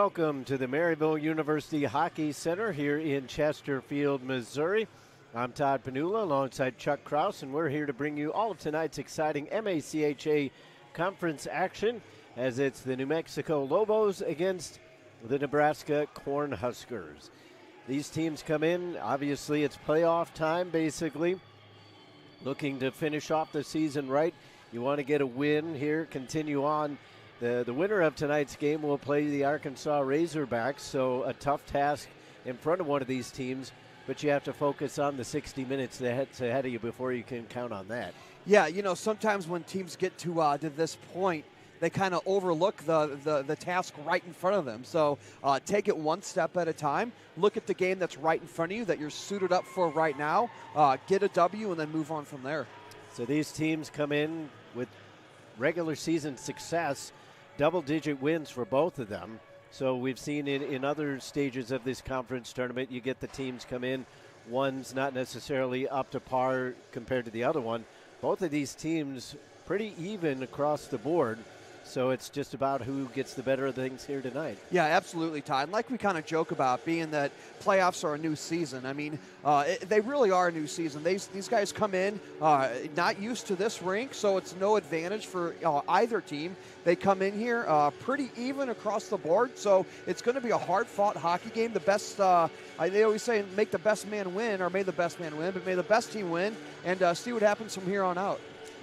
welcome to the Maryville University Hockey Center here in Chesterfield, Missouri. I'm Todd Panula alongside Chuck Kraus, and we're here to bring you all of tonight's exciting MACHA conference action as it's the New Mexico Lobos against the Nebraska Cornhuskers. These teams come in, obviously it's playoff time basically, looking to finish off the season right. You want to get a win here, continue on. The winner of tonight's game will play the Arkansas Razorbacks, so a tough task in front of one of these teams, but you have to focus on the 60 minutes that's ahead of you before you can count on that. Yeah, you know, sometimes when teams get to this point, they kind of overlook the task right in front of them. So take it one step at a time. Look at the game that's right in front of you that you're suited up for right now. Get a W and then move on from there. So these teams come in with regular season success, double-digit wins for both of them. So we've seen in other stages of this conference tournament, you get the teams come in, one's not necessarily up to par compared to the other one. Both of these teams pretty even across the board. So it's just about who gets the better of things here tonight. Yeah, absolutely, Todd. And like we kind of joke about, being that playoffs are a new season, I mean, they really are a new season. These guys come in not used to this rink, so it's no advantage for either team. They come in here pretty even across the board, so it's going to be a hard-fought hockey game. The best, they always say, make the best man win, or may the best man win, but may the best team win, and see what happens from here on out.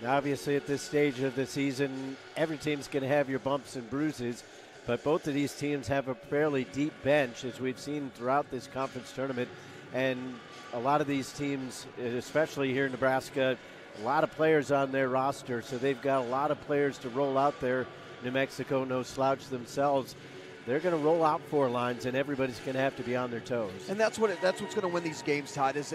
Obviously, at this stage of the season, every team's going to have your bumps and bruises, but both of these teams have a fairly deep bench, as we've seen throughout this conference tournament. And a lot of these teams, especially here in Nebraska, a lot of players on their roster, so they've got a lot of players to roll out there. New Mexico, no slouch themselves. They're going to roll out four lines, and everybody's going to have to be on their toes. And that's what's going to win these games, Todd. Is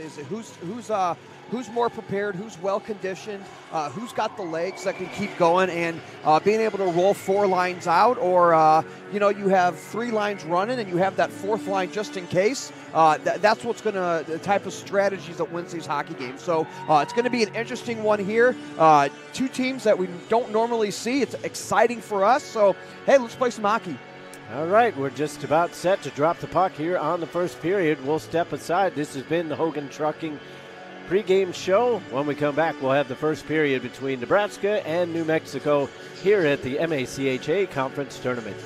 who's more prepared, who's well conditioned, who's got the legs that can keep going, and being able to roll four lines out, or you have three lines running and you have that fourth line just in case. That's what's going to the type of strategies that wins these hockey games. So it's going to be an interesting one here. Two teams that we don't normally see. It's exciting for us. So hey, let's play some hockey. All right, we're just about set to drop the puck here on the first period. We'll step aside. This has been the Hogan Trucking pregame show. When we come back, we'll have the first period between Nebraska and New Mexico here at the MACHA Conference Tournament.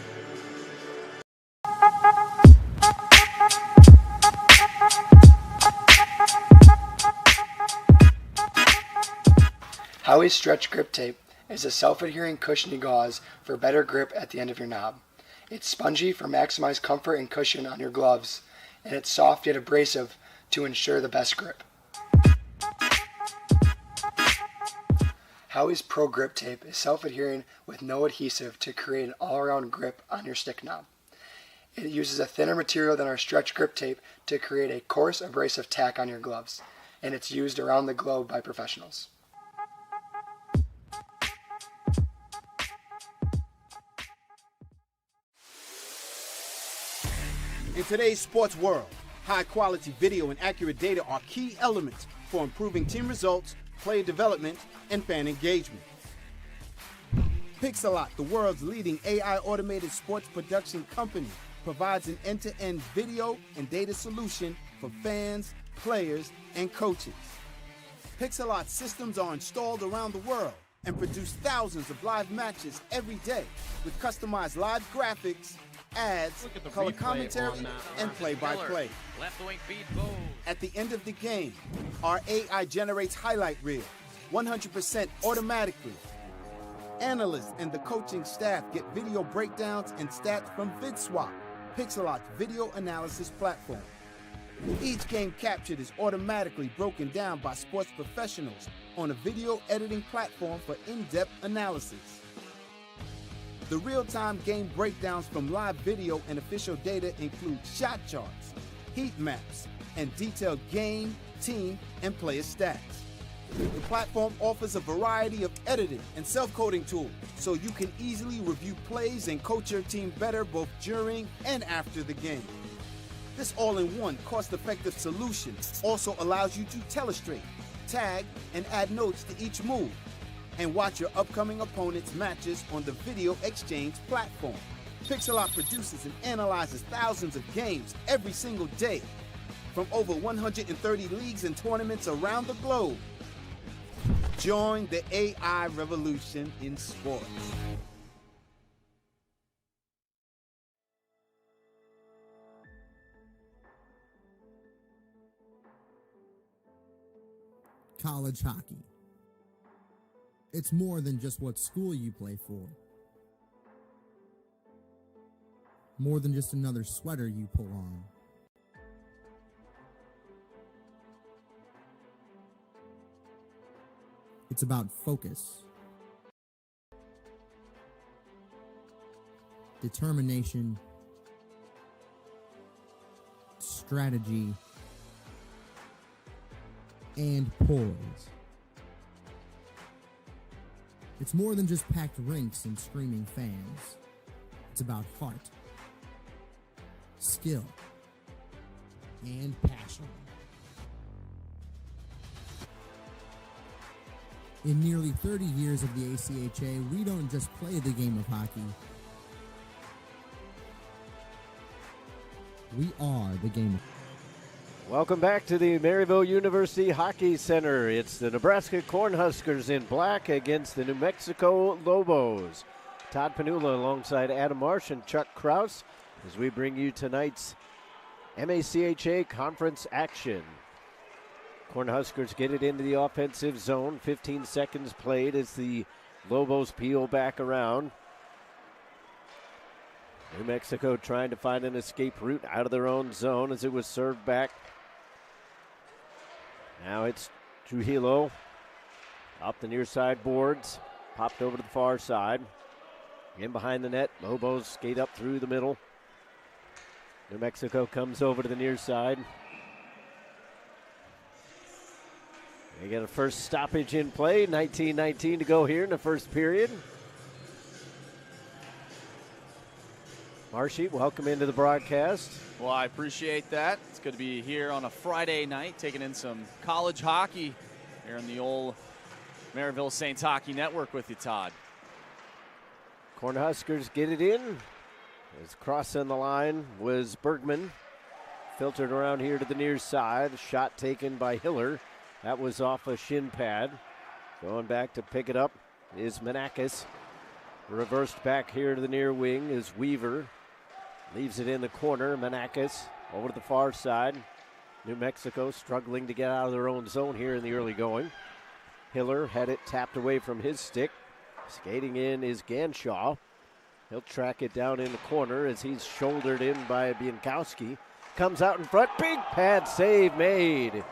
Howie's Stretch Grip Tape is a self-adhering cushiony gauze for better grip at the end of your knob. It's spongy for maximized comfort and cushion on your gloves, and it's soft yet abrasive to ensure the best grip. Howie's Pro Grip Tape is self-adhering with no adhesive to create an all-around grip on your stick knob. It uses a thinner material than our Stretch Grip Tape to create a coarse abrasive tack on your gloves, and it's used around the globe by professionals. In today's sports world, high-quality video and accurate data are key elements for improving team results, player development, and fan engagement. Pixelot, the world's leading AI-automated sports production company, provides an end-to-end video and data solution for fans, players, and coaches. Pixelot systems are installed around the world and produce thousands of live matches every day with customized live graphics, ads, color commentary, and play-by-play. At the end of the game, our AI generates highlight reels 100% automatically. Analysts and the coaching staff get video breakdowns and stats from VidSwap, Pixelot's video analysis platform. Each game captured is automatically broken down by sports professionals on a video editing platform for in-depth analysis. The real-time game breakdowns from live video and official data include shot charts, heat maps, and detailed game, team, and player stats. The platform offers a variety of editing and self-coding tools, so you can easily review plays and coach your team better both during and after the game. This all-in-one, cost-effective solution also allows you to telestrate, tag, and add notes to each move, and watch your upcoming opponent's matches on the Video Exchange platform. Pixelot produces and analyzes thousands of games every single day from over 130 leagues and tournaments around the globe. Join the AI revolution in sports. College hockey. It's more than just what school you play for. More than just another sweater you pull on. It's about focus, determination, strategy, and poise. It's more than just packed rinks and screaming fans. It's about heart, skill, and passion. In nearly 30 years of the ACHA, we don't just play the game of hockey. We are the game of Welcome back to the Maryville University Hockey Center. It's the Nebraska Cornhuskers in black against the New Mexico Lobos. Todd Panula alongside Adam Marsh and Chuck Kraus as we bring you tonight's MACHA conference action. Cornhuskers get it into the offensive zone. 15 seconds played as the Lobos peel back around. New Mexico trying to find an escape route out of their own zone as it was served back. Now it's Trujillo up the near side boards, popped over to the far side. In behind the net, Lobos skate up through the middle. New Mexico comes over to the near side. They get a first stoppage in play, 19-19 to go here in the first period. Marshy, welcome into the broadcast. Well, I appreciate that. It's good to be here on a Friday night, taking in some college hockey here on the old Maryville Saints Hockey Network with you, Todd. Cornhuskers get it in. As crossing the line was Bergman. Filtered around here to the near side. Shot taken by Hiller. That was off a shin pad. Going back to pick it up is Manakis. Reversed back here to the near wing is Weaver. Leaves it in the corner. Manakis over to the far side. New Mexico struggling to get out of their own zone here in the early going. Hiller had it tapped away from his stick. Skating in is Ganshaw. He'll track it down in the corner as he's shouldered in by Bienkowski. Comes out in front. Big pad save made.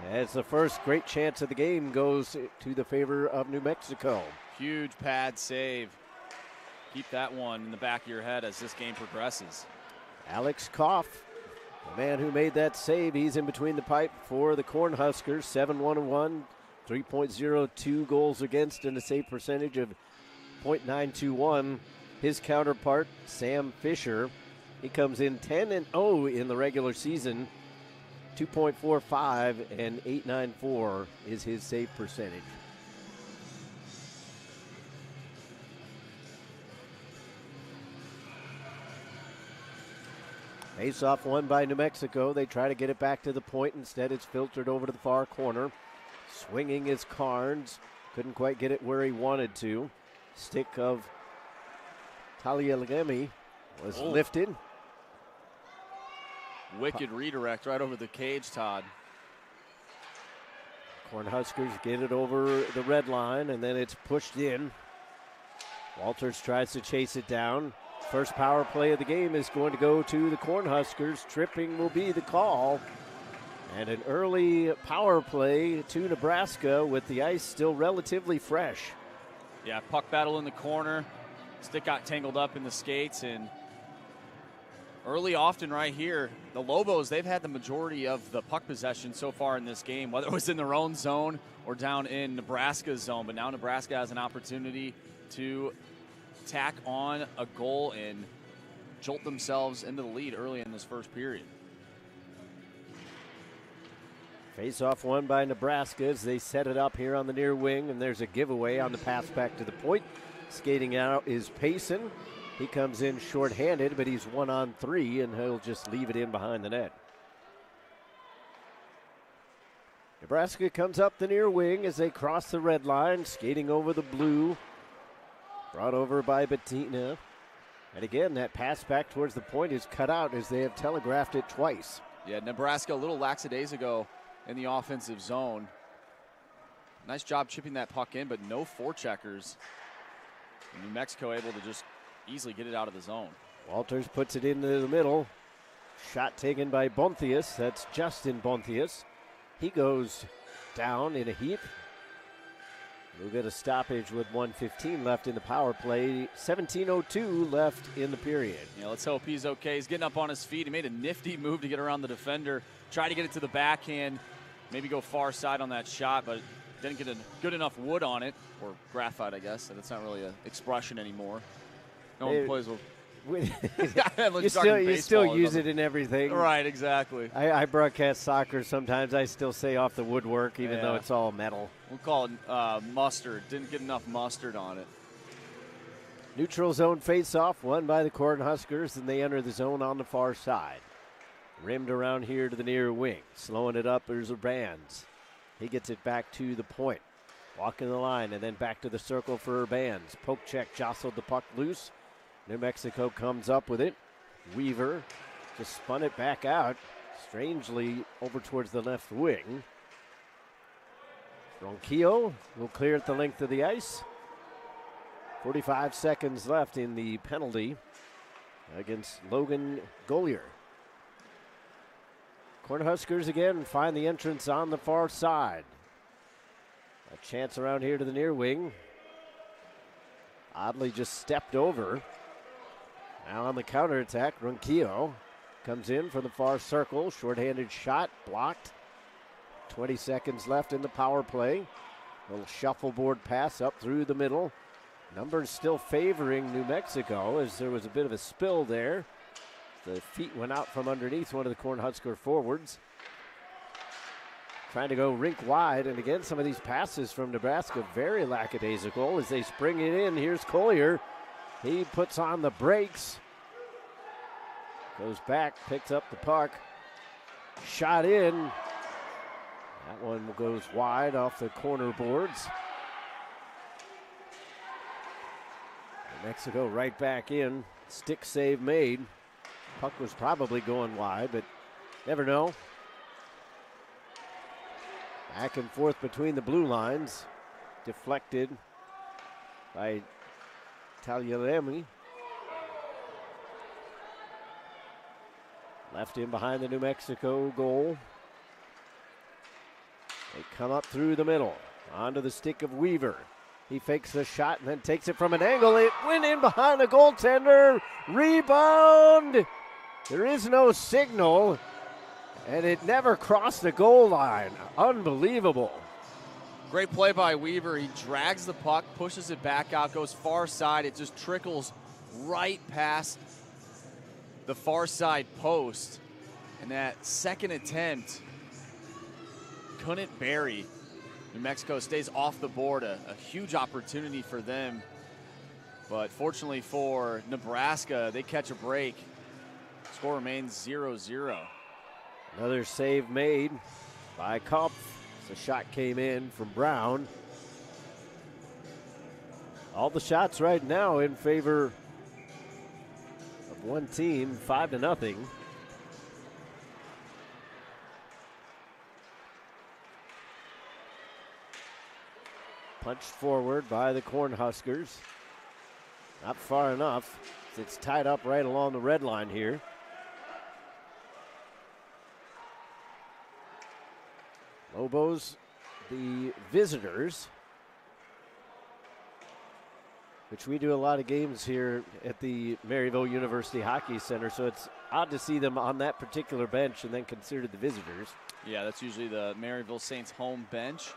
As the first great chance of the game goes to the favor of New Mexico. Huge pad save. Keep that one in the back of your head as this game progresses. Alex Koff, the man who made that save, he's in between the pipe for the Cornhuskers. 7-1-1, 3.02 goals against and a save percentage of .921. His counterpart, Sam Fisher, he comes in 10-0 in the regular season. 2.45 and .894 is his save percentage. Face-off won by New Mexico. They try to get it back to the point. Instead, it's filtered over to the far corner. Swinging is Carnes. Couldn't quite get it where he wanted to. Stick of Talialagemi was lifted. Wicked redirect right over the cage, Todd. Cornhuskers get it over the red line, and then it's pushed in. Walters tries to chase it down. First power play of the game is going to go to the Cornhuskers. Tripping will be the call. And an early power play to Nebraska with the ice still relatively fresh. Yeah, puck battle in the corner. Stick got tangled up in the skates, and early often right here, the Lobos, they've had the majority of the puck possession so far in this game, whether it was in their own zone or down in Nebraska's zone. But now Nebraska has an opportunity to tack on a goal and jolt themselves into the lead early in this first period. Face-off won by Nebraska as they set it up here on the near wing, and there's a giveaway on the pass back to the point. Skating out is Payson. He comes in shorthanded, but he's 1-on-3, and he'll just leave it in behind the net. Nebraska comes up the near wing as they cross the red line, skating over the blue. Brought over by Bettina. And again, that pass back towards the point is cut out as they have telegraphed it twice. Yeah, Nebraska a little lackadaisical in the offensive zone. Nice job chipping that puck in, but no forecheckers. New Mexico able to just easily get it out of the zone. Walters puts it into the middle. Shot taken by Bonthius. That's Justin Bonthius. He goes down in a heap. We'll get a stoppage with 1:15 left in the power play. 17:02 left in the period. Yeah, let's hope he's okay. He's getting up on his feet. He made a nifty move to get around the defender. Tried to get it to the backhand. Maybe go far side on that shot, but didn't get a good enough wood on it. Or graphite, I guess. That's not really an expression anymore. No one plays with... you still use it in everything. Right, exactly. I broadcast soccer sometimes. I still say off the woodwork, even though it's all metal. We'll call it mustard. Didn't get enough mustard on it. Neutral zone face-off, won by the Cornhuskers, and they enter the zone on the far side. Rimmed around here to the near wing. Slowing it up, there's Urbans. He gets it back to the point. Walking the line, and then back to the circle for Urbans. Poke check jostled the puck loose. New Mexico comes up with it. Weaver just spun it back out, strangely over towards the left wing. Ronquillo will clear at the length of the ice. 45 seconds left in the penalty against Logan Golier. Cornhuskers again find the entrance on the far side. A chance around here to the near wing. Oddly just stepped over. Now on the counterattack, Ronquillo comes in from the far circle. Shorthanded shot, blocked. 20 seconds left in the power play. Little shuffleboard pass up through the middle. Numbers still favoring New Mexico as there was a bit of a spill there. The feet went out from underneath one of the Cornhusker forwards. Trying to go rink wide, and again, some of these passes from Nebraska very lackadaisical as they spring it in. Here's Collier. He puts on the brakes. Goes back, picks up the puck. Shot in. That one goes wide off the corner boards. Mexico right back in. Stick save made. Puck was probably going wide, but never know. Back and forth between the blue lines. Deflected by Taglialemi. Left in behind the New Mexico goal. They come up through the middle. Onto the stick of Weaver. He fakes the shot and then takes it from an angle. It went in behind the goaltender. Rebound. There is no signal. And it never crossed the goal line. Unbelievable. Great play by Weaver. He drags the puck, pushes it back out, goes far side. It just trickles right past the far side post. And that second attempt couldn't bury. New Mexico stays off the board. A huge opportunity for them. But fortunately for Nebraska, they catch a break. Score remains 0-0. Another save made by Kopf. The shot came in from Brown. All the shots right now in favor of one team, 5-0. Punched forward by the Cornhuskers. Not far enough. It's tied up right along the red line here. Lobos, the visitors, which we do a lot of games here at the Maryville University Hockey Center, so it's odd to see them on that particular bench and then considered the visitors. Yeah, that's usually the Maryville Saints home bench.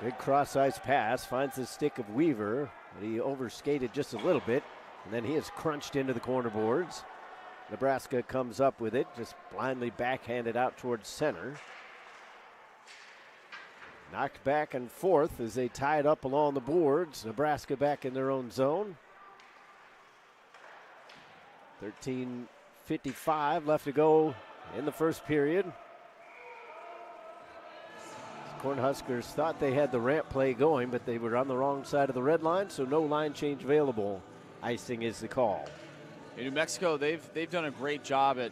Big cross-ice pass, finds the stick of Weaver, but he overskated just a little bit, and then he is crunched into the corner boards. Nebraska comes up with it, just blindly backhanded out towards center. Knocked back and forth as they tie it up along the boards. Nebraska back in their own zone. 13:55 left to go in the first period. Cornhuskers thought they had the ramp play going, but they were on the wrong side of the red line, so no line change available. Icing is the call. In New Mexico, they've done a great job at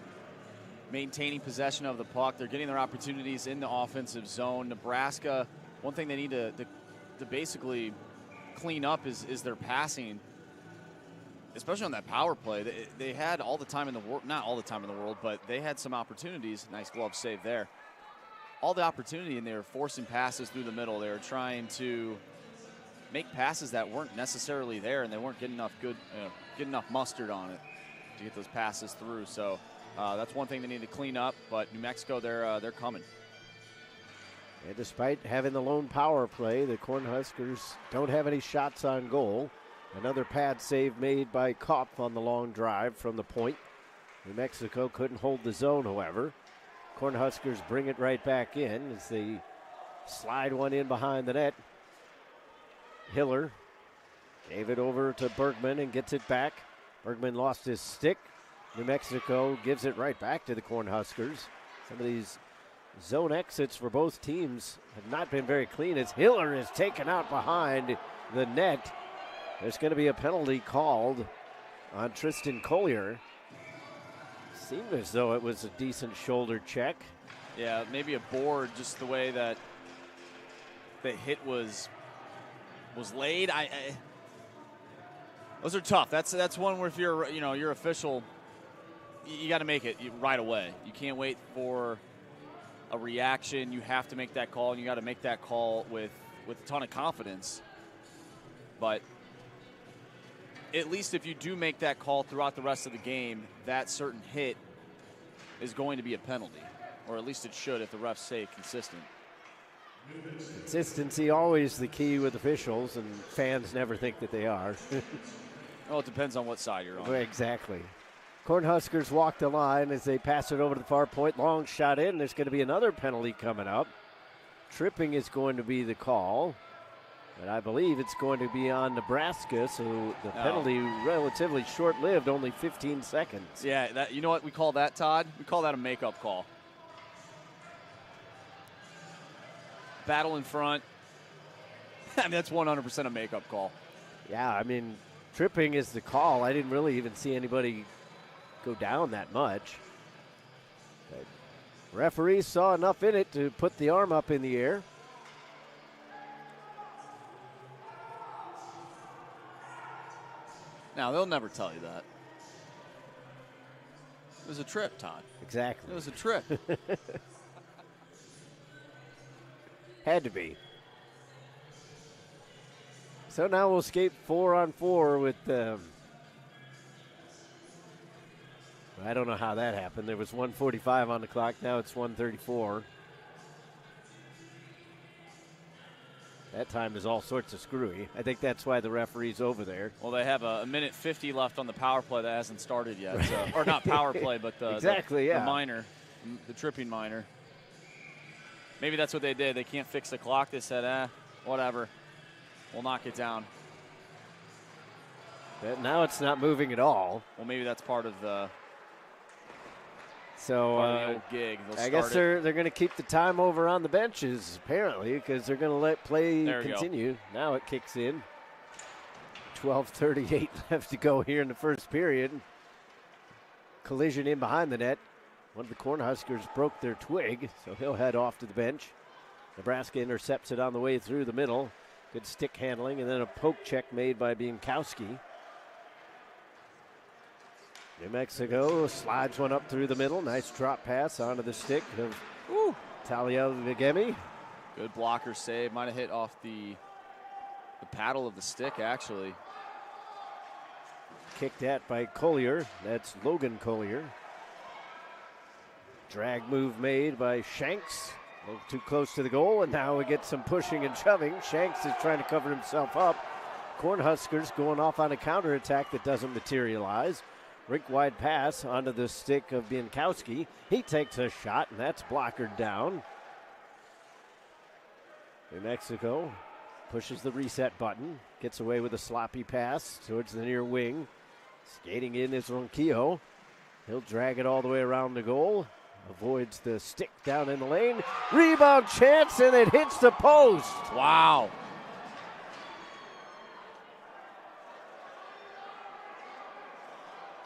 maintaining possession of the puck. They're getting their opportunities in the offensive zone. Nebraska, one thing they need to basically clean up is their passing, especially on that power play. They had all the time in the world, not all the time in the world, but they had some opportunities. Nice glove save there. All the opportunity, and they were forcing passes through the middle. They were trying to make passes that weren't necessarily there, and they weren't getting enough mustard on it to get those passes through. So that's one thing they need to clean up. But New Mexico, they're coming. And despite having the lone power play, the Cornhuskers don't have any shots on goal. Another pad save made by Kopf on the long drive from the point. New Mexico couldn't hold the zone, however. Cornhuskers bring it right back in as they slide one in behind the net. Hiller gave it over to Bergman and gets it back. Bergman lost his stick. New Mexico gives it right back to the Cornhuskers. Some of these zone exits for both teams have not been very clean as Hiller is taken out behind the net. There's going to be a penalty called on Tristan Collier. Seemed as though it was a decent shoulder check. Yeah, maybe a board, just the way that the hit was laid. Those are tough. That's one where if you're your official, you got to make it right away. You can't wait for a reaction. You have to make that call, and you got to make that call with a ton of confidence. But at least if you do make that call throughout the rest of the game, that certain hit is going to be a penalty, or at least it should if the refs say consistent. Consistency always the key with officials, and fans never think that they are. Well, it depends on what side you're on. Exactly. Cornhuskers walk the line as they pass it over to the far point. Long shot in. There's going to be another penalty coming up. Tripping is going to be the call. But I believe it's going to be on Nebraska, so the penalty relatively short-lived, only 15 seconds. Yeah, you know what we call that, Todd? We call that a makeup call. Battle in front. I mean, that's 100% a makeup call. Yeah, I mean, tripping is the call. I didn't really even see anybody go down that much. But referees saw enough in it to put the arm up in the air. Now, they'll never tell you that. It was a trip, Todd. Exactly. It was a trip. Had to be. So now we'll skate 4-on-4 with I don't know how that happened. There was 1:45 on the clock. Now it's 1:34. That time is all sorts of screwy. I think that's why the referee's over there. Well, they have a minute 50 left on the power play that hasn't started yet. So, or not power play, but the minor, the tripping minor. Maybe that's what they did. They can't fix the clock. They said, whatever. We'll knock it down. But now it's not moving at all. Well, maybe that's part of the old gig. I guess they're going to keep the time over on the benches, apparently, because they're going to let play continue. Now it kicks in. 12:38 left to go here in the first period. Collision in behind the net. One of the Cornhuskers broke their twig, so he'll head off to the bench. Nebraska intercepts it on the way through the middle. Good stick handling, and then a poke check made by Bienkowski. New Mexico slides one up through the middle. Nice drop pass onto the stick of Taliel Vigemi. Good blocker save. Might have hit off the paddle of the stick, actually. Kicked at by Collier. That's Logan Collier. Drag move made by Shanks. A little too close to the goal, and now we get some pushing and shoving. Shanks is trying to cover himself up. Cornhuskers going off on a counterattack that doesn't materialize. Rink-wide pass onto the stick of Bienkowski. He takes a shot, and that's blockered down. New Mexico pushes the reset button. Gets away with a sloppy pass towards the near wing. Skating in is Ronquillo. He'll drag it all the way around the goal. Avoids the stick down in the lane. Rebound chance, and it hits the post. Wow.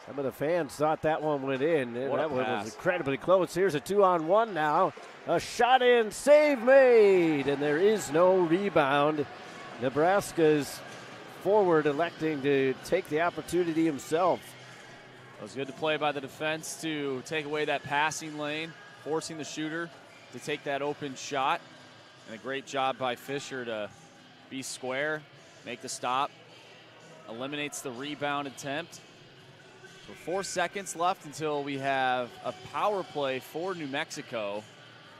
Some of the fans thought that one went in. What a that one pass. was incredibly close. Here's a 2-on-1 now. A shot in, save made, and there is no rebound. Nebraska's forward electing to take the opportunity himself. It was good to play by the defense to take away that passing lane, forcing the shooter to take that open shot. And a great job by Fisher to be square, make the stop, eliminates the rebound attempt. So 4 seconds left until we have a power play for New Mexico.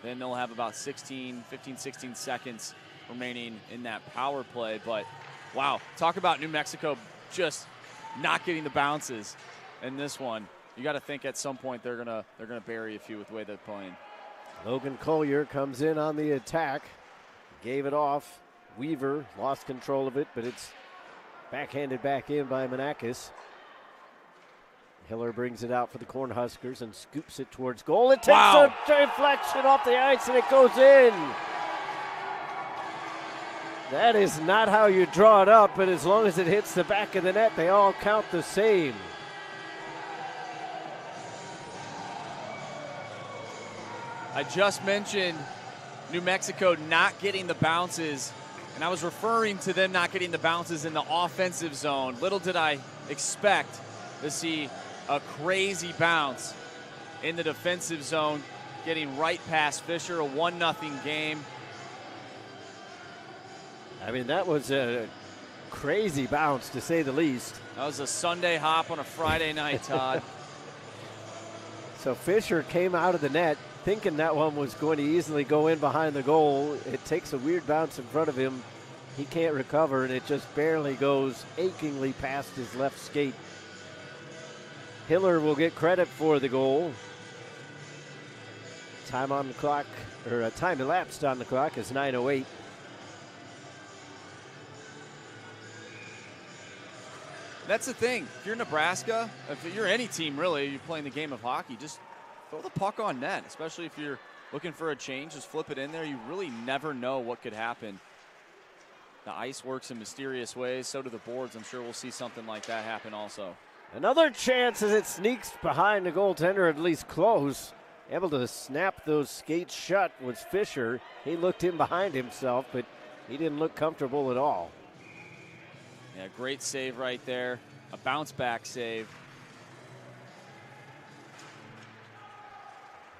Then they'll have about 15, 16 seconds remaining in that power play. But wow, talk about New Mexico just not getting the bounces in this one. You got to think at some point they're gonna bury a few with the way they're playing. Logan Collier comes in on the attack, gave it off. Weaver lost control of it, but it's backhanded back in by Manakis. Hiller brings it out for the Cornhuskers and scoops it towards goal. It takes a deflection off the ice and it goes in. That is not how you draw it up, but as long as it hits the back of the net, they all count the same. I just mentioned New Mexico not getting the bounces, and I was referring to them not getting the bounces in the offensive zone. Little did I expect to see a crazy bounce in the defensive zone, getting right past Fisher, a 1-0 game. I mean, that was a crazy bounce, to say the least. That was a Sunday hop on a Friday night, Todd. So Fisher came out of the net thinking that one was going to easily go in behind the goal. It takes a weird bounce in front of him. He can't recover, and it just barely goes achingly past his left skate. Hiller will get credit for the goal. Time on the clock, or time elapsed on the clock is 9:08. That's the thing. If you're Nebraska, if you're any team really, you're playing the game of hockey, just throw the puck on net, especially if you're looking for a change. Just flip it in there. You really never know what could happen. The ice works in mysterious ways. So do the boards. I'm sure we'll see something like that happen also. Another chance as it sneaks behind the goaltender, at least close. Able to snap those skates shut was Fisher. He looked in behind himself, but he didn't look comfortable at all. Yeah, great save right there. A bounce back save.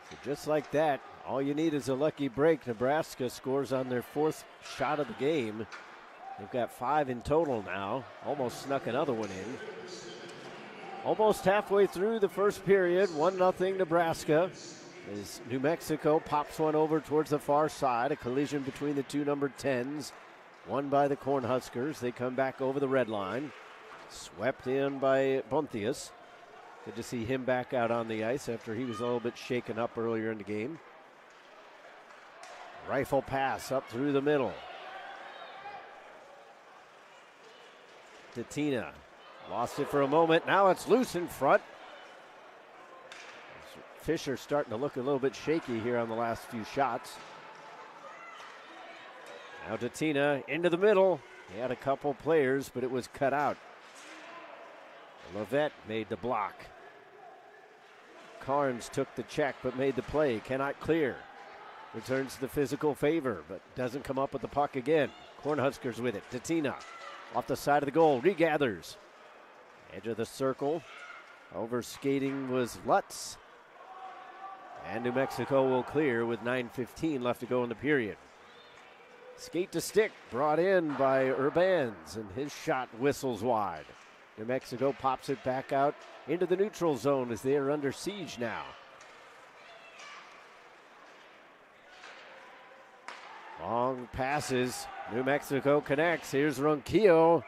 So just like that, all you need is a lucky break. Nebraska scores on their 4th shot of the game. They've got 5 in total now. Almost snuck another one in. Almost halfway through the first period, 1-0 Nebraska. As New Mexico pops one over towards the far side, a collision between the two number 10s. Won by the Cornhuskers. They come back over the red line. Swept in by Bontius. Good to see him back out on the ice after he was a little bit shaken up earlier in the game. Rifle pass up through the middle. Tatina lost it for a moment. Now it's loose in front. Fisher starting to look a little bit shaky here on the last few shots. Now Tatina into the middle. He had a couple players, but it was cut out. Lovette made the block. Carnes took the check, but made the play. Cannot clear. Returns to the physical favor, but doesn't come up with the puck again. Cornhuskers with it. Tatina off the side of the goal. Regathers. Edge of the circle. Over skating was Lutz. And New Mexico will clear with 9:15 left to go in the period. Skate to stick brought in by Urbans, and his shot whistles wide. New Mexico pops it back out into the neutral zone as they are under siege now. Long passes. New Mexico connects. Here's Ronquillo,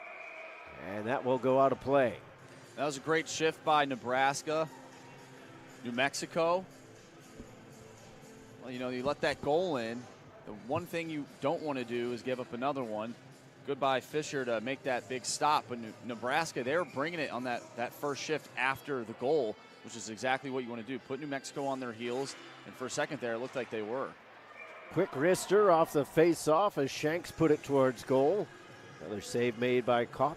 and that will go out of play. That was a great shift by Nebraska. New Mexico, well, you let that goal in. The one thing you don't want to do is give up another one. Good by Fisher to make that big stop. But Nebraska, they're bringing it on that first shift after the goal, which is exactly what you want to do. Put New Mexico on their heels. And for a second there, it looked like they were. Quick wrister off the face-off as Shanks put it towards goal. Another save made by Kopf.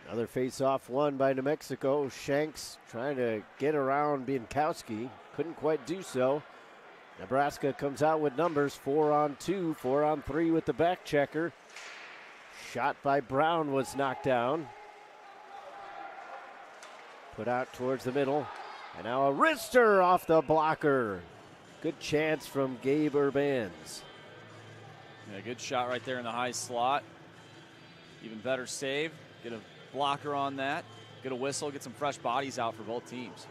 Another face-off won by New Mexico. Shanks trying to get around Bienkowski. Couldn't quite do so. Nebraska comes out with numbers, 4-on-2, 4-on-3 with the back checker. Shot by Brown was knocked down. Put out towards the middle. And now a wrister off the blocker. Good chance from Gabe Urbans. Yeah, good shot right there in the high slot. Even better save. Get a blocker on that. Get a whistle, get some fresh bodies out for both teams.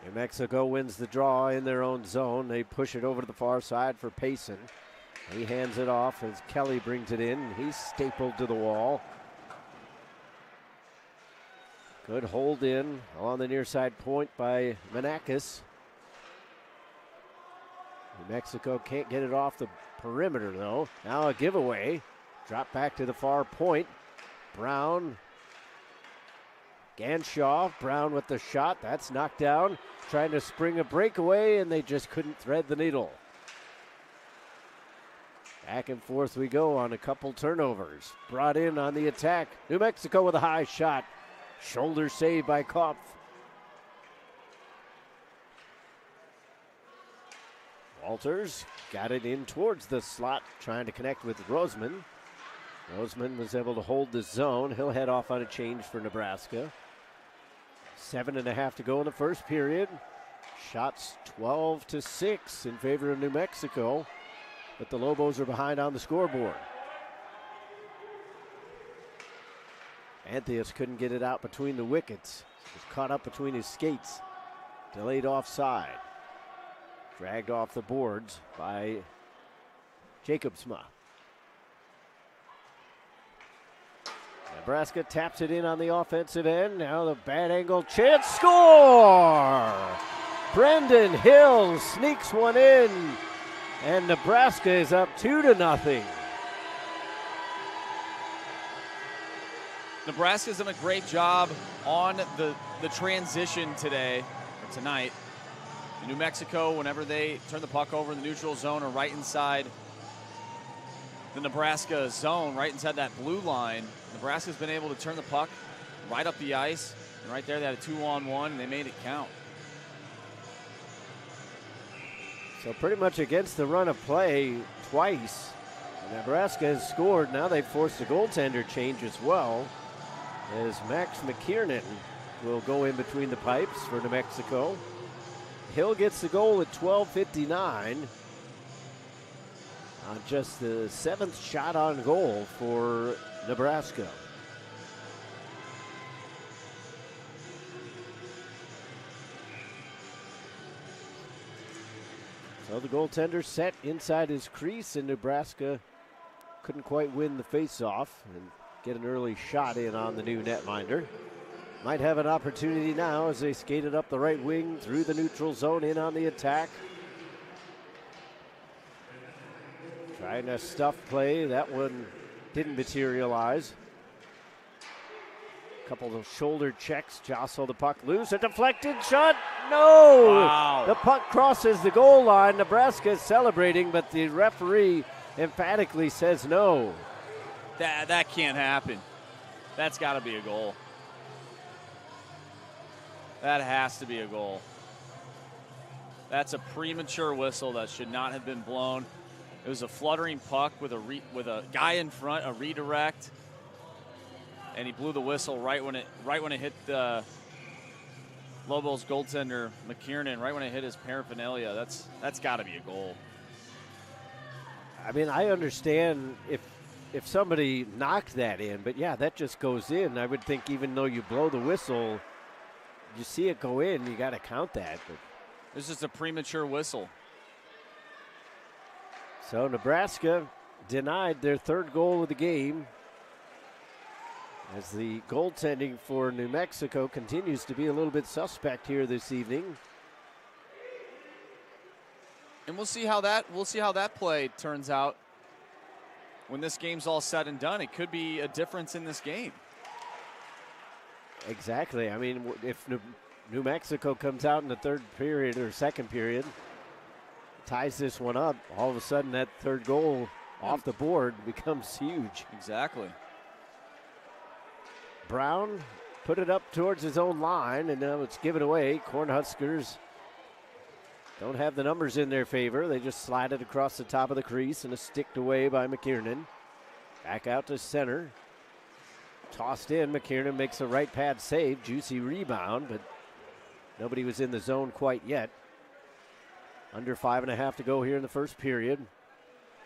New Mexico wins the draw in their own zone. They push it over to the far side for Payson. He hands it off as Kelly brings it in. He's stapled to the wall. Good hold in on the near side point by Manakis. New Mexico can't get it off the perimeter though. Now a giveaway. Drop back to the far point. Brown. Ganshaw. Brown with the shot. That's knocked down. Trying to spring a breakaway and they just couldn't thread the needle. Back and forth we go on a couple turnovers. Brought in on the attack. New Mexico with a high shot. Shoulder save by Kopf. Walters got it in towards the slot, trying to connect with Roseman. Roseman was able to hold the zone. He'll head off on a change for Nebraska. 7.5 to go in the first period. Shots 12-6 in favor of New Mexico, but the Lobos are behind on the scoreboard. Anthias couldn't get it out between the wickets. Was caught up between his skates. Delayed offside. Dragged off the boards by Jacobsma. Nebraska taps it in on the offensive end. Now the bad angle chance. Score! Brendan Hill sneaks one in, and Nebraska is up 2-0. Nebraska's done a great job on the transition tonight. New Mexico, whenever they turn the puck over in the neutral zone or right inside the Nebraska zone, right inside that blue line, Nebraska's been able to turn the puck right up the ice. And right there, they had a 2-on-1, and they made it count. So pretty much against the run of play twice. Nebraska has scored. Now they've forced a goaltender change as well, as Max McKiernan will go in between the pipes for New Mexico. Hill gets the goal at 12:59 on just the 7th shot on goal for Nebraska. So the goaltender set inside his crease, and Nebraska couldn't quite win the faceoff and get an early shot in on the new netminder. Might have an opportunity now as they skated up the right wing through the neutral zone in on the attack. Trying a stuff play. That one didn't materialize. Couple of shoulder checks. Jostle the puck loose. A deflected shot. No! Wow. The puck crosses the goal line. Nebraska is celebrating, but the referee emphatically says no. That can't happen. That's got to be a goal. That has to be a goal. That's a premature whistle that should not have been blown. It was a fluttering puck with a guy in front, a redirect, and he blew the whistle right when it hit the Lobos goaltender McKiernan, right when it hit his paraphernalia. That's got to be a goal. I mean, I understand if somebody knocked that in, but yeah, that just goes in. I would think even though you blow the whistle, you see it go in, you got to count that. But this is a premature whistle. so Nebraska denied their third goal of the game, as the goaltending for New Mexico continues to be a little bit suspect here this evening. And we'll see how that play turns out when this game's all said and done. It could be a difference in this game. Exactly. I mean, if New Mexico comes out in the third period or second period, ties this one up, all of a sudden that third goal off the board becomes huge. Exactly. Brown put it up towards his own line, and now it's given away. Cornhuskers don't have the numbers in their favor. They just slide it across the top of the crease, and it's sticked away by McKiernan. Back out to center. Tossed in. McKiernan makes a right pad save. Juicy rebound, but nobody was in the zone quite yet. Under 5.5 to go here in the first period.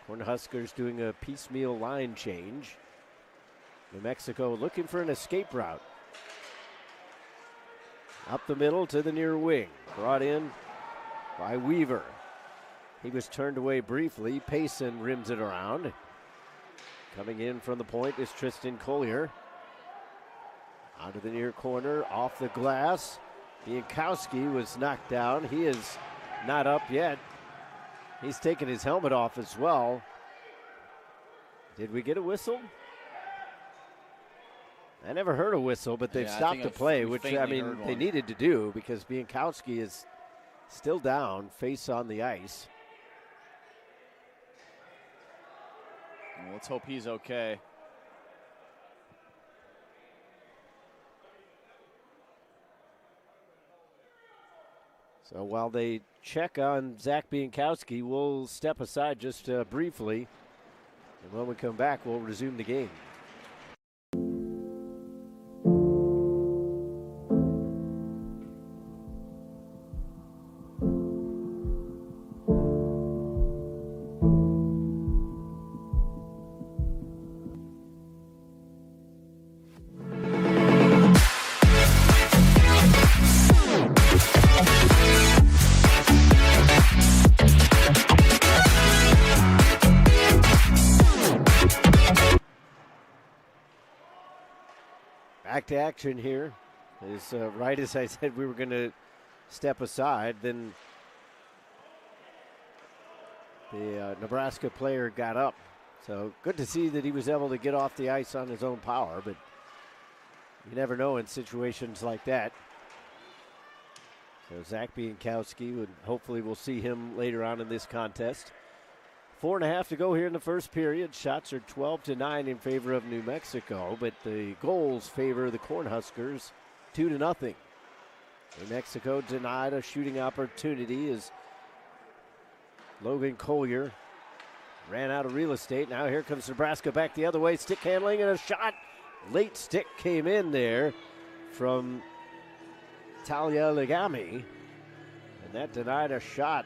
Cornhuskers doing a piecemeal line change. New Mexico looking for an escape route. Up the middle to the near wing. Brought in by Weaver. He was turned away briefly. Payson rims it around. Coming in from the point is Tristan Collier. Out of the near corner, off the glass. Biankowski was knocked down. He is not up yet. He's taken his helmet off as well. Did we get a whistle? I never heard a whistle, but they've stopped the play, which, I mean, they needed to do because Biankowski is still down, face on the ice. Well, let's hope he's okay. So while they check on Zach Biankowski, we'll step aside just briefly. And when we come back, we'll resume the game. Back to action here. Is right as I said we were going to step aside, then the Nebraska player got up. So good to see that he was able to get off the ice on his own power, but you never know in situations like that. So Zach Biankowski, hopefully we'll see him later on in this contest. 4.5 to go here in the first period. Shots are 12-9 in favor of New Mexico, but the goals favor the Cornhuskers 2-0. New Mexico denied a shooting opportunity as Logan Collier ran out of real estate. Now here comes Nebraska back the other way. Stick handling and a shot. Late stick came in there from Talia Legami, and that denied a shot.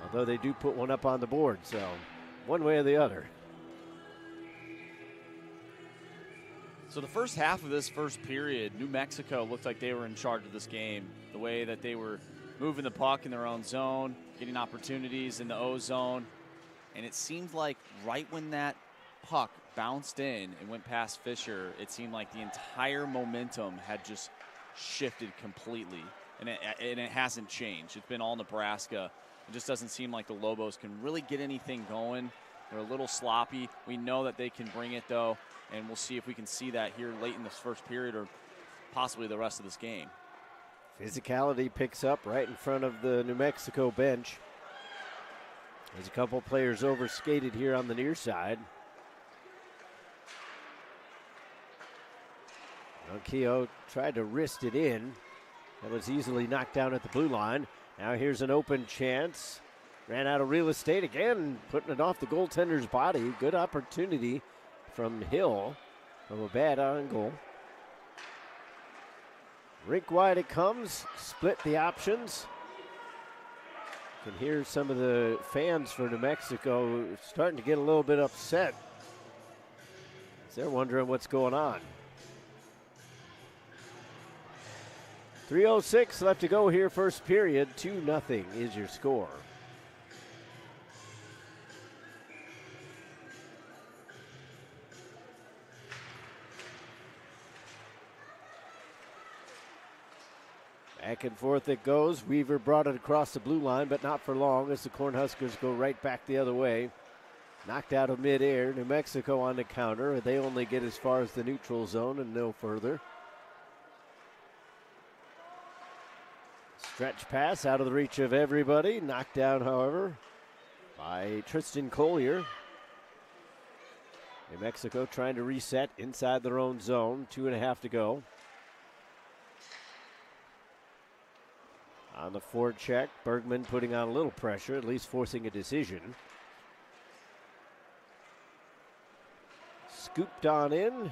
Although they do put one up on the board, so one way or the other. So the first half of this first period, New Mexico looked like they were in charge of this game. The way that they were moving the puck in their own zone, getting opportunities in the O zone. And it seemed like right when that puck bounced in and went past Fisher, it seemed like the entire momentum had just shifted completely. And it hasn't changed. It's been all Nebraska. It just doesn't seem like the Lobos can really get anything going. They're a little sloppy. We know that they can bring it, though, and we'll see if we can see that here late in this first period or possibly the rest of this game. Physicality picks up right in front of the New Mexico bench. There's a couple players overskated here on the near side. Ronquillo tried to wrist it in. That was easily knocked down at the blue line. Now here's an open chance. Ran out of real estate again, putting it off the goaltender's body. Good opportunity from Hill from a bad angle. Rink wide it comes, split the options. You can hear some of the fans for New Mexico starting to get a little bit upset. They're wondering what's going on. 3:06 left to go here, first period. 2-0 is your score. Back and forth it goes. Weaver brought it across the blue line, but not for long as the Cornhuskers go right back the other way. Knocked out of midair. New Mexico on the counter. They only get as far as the neutral zone and no further. Stretch pass out of the reach of everybody. Knocked down, however, by Tristan Collier. New Mexico trying to reset inside their own zone. 2.5 to go. On the forecheck, Bergman putting on a little pressure, at least forcing a decision. Scooped on in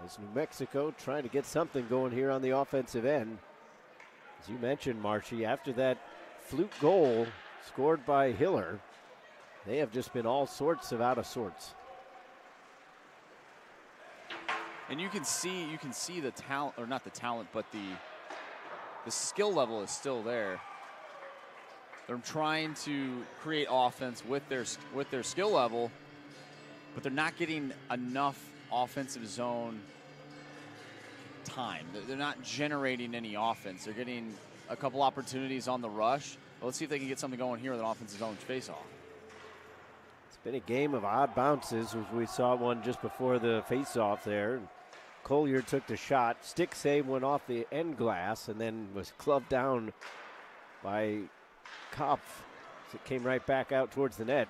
as New Mexico trying to get something going here on the offensive end. As you mentioned, Marshy, after that fluke goal scored by Hiller, they have just been all sorts of out of sorts. And you can see the talent, or not the talent, but the skill level is still there. They're trying to create offense with their skill level, but they're not getting enough offensive zone time. They're not generating any offense. They're getting a couple opportunities on the rush. But let's see if they can get something going here with an offensive zone face-off. It's been a game of odd bounces, as we saw one just before the face-off there. Collier took the shot. Stick save went off the end glass and then was clubbed down by Kopf. So it came right back out towards the net.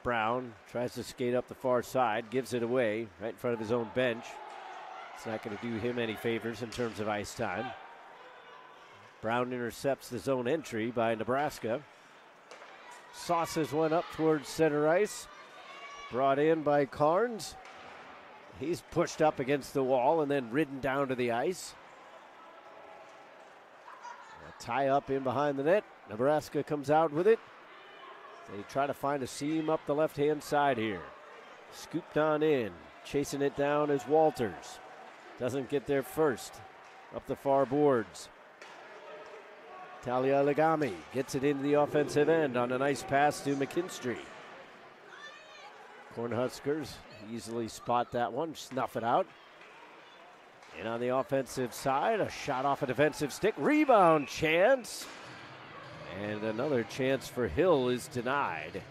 Brown tries to skate up the far side, gives it away right in front of his own bench. It's not going to do him any favors in terms of ice time. Brown intercepts the zone entry by Nebraska. Sauces one up towards center ice. Brought in by Carnes. He's pushed up against the wall and then ridden down to the ice. A tie up in behind the net. Nebraska comes out with it. They try to find a seam up the left-hand side here. Scooped on in. Chasing it down is Walters. Doesn't get there first. Up the far boards. Talia Legami gets it into the offensive end on a nice pass to McKinstry. Cornhuskers easily spot that one, snuff it out. And on the offensive side, a shot off a defensive stick. Rebound chance. And another chance for Hill is denied.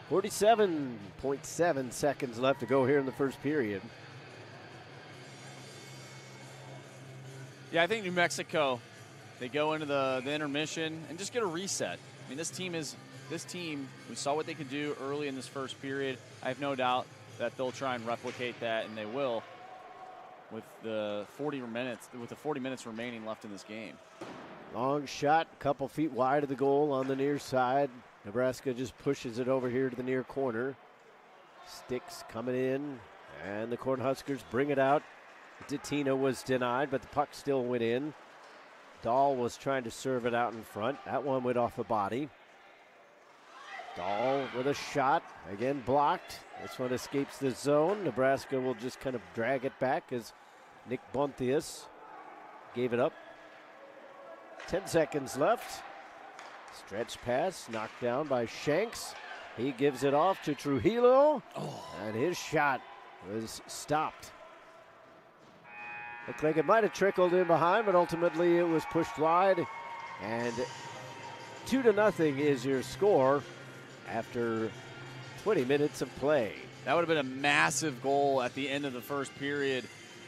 47.7 seconds left to go here in the first period. Yeah, I think New Mexico, they go into the intermission and just get a reset. I mean, this team, we saw what they could do early in this first period. I have no doubt that they'll try and replicate that, and they will with the 40 minutes remaining left in this game. Long shot, couple feet wide of the goal on the near side. Nebraska just pushes it over here to the near corner. Sticks coming in, and the Cornhuskers bring it out. Ditino was denied, but the puck still went in. Dahl was trying to serve it out in front. That one went off a body. Dahl with a shot, again blocked. This one escapes the zone. Nebraska will just kind of drag it back as Nick Bontius gave it up. 10 seconds left. Stretch pass, knocked down by Shanks. He gives it off to Trujillo, and his shot was stopped. Looked like it might have trickled in behind, but ultimately it was pushed wide. And 2-0 is your score after 20 minutes of play. That would have been a massive goal at the end of the first period.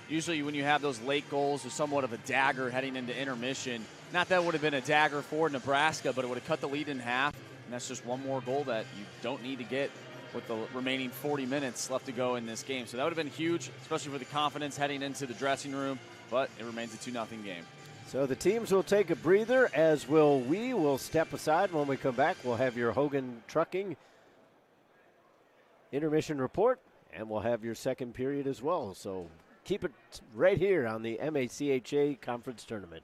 Usually when you have those late goals, there's somewhat of a dagger heading into intermission. Not that it would have been a dagger for Nebraska, but it would have cut the lead in half. And that's just one more goal that you don't need to get with the remaining 40 minutes left to go in this game. So that would have been huge, especially for the confidence heading into the dressing room. But it remains a 2-0 game. So the teams will take a breather, as will we. We'll step aside. When we come back, we'll have your Hogan Trucking intermission report, and we'll have your second period as well. So keep it right here on the MACHA Conference Tournament.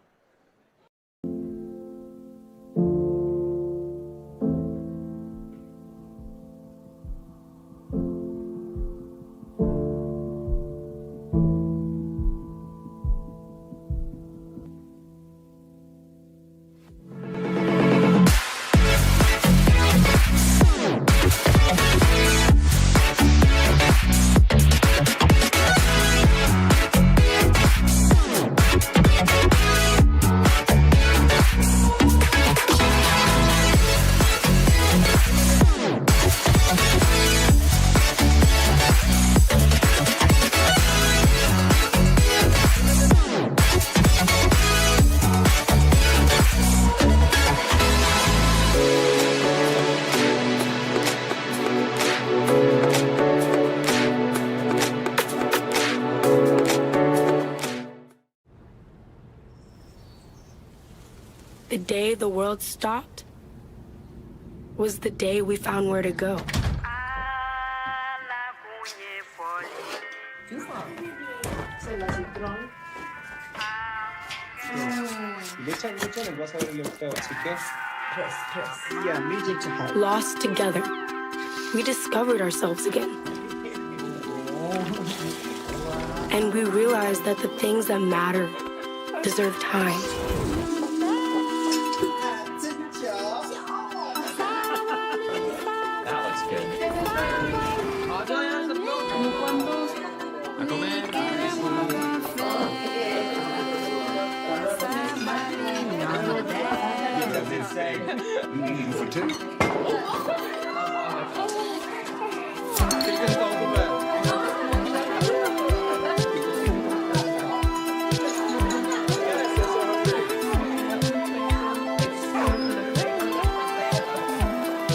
The day the world stopped was the day we found where to go. Lost together, we discovered ourselves again. And we realized that the things that matter deserve time. That looks good.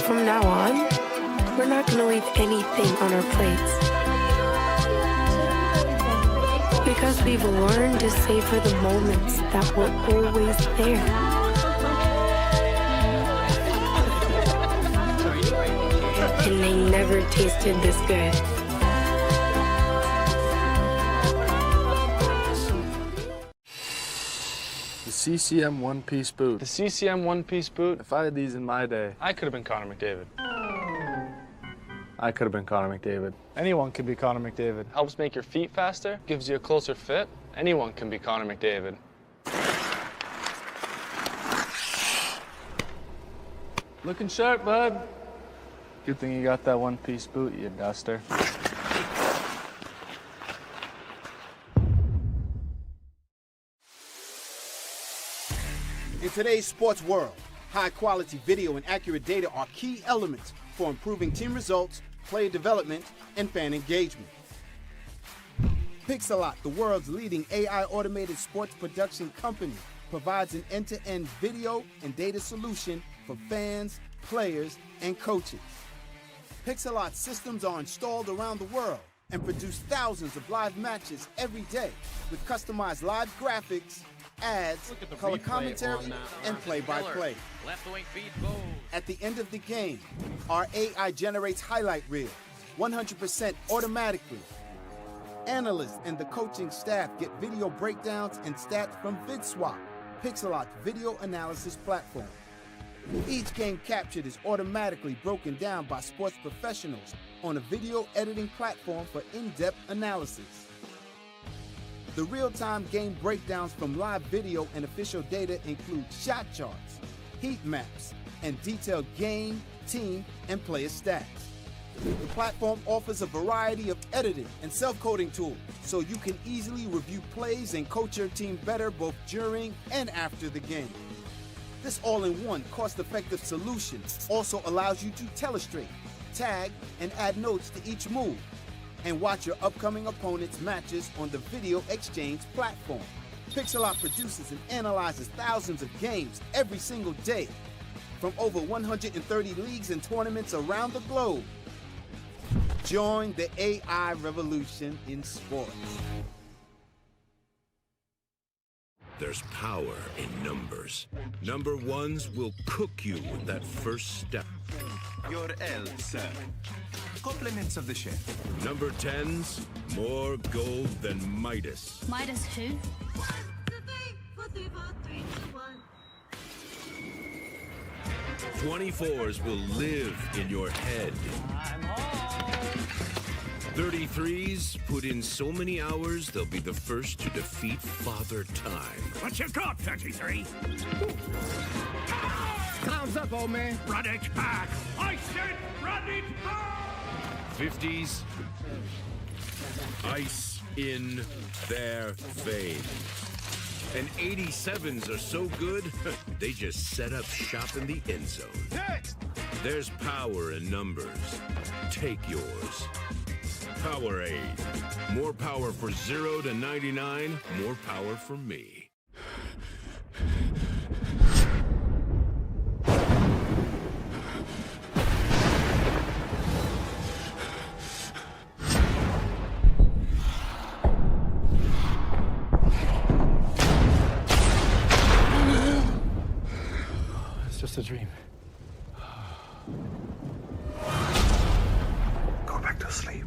From now on, we're not going to leave anything on our plates. Because we've learned to savor the moments that were always there. And they never tasted this good. The CCM one-piece boot. The CCM one-piece boot? If I had these in my day, I could have been Connor McDavid. I could have been Connor McDavid. Anyone can be Connor McDavid. Helps make your feet faster, gives you a closer fit. Anyone can be Connor McDavid. Looking sharp, bud. Good thing you got that one-piece boot, you duster. In today's sports world, high-quality video and accurate data are key elements for improving team results, player development, and fan engagement. Pixelot, the world's leading AI automated sports production company, provides an end-to-end video and data solution for fans, players, and coaches. Pixelot systems are installed around the world and produce thousands of live matches every day with customized live graphics, ads, color commentary, and play-by-play. Left wing feed goes. At the end of the game, our AI generates highlight reels 100% automatically. Analysts and the coaching staff get video breakdowns and stats from VidSwap, Pixelot's video analysis platform. Each game captured is automatically broken down by sports professionals on a video editing platform for in-depth analysis. The real-time game breakdowns from live video and official data include shot charts, heat maps, and detailed game, team, and player stats. The platform offers a variety of editing and self-coding tools, so you can easily review plays and coach your team better both during and after the game. This all-in-one, cost-effective solution also allows you to telestrate, tag, and add notes to each move, and watch your upcoming opponent's matches on the Video Exchange platform. Pixelot produces and analyzes thousands of games every single day from over 130 leagues and tournaments around the globe. Join the AI revolution in sports. There's power in numbers. Number ones will cook you with that first step. Your L, sir. Compliments of the chef. Number 10s, more gold than Midas. Midas who? 24s will live in your head. 33s put in so many hours, they'll be the first to defeat Father Time. What you got, 33? Clouds up, old man. Run it back. I said run it back. 50s, ice in their veins. And 87s are so good, they just set up shop in the end zone. Next! There's power in numbers. Take yours. Powerade. More power for 0 to 99, more power for me. just a dream. Go back to sleep.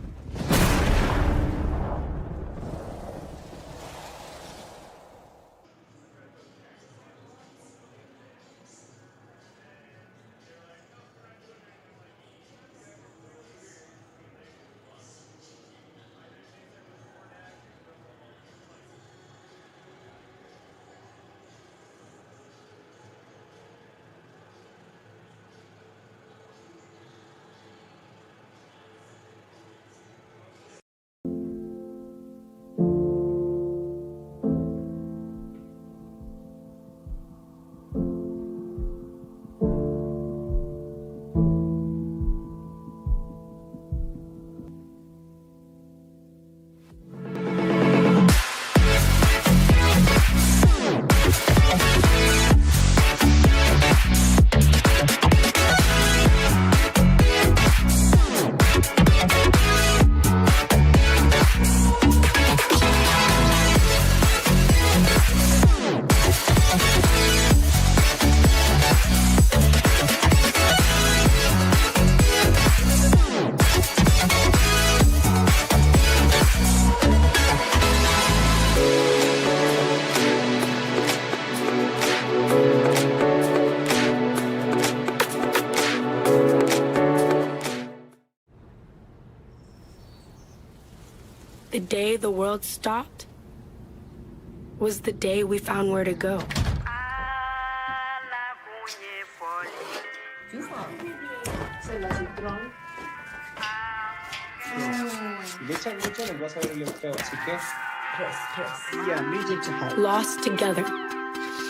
The day the world stopped was the day we found where to go. Lost together,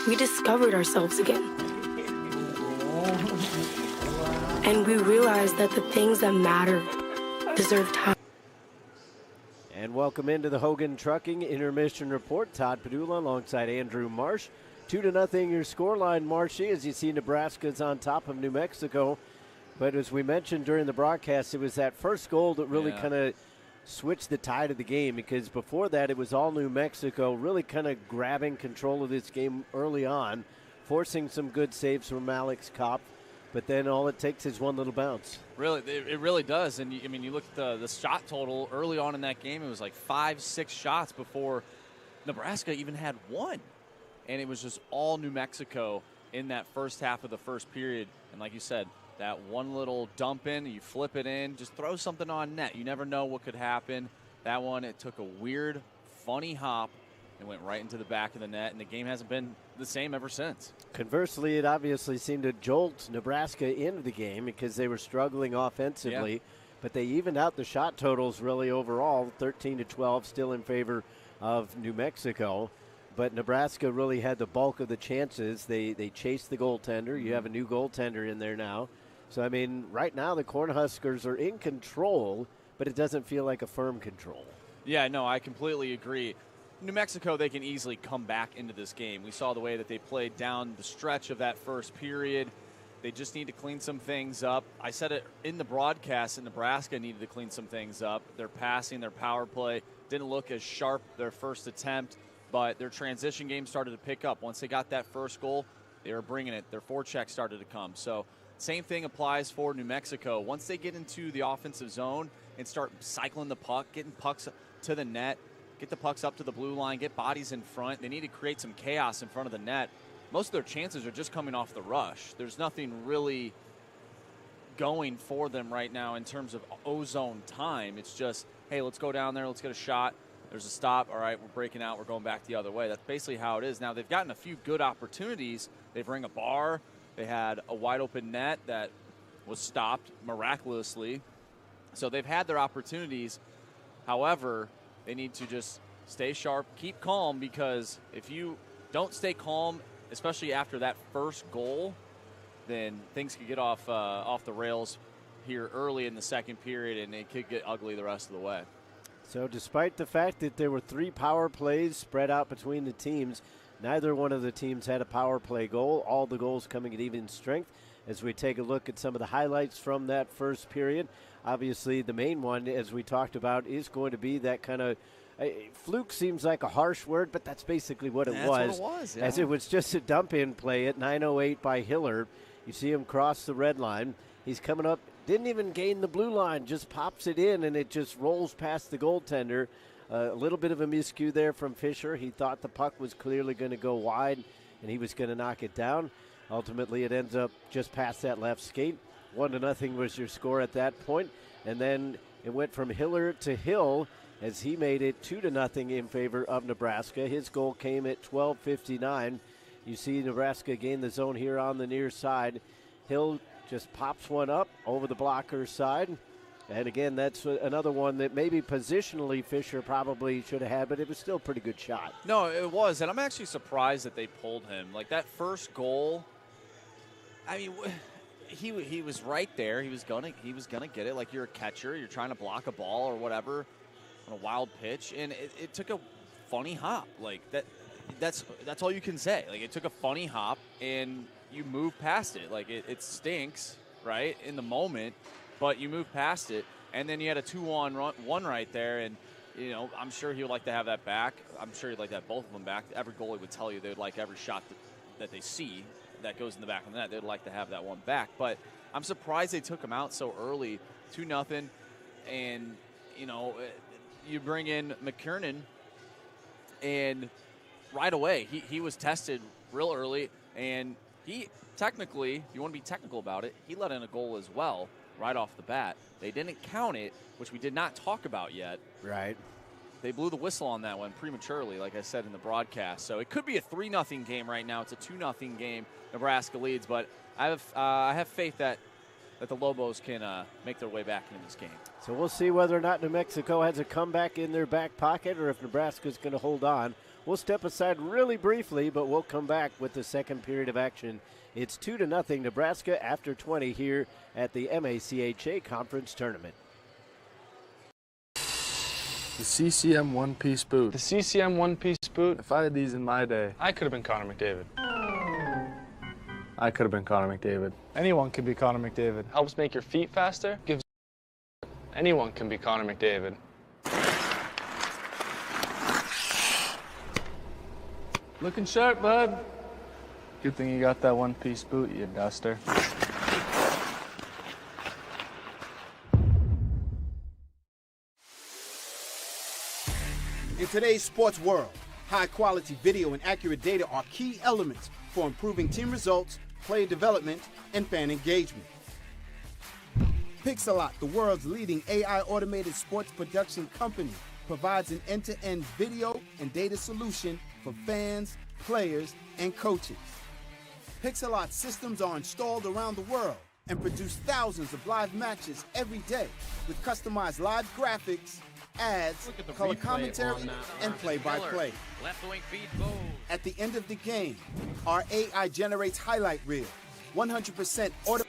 we discovered ourselves again. And we realized that the things that matter deserve time. And welcome into the Hogan Trucking Intermission Report. Todd Padula alongside Andrew Marsh. 2-0 your scoreline, Marshy, as you see Nebraska's on top of New Mexico. But as we mentioned during the broadcast, it was that first goal that really kind of switched the tide of the game, because before that it was all New Mexico really kind of grabbing control of this game early on, forcing some good saves from Alex Kopp. But then all it takes is one little bounce. Really, it really does. And, I mean, you look at the shot total early on in that game, it was like 5-6 shots before Nebraska even had one. And it was just all New Mexico in that first half of the first period. And like you said, that one little dump in, you flip it in, just throw something on net. You never know what could happen. That one, it took a weird, funny hop and went right into the back of the net, and the game hasn't been the same ever since. Conversely, it obviously seemed to jolt Nebraska into the game because they were struggling offensively, but they evened out the shot totals really overall, 13-12, still in favor of New Mexico. But Nebraska really had the bulk of the chances. They chased the goaltender. You have a new goaltender in there now. So, I mean, right now the Cornhuskers are in control, but it doesn't feel like a firm control. Yeah, no, I completely agree. New Mexico, they can easily come back into this game. We saw the way that they played down the stretch of that first period. They just need to clean some things up. I said it in the broadcast that Nebraska needed to clean some things up. Their passing, their power play didn't look as sharp their first attempt, but their transition game started to pick up. Once they got that first goal, they were bringing it. Their forecheck started to come. So same thing applies for New Mexico. Once they get into the offensive zone and start cycling the puck, getting pucks to the net, get the pucks up to the blue line, get bodies in front. They need to create some chaos in front of the net. Most of their chances are just coming off the rush. There's nothing really going for them right now in terms of O-zone time. It's just, hey, let's go down there, let's get a shot. There's a stop. All right, we're breaking out. We're going back the other way. That's basically how it is. Now, they've gotten a few good opportunities. They've rung a bar. They had a wide-open net that was stopped miraculously. So they've had their opportunities. However, they need to just stay sharp, keep calm, because if you don't stay calm, especially after that first goal, then things could get off the rails here early in the second period, and it could get ugly the rest of the way. So despite the fact that there were 3 power plays spread out between the teams, neither one of the teams had a power play goal. All the goals coming at even strength. As we take a look at some of the highlights from that first period, obviously the main one, as we talked about, is going to be that kind of fluke. Seems like a harsh word, but that's basically what it was. That's what it was, yeah. As it was just a dump-in play at 9:08 by Hiller. You see him cross the red line. He's coming up, didn't even gain the blue line, just pops it in, and it just rolls past the goaltender. A little bit of a miscue there from Fisher. He thought the puck was clearly going to go wide, and he was going to knock it down. Ultimately, it ends up just past that left skate. 1-0 was your score at that point, and then it went from Hiller to Hill as he made it 2-0 in favor of Nebraska. His goal came at 12:59. You see Nebraska gain the zone here on the near side. Hill just pops one up over the blocker's side. And again, that's another one that maybe positionally Fisher probably should have had, but it was still a pretty good shot. No, it was, and I'm actually surprised that they pulled him. Like that first goal, I mean, he was right there. He was gonna get it. Like you're a catcher, you're trying to block a ball or whatever on a wild pitch, and it took a funny hop. Like that's all you can say. Like it took a funny hop, and you move past it. Like it stinks, right, in the moment. But you move past it, and then you had a 2-on-1 right there, and, you know, I'm sure he would like to have that back. I'm sure he'd like to have both of them back. Every goalie would tell you they would like every shot that they see that goes in the back of the net. They'd like to have that one back. But I'm surprised they took him out so early, 2-0, and, you know, you bring in McKernan, and right away he was tested real early, and he technically, if you want to be technical about it, he let in a goal as well. Right off the bat. They didn't count it, which we did not talk about yet. Right. They blew the whistle on that one prematurely, like I said in the broadcast. So it could be a 3-0 game right now. It's a 2-0 game. Nebraska leads, but I have faith that the Lobos can make their way back into this game. So we'll see whether or not New Mexico has a comeback in their back pocket or if Nebraska's going to hold on. We'll step aside really briefly, but we'll come back with the second period of action. It's 2-0 Nebraska after 20 here at the MACHA Conference Tournament. The CCM one-piece boot. The CCM one-piece boot? If I had these in my day, I could have been Connor McDavid. I could have been Connor McDavid. Anyone can be Connor McDavid. Helps make your feet faster. Gives. Anyone can be Connor McDavid. Looking sharp, bud. Good thing you got that one-piece boot, you duster. In today's sports world, high-quality video and accurate data are key elements for improving team results, player development, and fan engagement. Pixelot, the world's leading AI automated sports production company, provides an end-to-end video and data solution for fans, players, and coaches. Pixelot systems are installed around the world and produce thousands of live matches every day with customized live graphics, ads, color commentary, and play-by-play. Left wing feed goal. At the end of the game, our AI generates highlight reel, 100% auto.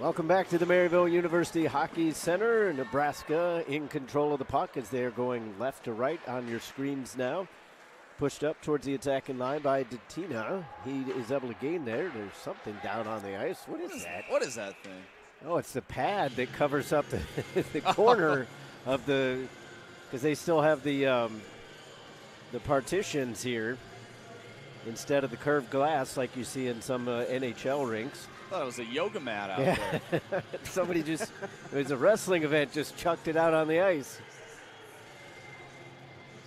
Welcome back to the Maryville University Hockey Center. Nebraska in control of the puck as they're going left to right on your screens now. Pushed up towards the attacking line by Datina. He is able to gain there. There's something down on the ice. What is that? What is that thing? Oh, it's the pad that covers up the corner of the, because they still have the partitions here instead of the curved glass like you see in some NHL rinks. I thought it was a yoga mat out there. Somebody just, it was a wrestling event, just chucked it out on the ice.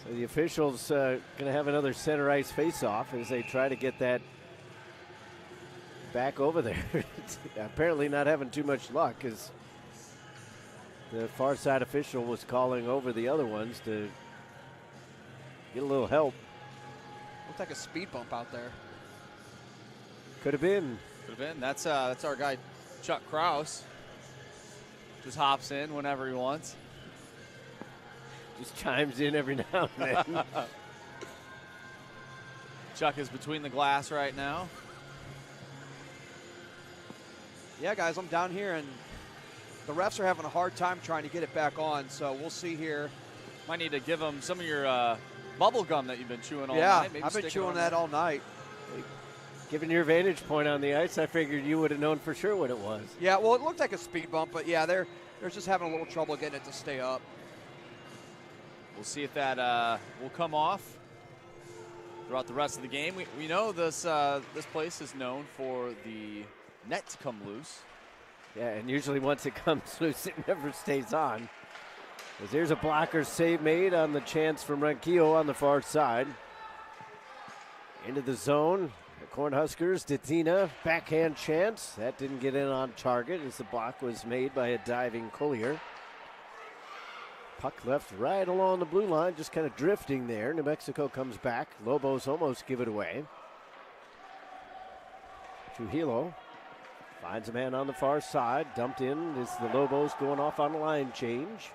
So the officials going to have another center ice face-off as they try to get that back over there. Apparently not having too much luck because the far side official was calling over the other ones to get a little help. Looked like a speed bump out there. Could have been. Could have been. That's our guy, Chuck Kraus. Just hops in whenever he wants. Just chimes in every now and then. Chuck is between the glass right now. Yeah, guys, I'm down here, and the refs are having a hard time trying to get it back on, so we'll see here. Might need to give them some of your bubble gum that you've been chewing all night. Yeah, Maybe I've been chewing that all night. Given your vantage point on the ice, I figured you would have known for sure what it was. Yeah, well, it looked like a speed bump, but yeah, they're just having a little trouble getting it to stay up. We'll see if that will come off throughout the rest of the game. We know this place is known for the net to come loose. Yeah, and usually once it comes loose, it never stays on. As there's a blocker save made on the chance from Ronquillo on the far side. Into the zone. The Cornhuskers, Datina, backhand chance. That didn't get in on target as the block was made by a diving Collier. Puck left right along the blue line, just kind of drifting there. New Mexico comes back. Lobos almost give it away. Trujillo finds a man on the far side. Dumped in is the Lobos going off on a line change.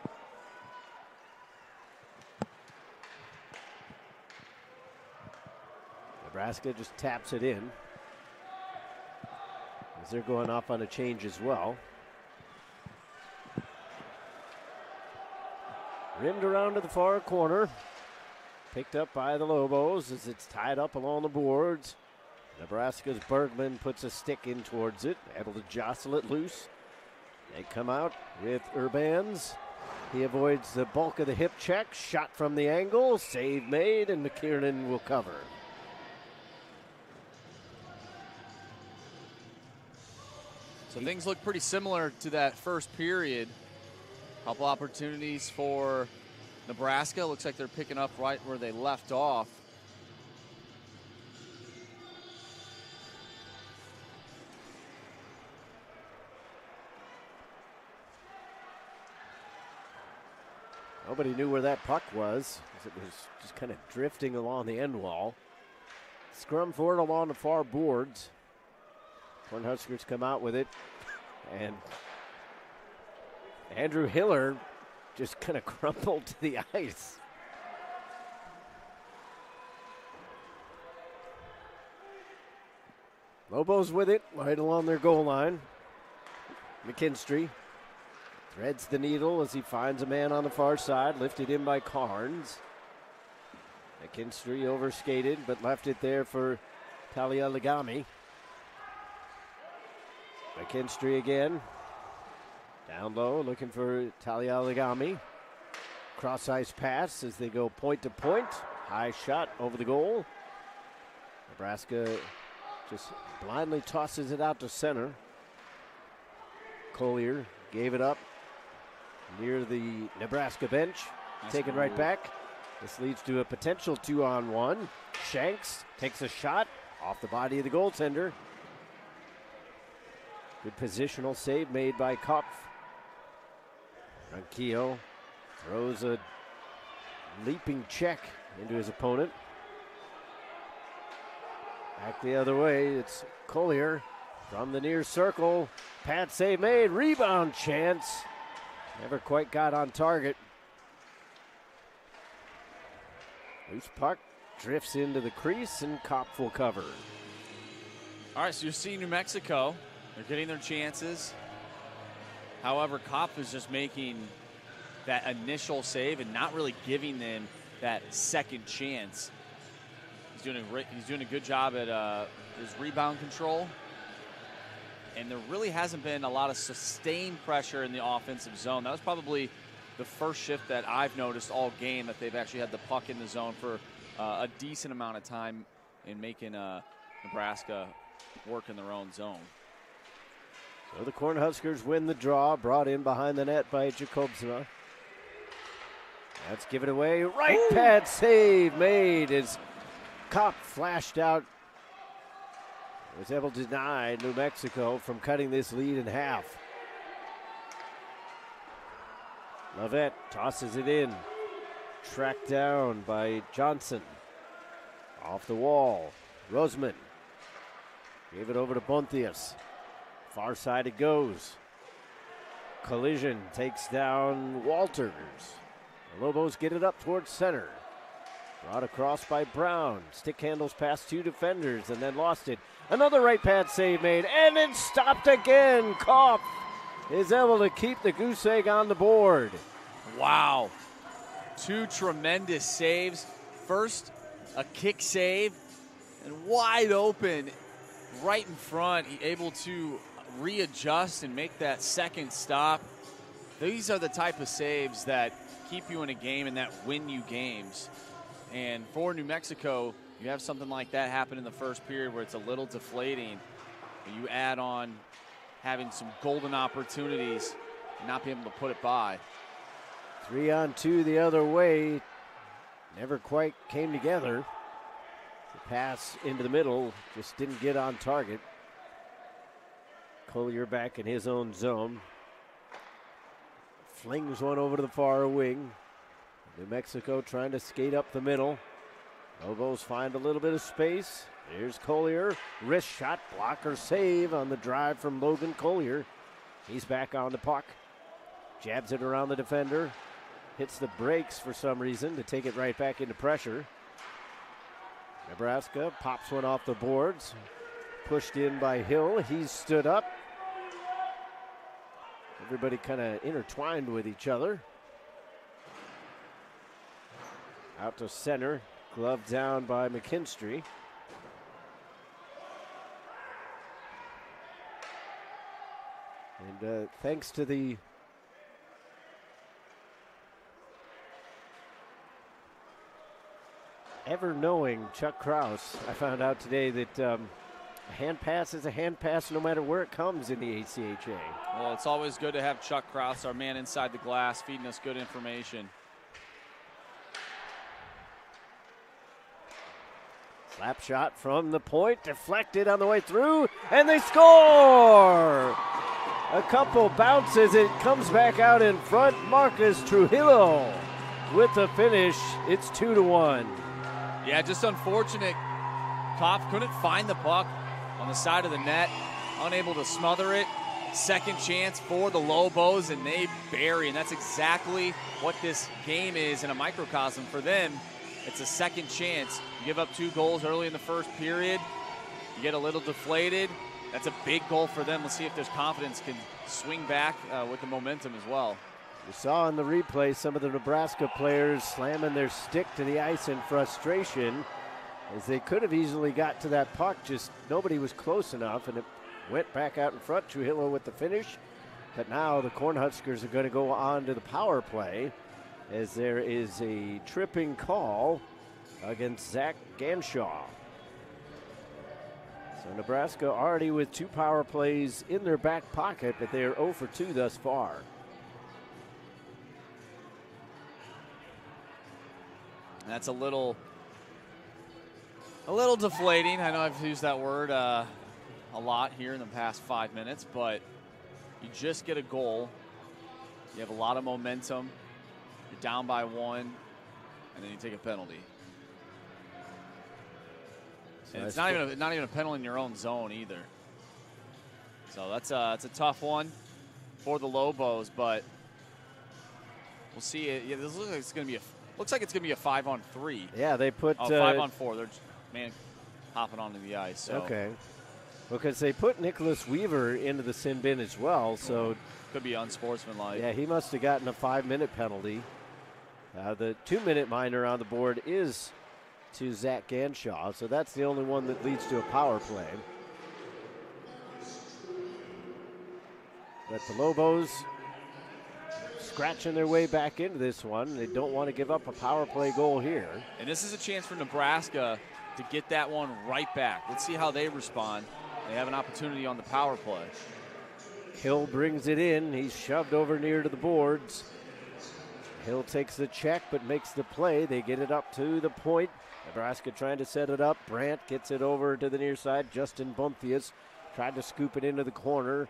Nebraska just taps it in as they're going off on a change as well. Rimmed around to the far corner. Picked up by the Lobos as it's tied up along the boards. Nebraska's Bergman puts a stick in towards it, able to jostle it loose. They come out with Urbans. He avoids the bulk of the hip check. Shot from the angle. Save made, and McKiernan will cover. So things look pretty similar to that first period. Couple opportunities for Nebraska. Looks like they're picking up right where they left off. Nobody knew where that puck was. It was just kind of drifting along the end wall. Scrum for it along the far boards. Cornhuskers come out with it. And Andrew Hiller just kind of crumpled to the ice. Lobos with it right along their goal line. McKinstry threads the needle as he finds a man on the far side, lifted in by Carnes. McKinstry overskated, but left it there for Talialigami. McKinstry again. Down low, looking for Talialigami. Cross ice pass as they go point to point. High shot over the goal. Nebraska just blindly tosses it out to center. Collier gave it up near the Nebraska bench. Nice Taken move. right back. This leads to a potential 2-on-1. Shanks takes a shot off the body of the goaltender. Good positional save made by Kopf. Ronquillo throws a leaping check into his opponent. Back the other way, it's Collier from the near circle. Pad save made, rebound chance. Never quite got on target. Loose puck drifts into the crease and Kopf will cover. All right, so you're seeing New Mexico. They're getting their chances. However, Kopf is just making that initial save and not really giving them that second chance. He's doing a good job at his rebound control. And there really hasn't been a lot of sustained pressure in the offensive zone. That was probably the first shift that I've noticed all game, that they've actually had the puck in the zone for a decent amount of time in making Nebraska work in their own zone. So the Cornhuskers win the draw, brought in behind the net by Jacobsma. Let's give it away. Right pad save made as Kopf flashed out. Was able to deny New Mexico from cutting this lead in half. Lovett tosses it in. Tracked down by Johnson. Off the wall. Roseman gave it over to Bonthius. Far side it goes. Collision takes down Walters. The Lobos get it up towards center. Brought across by Brown. Stick handles past two defenders and then lost it. Another right pad save made and then stopped again. Kopf is able to keep the goose egg on the board. Wow. Two tremendous saves. First, a kick save and wide open right in front. He able to readjust and make that second stop. These are the type of saves that keep you in a game and that win you games. And for New Mexico, you have something like that happen in the first period where it's a little deflating. You add on having some golden opportunities and not being able to put it by. 3-on-2 the other way. Never quite came together. The pass into the middle just didn't get on target. Collier back in his own zone. Flings one over to the far wing. New Mexico trying to skate up the middle. Lobos find a little bit of space. Here's Collier. Wrist shot, blocker save on the drive from Logan Collier. He's back on the puck. Jabs it around the defender. Hits the brakes for some reason to take it right back into pressure. Nebraska pops one off the boards. Pushed in by Hill. He's stood up. Everybody kind of intertwined with each other. Out to center. Glove down by McKinstry. And thanks to the ever-knowing Chuck Krause, I found out today that a hand pass is a hand pass no matter where it comes in the ACHA. Well, it's always good to have Chuck Krause, our man inside the glass, feeding us good information. Slap shot from the point, deflected on the way through, and they score! A couple bounces, it comes back out in front. Marcus Trujillo with the finish. It's 2-1. Yeah, just unfortunate. Kopf couldn't find the puck on the side of the net, unable to smother it. Second chance for the Lobos, and they bury, and that's exactly what this game is in a microcosm for them. It's a second chance. You give up 2 goals early in the first period. You get a little deflated. That's a big goal for them. Let's see if there's confidence can swing back with the momentum as well. We saw in the replay some of the Nebraska players slamming their stick to the ice in frustration as they could have easily got to that puck, just nobody was close enough, and it went back out in front. Trujillo with the finish. But now the Cornhuskers are going to go on to the power play as there is a tripping call against Zach Ganshaw. So Nebraska already with 2 power plays in their back pocket, but they are 0 for 2 thus far. That's a little deflating. I know I've used that word a lot here in the past 5 minutes, but you just get a goal. You have a lot of momentum. You're down by 1, and then you take a penalty. So and it's not even a penalty in your own zone either. So it's a tough one for the Lobos, but we'll see. Yeah, this looks like it's going to be a 5-on-3. Yeah, they put 5-on-4. They're hopping onto the ice. So. Okay, because they put Nicholas Weaver into the sin bin as well, so could be unsportsmanlike. Yeah, he must have gotten a 5-minute penalty. The 2-minute minor on the board is to Zach Ganshaw, so that's the only one that leads to a power play. But the Lobos scratching their way back into this one. They don't want to give up a power play goal here. And this is a chance for Nebraska to get that one right back. Let's see how they respond. They have an opportunity on the power play. Hill brings it in. He's shoved over near to the boards. Hill takes the check but makes the play. They get it up to the point. Nebraska trying to set it up. Brandt gets it over to the near side. Justin Bonthius tried to scoop it into the corner.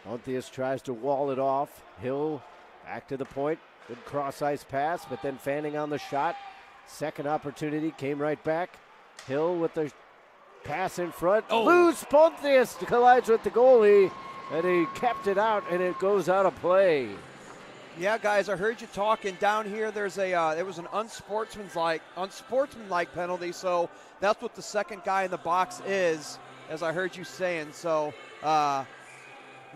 Bonthius tries to wall it off. Hill back to the point. Good cross-ice pass, but then Fanning on the shot. Second opportunity came right back. Hill with the pass in front. Oh. Loose. Bonthius collides with the goalie, and he kept it out, and it goes out of play. Yeah, guys, I heard you talking down here. There was an unsportsmanlike penalty, so that's what the second guy in the box is, as I heard you saying. So,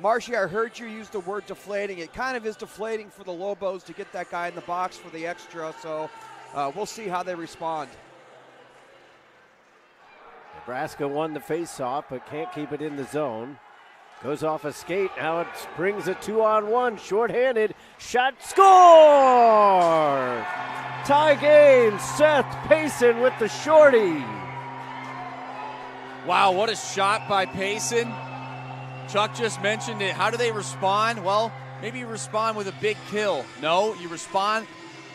Marshy, I heard you use the word deflating. It kind of is deflating for the Lobos to get that guy in the box for the extra, so we'll see how they respond. Nebraska won the face-off, but can't keep it in the zone. Goes off a skate. Now it brings a 2-on-1. Short-handed. Shot. Score! Tie game. Seth Payson with the shorty. Wow, what a shot by Payson. Chuck just mentioned it. How do they respond? Well, maybe you respond with a big kill. No, you respond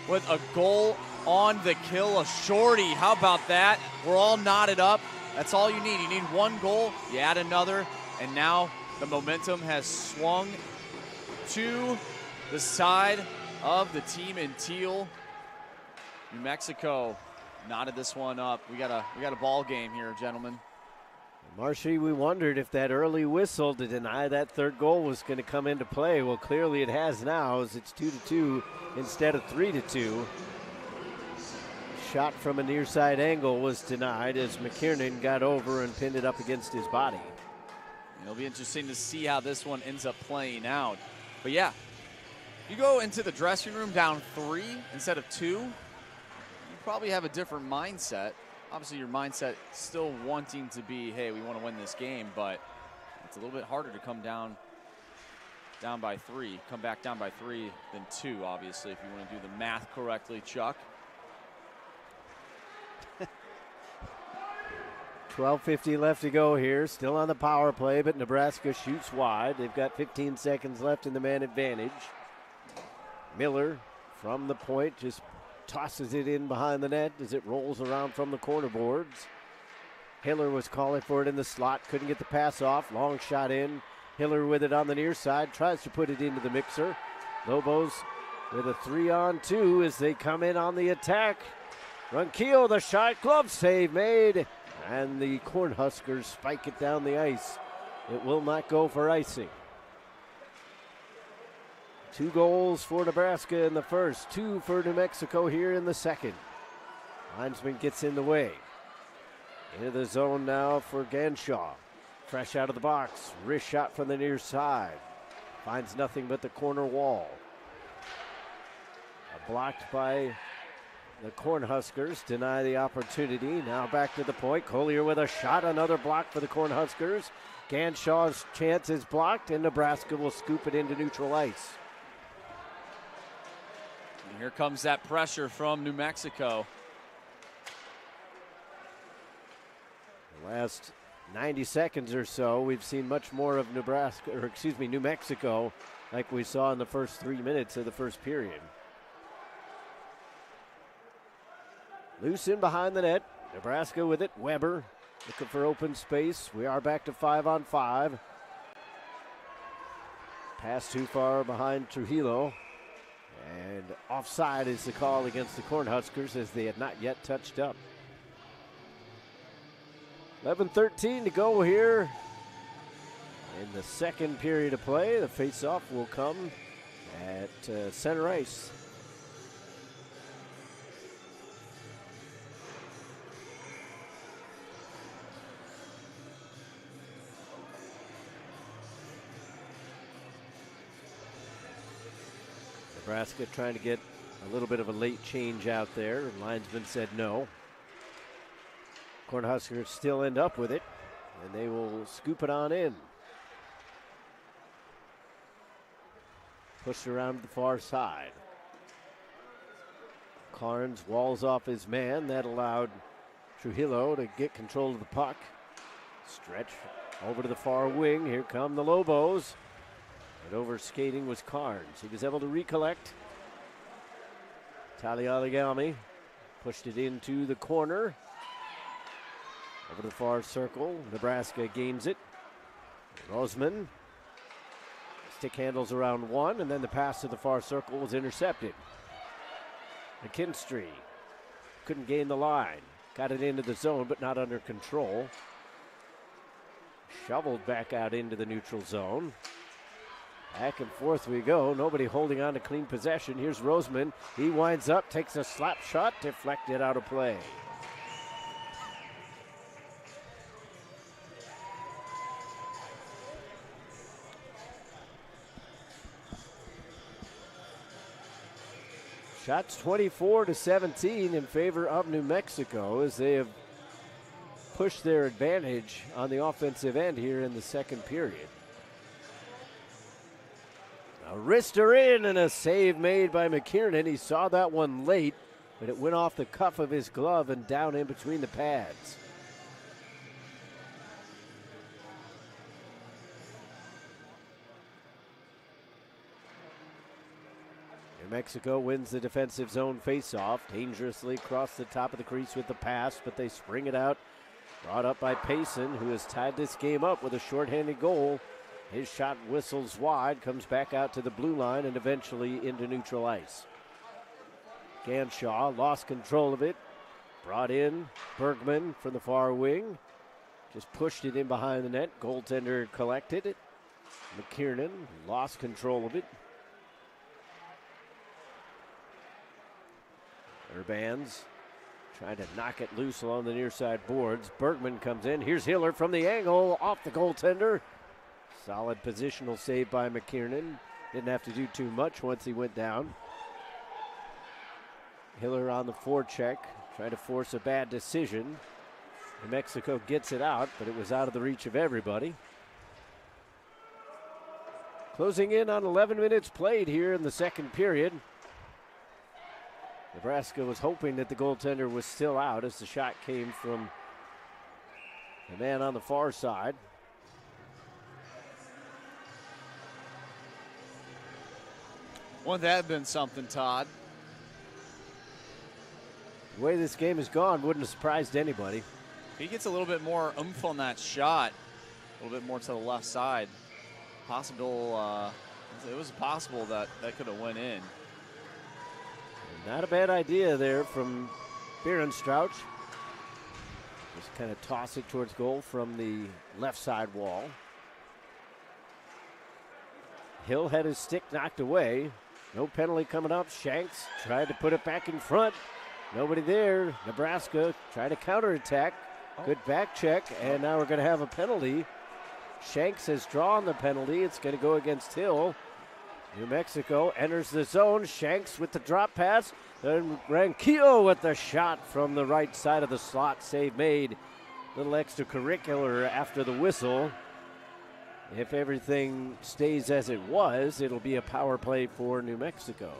with a goal on the kill, a shorty. How about that? We're all knotted up. That's all you need. You need one goal, you add another, and now the momentum has swung to the side of the team in teal. New Mexico knotted this one up. We got a ball game here, gentlemen. Marshy, we wondered if that early whistle to deny that third goal was going to come into play. Well, clearly it has now, as it's 2-2 instead of 3-2. Shot from a near side angle was denied as McKiernan got over and pinned it up against his body. It'll be interesting to see how this one ends up playing out. But yeah, you go into the dressing room down 3 instead of 2, you probably have a different mindset. Obviously, your mindset still wanting to be, hey, we want to win this game, but it's a little bit harder to come down by 3, come back down by 3 than 2, obviously, if you want to do the math correctly, Chuck. 12:50 left to go here, still on the power play, but Nebraska shoots wide. They've got 15 seconds left in the man advantage. Miller from the point just tosses it in behind the net as it rolls around from the corner boards. Hiller was calling for it in the slot, couldn't get the pass off. Long shot in. Hiller with it on the near side, tries to put it into the mixer. Lobos with a 3-on-2 as they come in on the attack. Ronquillo, the shot, glove save made, and the Cornhuskers spike it down the ice. It will not go for icing. 2 goals for Nebraska in the first, 2 for New Mexico here in the second. Linesman gets in the way. Into the zone now for Ganshaw. Fresh out of the box, wrist shot from the near side. Finds nothing but the corner wall. Blocked by the Cornhuskers, deny the opportunity. Now back to the point. Collier with a shot, another block for the Cornhuskers. Ganshaw's chance is blocked, and Nebraska will scoop it into neutral ice. And here comes that pressure from New Mexico. The last 90 seconds or so, we've seen much more of New Mexico, like we saw in the first 3 minutes of the first period. Loose in behind the net. Nebraska with it. Weber looking for open space. We are back to 5-on-5. Pass too far behind Trujillo. And offside is the call against the Cornhuskers as they had not yet touched up. 11:13 to go here in the second period of play. The face-off will come at center ice. Nebraska trying to get a little bit of a late change out there, and linesman said no. Cornhuskers still end up with it, and they will scoop it on in. Pushed around to the far side. Carnes walls off his man. That allowed Trujillo to get control of the puck. Stretch over to the far wing. Here come the Lobos. And over skating was Carnes. He was able to recollect. Talialigami pushed it into the corner. Over the far circle. Nebraska gains it. Roseman. Stick handles around one, and then the pass to the far circle was intercepted. McKinstry couldn't gain the line. Got it into the zone, but not under control. Shoveled back out into the neutral zone. Back and forth we go. Nobody holding on to clean possession. Here's Roseman. He winds up, takes a slap shot, deflected out of play. Shots 24-17 in favor of New Mexico as they have pushed their advantage on the offensive end here in the second period. A wrister in and a save made by McKiernan. He saw that one late, but it went off the cuff of his glove and down in between the pads. New Mexico wins the defensive zone faceoff, dangerously across the top of the crease with the pass, but they spring it out. Brought up by Payson, who has tied this game up with a shorthanded goal. His shot whistles wide, comes back out to the blue line, and eventually into neutral ice. Ganshaw lost control of it. Brought in Bergman from the far wing. Just pushed it in behind the net. Goaltender collected it. McKiernan lost control of it. Urbans trying to knock it loose along the near side boards. Bergman comes in. Here's Hiller from the angle, off the goaltender. Solid positional save by McKiernan. Didn't have to do too much once he went down. Hiller on the forecheck, trying to force a bad decision. New Mexico gets it out, but it was out of the reach of everybody. Closing in on 11 minutes played here in the second period. Nebraska was hoping that the goaltender was still out as the shot came from the man on the far side. Wouldn't that have been something, Todd? The way this game has gone wouldn't have surprised anybody. If he gets a little bit more oomph on that shot, a little bit more to the left side, possible, it was possible that could have went in. Not a bad idea there from Bierenstrouch. Just kind of toss it towards goal from the left side wall. Hill had his stick knocked away. No penalty coming up. Shanks tried to put it back in front. Nobody there. Nebraska tried to counterattack. Good back check, and now we're going to have a penalty. Shanks has drawn the penalty. It's going to go against Hill. New Mexico enters the zone. Shanks with the drop pass. Then Ranquillo with the shot from the right side of the slot. Save made. Little extracurricular after the whistle. If everything stays as it was, it'll be a power play for New Mexico.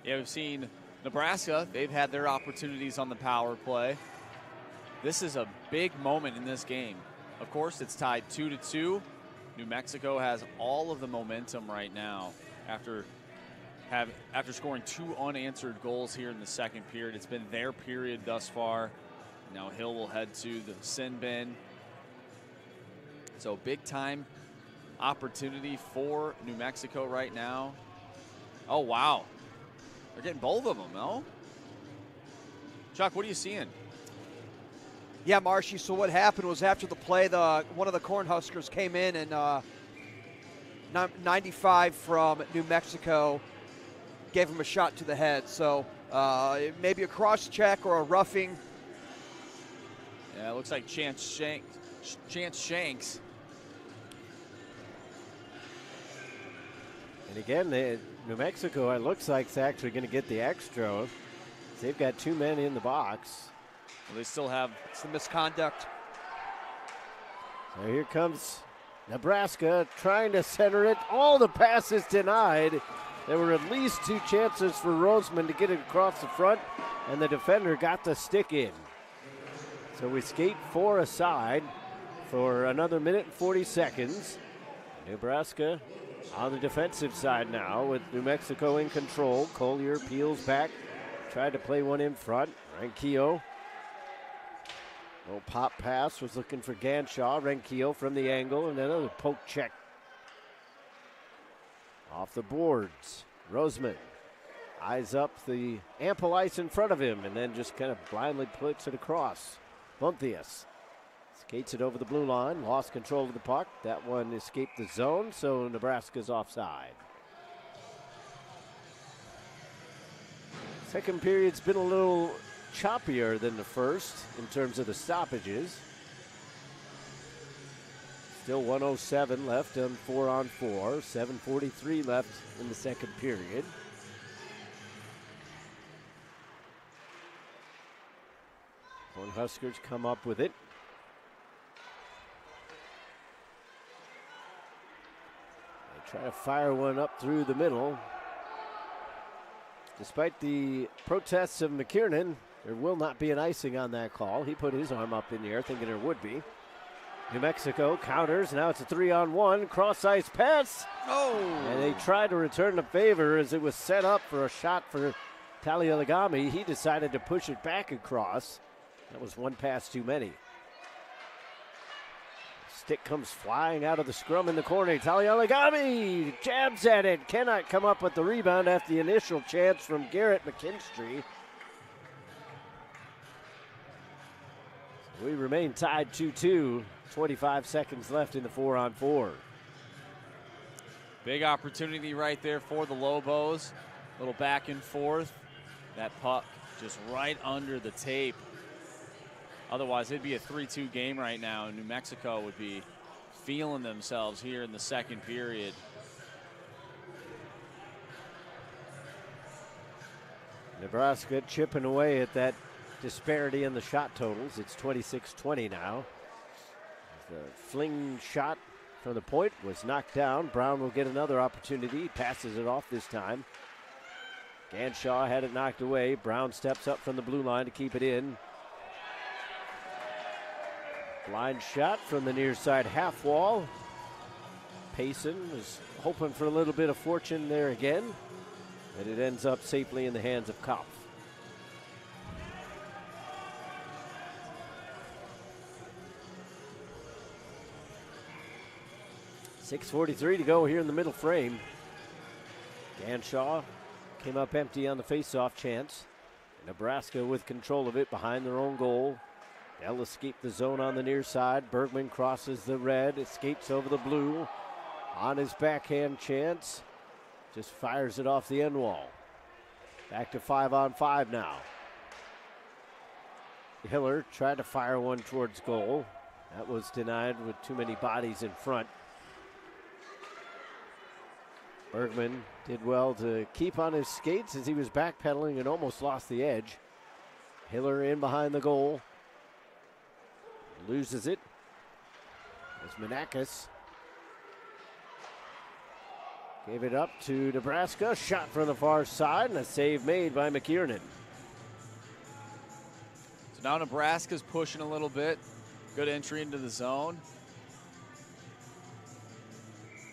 Yeah, we've seen Nebraska. They've had their opportunities on the power play. This is a big moment in this game. Of course, it's tied 2-2. New Mexico has all of the momentum right now after scoring 2 unanswered goals here in the second period. It's been their period thus far. Now Hill will head to the sin bin. So big time opportunity for New Mexico right now. Oh, wow. They're getting both of them, no? Chuck, what are you seeing? Yeah, Marshy, so what happened was after the play, one of the Cornhuskers came in and 95 from New Mexico gave him a shot to the head. So maybe a cross check or a roughing. Yeah, it looks like Chance Shanks. And again, New Mexico, it looks like it's actually going to get the extra. They've got 2 men in the box. Well, they still have some misconduct. So here comes Nebraska trying to center it. All the passes denied. There were at least 2 chances for Roseman to get it across the front, and the defender got the stick in. So we skate 4 aside for another minute and 40 seconds. Nebraska on the defensive side now with New Mexico in control. Collier peels back, tried to play one in front. Ranquillo. Little pop pass, was looking for Ganshaw. Ranquillo from the angle, and another poke check. Off the boards. Roseman eyes up the ample ice in front of him, and then just kind of blindly puts it across. Bonthius skates it over the blue line, lost control of the puck. That one escaped the zone, so Nebraska's offside. Second period's been a little choppier than the first in terms of the stoppages. Still 1:07 left on 4-on-4. 7:43 left in the second period. Cornhuskers come up with it. They try to fire one up through the middle. Despite the protests of McKiernan, there will not be an icing on that call. He put his arm up in the air thinking there would be. New Mexico counters. Now it's a 3-on-1. Cross-ice pass. Oh! And they tried to return the favor as it was set up for a shot for Talialigami. He decided to push it back across. That was one pass too many. Stick comes flying out of the scrum in the corner. Talialigami jabs at it. Cannot come up with the rebound after the initial chance from Garrett McKinstry. We remain tied 2-2. 25 seconds left in the 4-on-4. Big opportunity right there for the Lobos. Little back and forth. That puck just right under the tape. Otherwise, it'd be a 3-2 game right now, and New Mexico would be feeling themselves here in the second period. Nebraska chipping away at that disparity in the shot totals. It's 26-20 now. The fling shot from the point was knocked down. Brown will get another opportunity. Passes it off this time. Ganshaw had it knocked away. Brown steps up from the blue line to keep it in. Blind shot from the near side half wall. Payson was hoping for a little bit of fortune there again, but it ends up safely in the hands of Kopf. .6:43 to go here in the middle frame. Ganshaw came up empty on the face-off chance. Nebraska with control of it behind their own goal. They'll escape the zone on the near side. Bergman crosses the red, escapes over the blue. On his backhand chance, just fires it off the end wall. Back to 5-on-5 now. Hiller tried to fire one towards goal. That was denied with too many bodies in front. Bergman did well to keep on his skates as he was backpedaling and almost lost the edge. Hiller in behind the goal. Loses it. As Manakis gave it up to Nebraska. Shot from the far side and a save made by McKiernan. So now Nebraska's pushing a little bit. Good entry into the zone.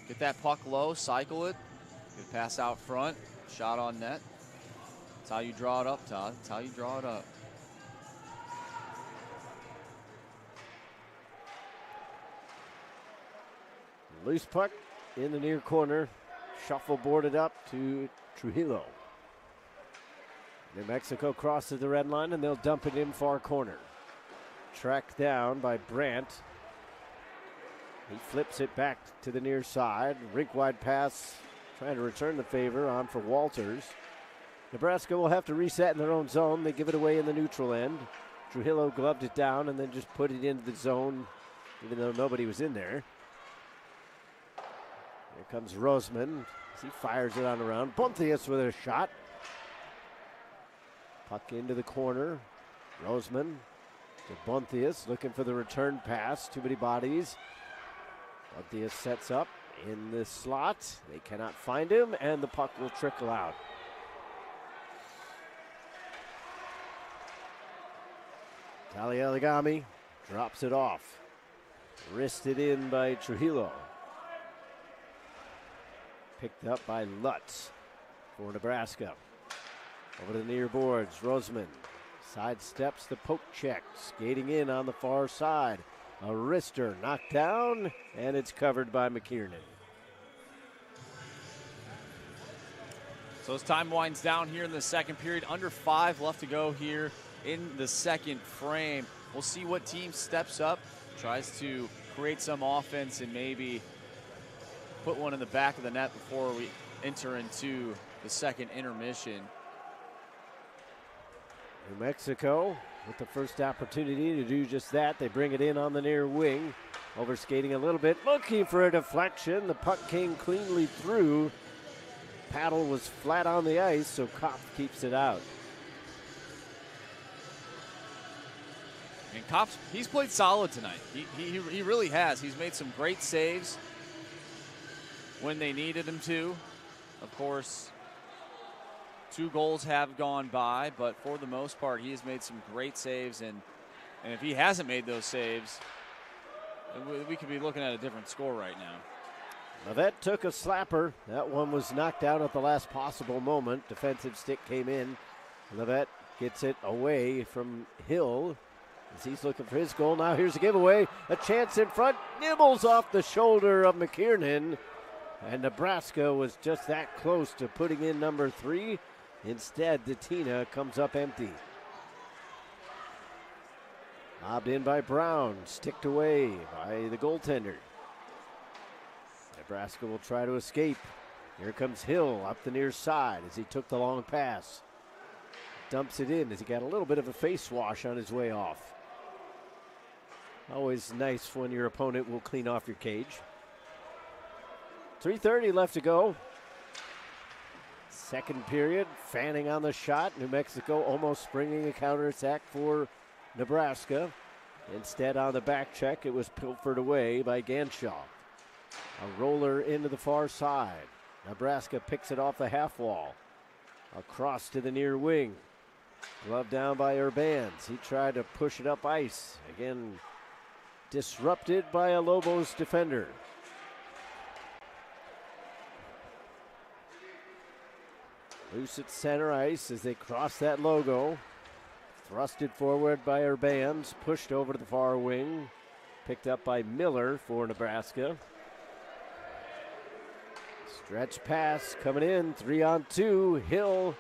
Get that puck low, cycle it. Good pass out front, shot on net. That's how you draw it up, Todd. That's how you draw it up. Loose puck in the near corner. Shuffle boarded up to Trujillo. New Mexico crosses the red line and they'll dump it in far corner. Tracked down by Brandt. He flips it back to the near side. Rink wide pass, trying to return the favor on for Walters. Nebraska will have to reset in their own zone. They give it away in the neutral end. Trujillo gloved it down and then just put it into the zone, even though nobody was in there. Here comes Roseman as he fires it on around. Bonthius with a shot. Puck into the corner. Roseman to Bonthius, looking for the return pass. Too many bodies. Bonthius sets up in the slot. They cannot find him, and the puck will trickle out. Talialigami drops it off. Wristed in by Trujillo. Picked up by Lutz for Nebraska. Over the near boards, Roseman sidesteps the poke check, skating in on the far side. A wrister knocked down, and it's covered by McKiernan. So as time winds down here in the second period, under 5 left to go here in the second frame. We'll see what team steps up, tries to create some offense and maybe put one in the back of the net before we enter into the second intermission. New Mexico with the first opportunity to do just that. They bring it in on the near wing. Overskating a little bit, looking for a deflection. The puck came cleanly through. Paddle was flat on the ice, so Kopf keeps it out. And Kopf, he's played solid tonight. He really has. He's made some great saves when they needed him to. Of course, 2 goals have gone by, but for the most part, he has made some great saves. And if he hasn't made those saves, we could be looking at a different score right now. Levet took a slapper. That one was knocked out at the last possible moment. Defensive stick came in. Levet gets it away from Hill as he's looking for his goal. Now here's a giveaway. A chance in front. Nibbles off the shoulder of McKiernan. And Nebraska was just that close to putting in number 3. Instead, Datina comes up empty. Lobbed in by Brown. Sticked away by the goaltender. Nebraska will try to escape. Here comes Hill up the near side as he took the long pass. Dumps it in as he got a little bit of a face wash on his way off. Always nice when your opponent will clean off your cage. 3:30 left to go. Second period, Fanning on the shot. New Mexico almost springing a counterattack for Nebraska. Instead, on the back check, it was pilfered away by Ganshaw. A roller into the far side. Nebraska picks it off the half wall. Across to the near wing. Glove down by Urbans. He tried to push it up ice. Again, disrupted by a Lobos defender. Loose at center ice as they cross that logo. Thrusted forward by Urbans. Pushed over to the far wing. Picked up by Miller for Nebraska. Stretch pass coming in, 3-on-2. Hill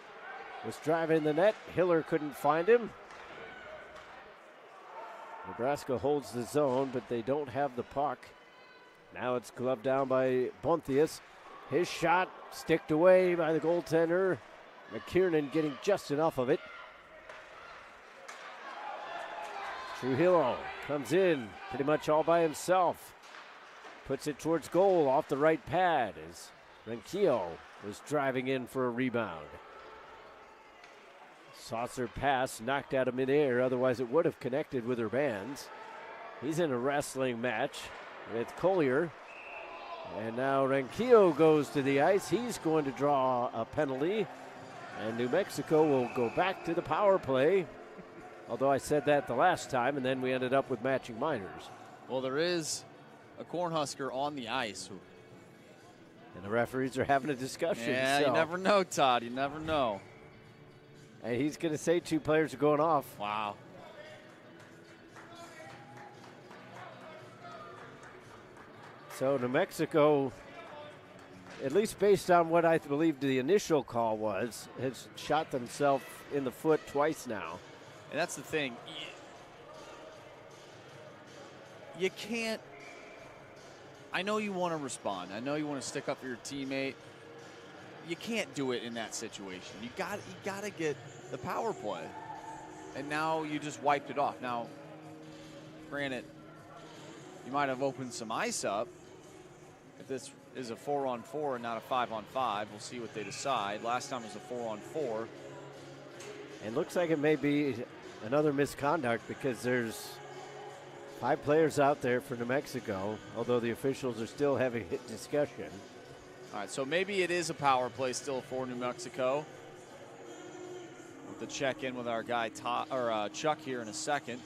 was driving the net. Hiller couldn't find him. Nebraska holds the zone, but they don't have the puck. Now it's gloved down by Bonthius. His shot sticked away by the goaltender. McKiernan getting just enough of it. Trujillo comes in pretty much all by himself. Puts it towards goal off the right pad as Renquillo was driving in for a rebound. Saucer pass knocked out of midair, otherwise it would have connected with Urbans. He's in a wrestling match with Collier. And now Renquillo goes to the ice. He's going to draw a penalty. And New Mexico will go back to the power play. Although I said that the last time, and then we ended up with matching minors. Well, there is a Cornhusker on the ice. And the referees are having a discussion. Yeah, you never know, Todd. You never know. And he's going to say 2 players are going off. Wow. So New Mexico, at least based on what I believe the initial call was, has shot themselves in the foot twice now. And that's the thing. You can't. I know you want to respond. I know you want to stick up for your teammate. You can't do it in that situation. You got to get the power play. And now you just wiped it off. Now, granted, you might have opened some ice up. If this is a 4-on-4 and not a 5-on-5, we'll see what they decide. Last time it was a 4-on-4. And looks like it may be another misconduct because there's 5 players out there for New Mexico, although the officials are still having a discussion. All right, so maybe it is a power play still for New Mexico. We'll have to check in with our guy Chuck here in a second.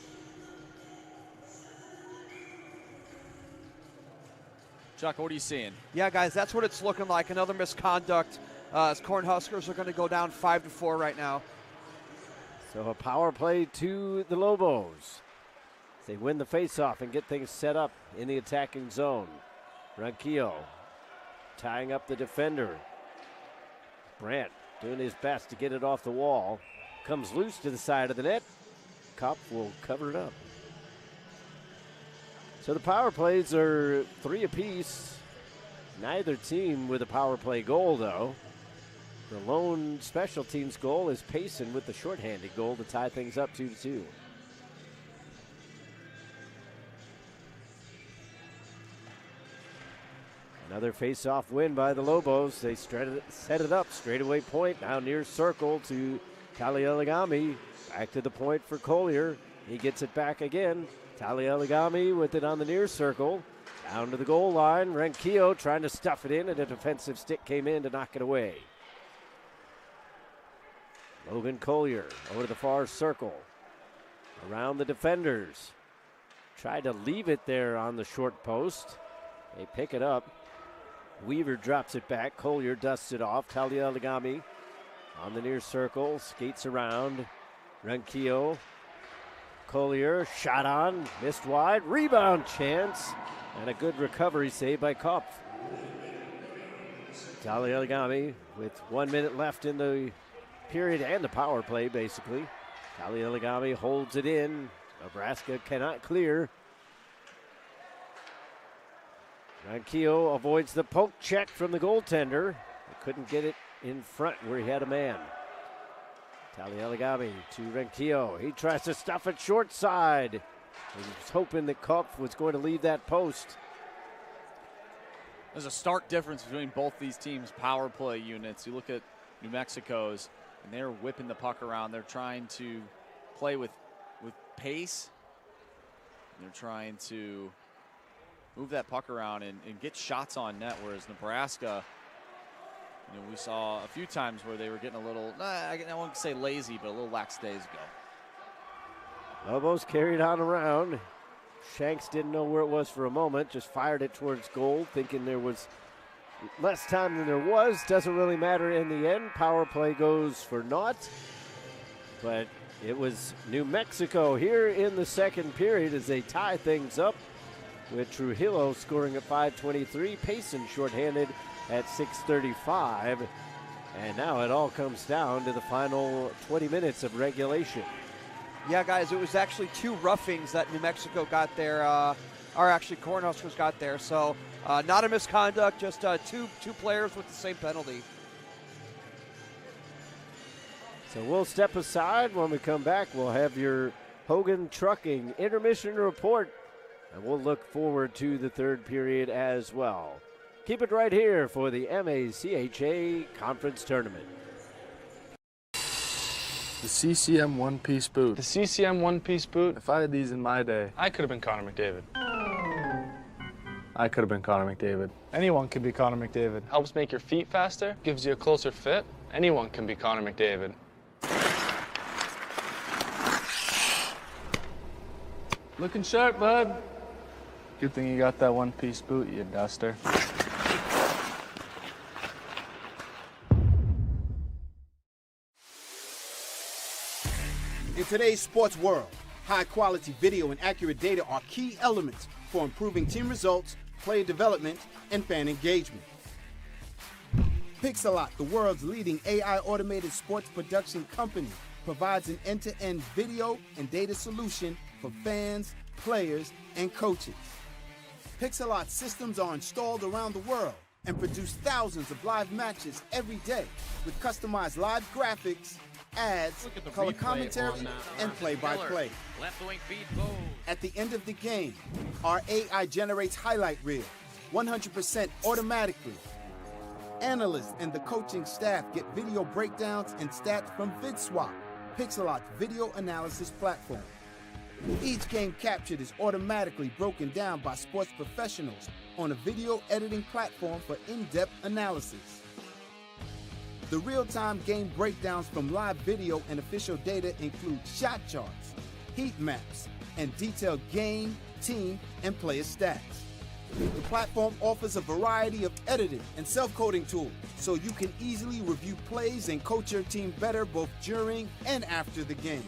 Chuck, what are you seeing? Yeah, guys, that's what it's looking like. Another misconduct as Cornhuskers are going to go down 5-4 right now. So a power play to the Lobos. They win the faceoff and get things set up in the attacking zone. Ronquillo tying up the defender. Brandt doing his best to get it off the wall. Comes loose to the side of the net. Kopp will cover it up. So the power plays are 3 apiece. Neither team with a power play goal, though. The lone special teams goal is Payson with the shorthanded goal to tie things up 2-2. Another face-off win by the Lobos. They set it up, straightaway point, now near circle to Talialigami. Back to the point for Collier. He gets it back again. Talialigami with it on the near circle. Down to the goal line. Renquillo trying to stuff it in, and a defensive stick came in to knock it away. Logan Collier over to the far circle. Around the defenders. tried to leave it there on the short post. They pick it up. Weaver drops it back. Collier dusts it off. Talialigami on the near circle, skates around. Ronquillo. Collier, shot on, missed wide. Rebound chance, and a good recovery save by Kopf. Talialigami with 1 minute left in the period and the power play, basically. Talialigami holds it in. Nebraska cannot clear. Ronquillo avoids the poke check from the goaltender. He couldn't get it in front where he had a man. Talialigami to Ronquillo. He tries to stuff it short side. He was hoping that Kopf was going to leave that post. There's a stark difference between both these teams' power play units. You look at New Mexico's, and they're whipping the puck around. They're trying to play with pace. And they're trying to move that puck around and get shots on net, whereas Nebraska, you know, we saw a few times where they were getting a little, I won't say lazy, but a little lackadaisical. Lobos carried on around. Shanks didn't know where it was for a moment, just fired it towards goal, thinking there was less time than there was. Doesn't really matter in the end. Power play goes for naught. But it was New Mexico here in the second period as they tie things up with Trujillo scoring at 5:23. Payson shorthanded at 6:35. And now it all comes down to the final 20 minutes of regulation. Yeah, guys, it was actually 2 roughings that New Mexico got there, or actually Cornhuskers got there. So not a misconduct, just two players with the same penalty. So we'll step aside. When we come back, we'll have your Hogan Trucking intermission report, and we'll look forward to the third period as well. Keep it right here for the MACHA Conference Tournament. The CCM one-piece boot. The CCM one-piece boot? If I had these in my day, I could have been Connor McDavid. I could have been Connor McDavid. Anyone can be Connor McDavid. Helps make your feet faster, gives you a closer fit. Anyone can be Connor McDavid. Looking sharp, bud. Good thing you got that one-piece boot, you duster. In today's sports world, high-quality video and accurate data are key elements for improving team results, player development, and fan engagement. Pixelot, the world's leading AI automated sports production company, provides an end-to-end video and data solution for fans, players, and coaches. Pixelot systems are installed around the world and produce thousands of live matches every day with customized live graphics, ads, color commentary, and play-by-play. Left wing feed goal. At the end of the game, our AI generates highlight reel 100% automatically. Analysts and the coaching staff get video breakdowns and stats from VidSwap, Pixelot's video analysis platform. Each game captured is automatically broken down by sports professionals on a video editing platform for in-depth analysis. The real-time game breakdowns from live video and official data include shot charts, heat maps, and detailed game, team, and player stats. The platform offers a variety of editing and self-coding tools, so you can easily review plays and coach your team better both during and after the game.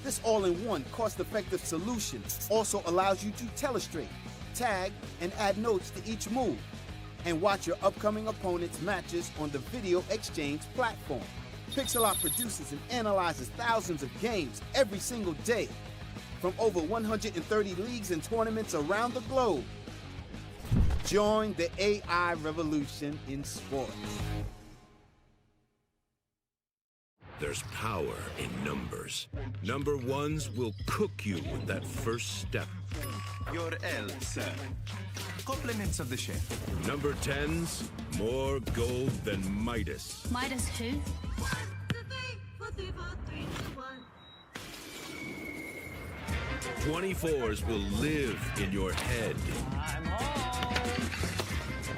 This all-in-one, cost-effective solution also allows you to telestrate, tag, and add notes to each move, and watch your upcoming opponent's matches on the Video Exchange platform. Pixelot produces and analyzes thousands of games every single day from over 130 leagues and tournaments around the globe. Join the AI revolution in sports. There's power in numbers. Number ones will cook you with that first step. Your L, sir. Compliments of the chef. Number 10s, more gold than Midas. Midas who? 24s will live in your head. I'm home.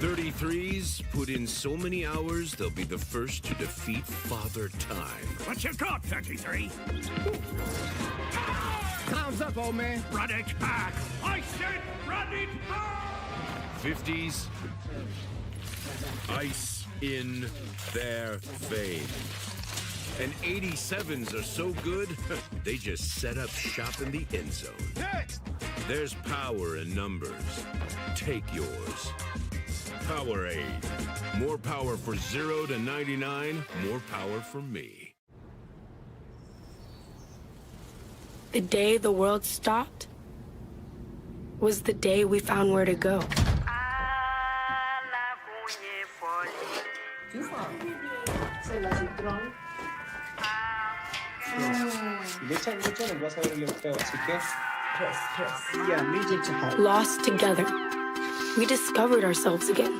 33s put in so many hours, they'll be the first to defeat Father Time. What you got, 33? Time's up, old man. Run it back. I said run it back. 50s. Ice in their veins. And 87s are so good, they just set up shop in the end zone. Next. There's power in numbers. Take yours. Powerade. More power for 0 to 99. More power for me. The day the world stopped was the day we found where to go. Lost together, we discovered ourselves again.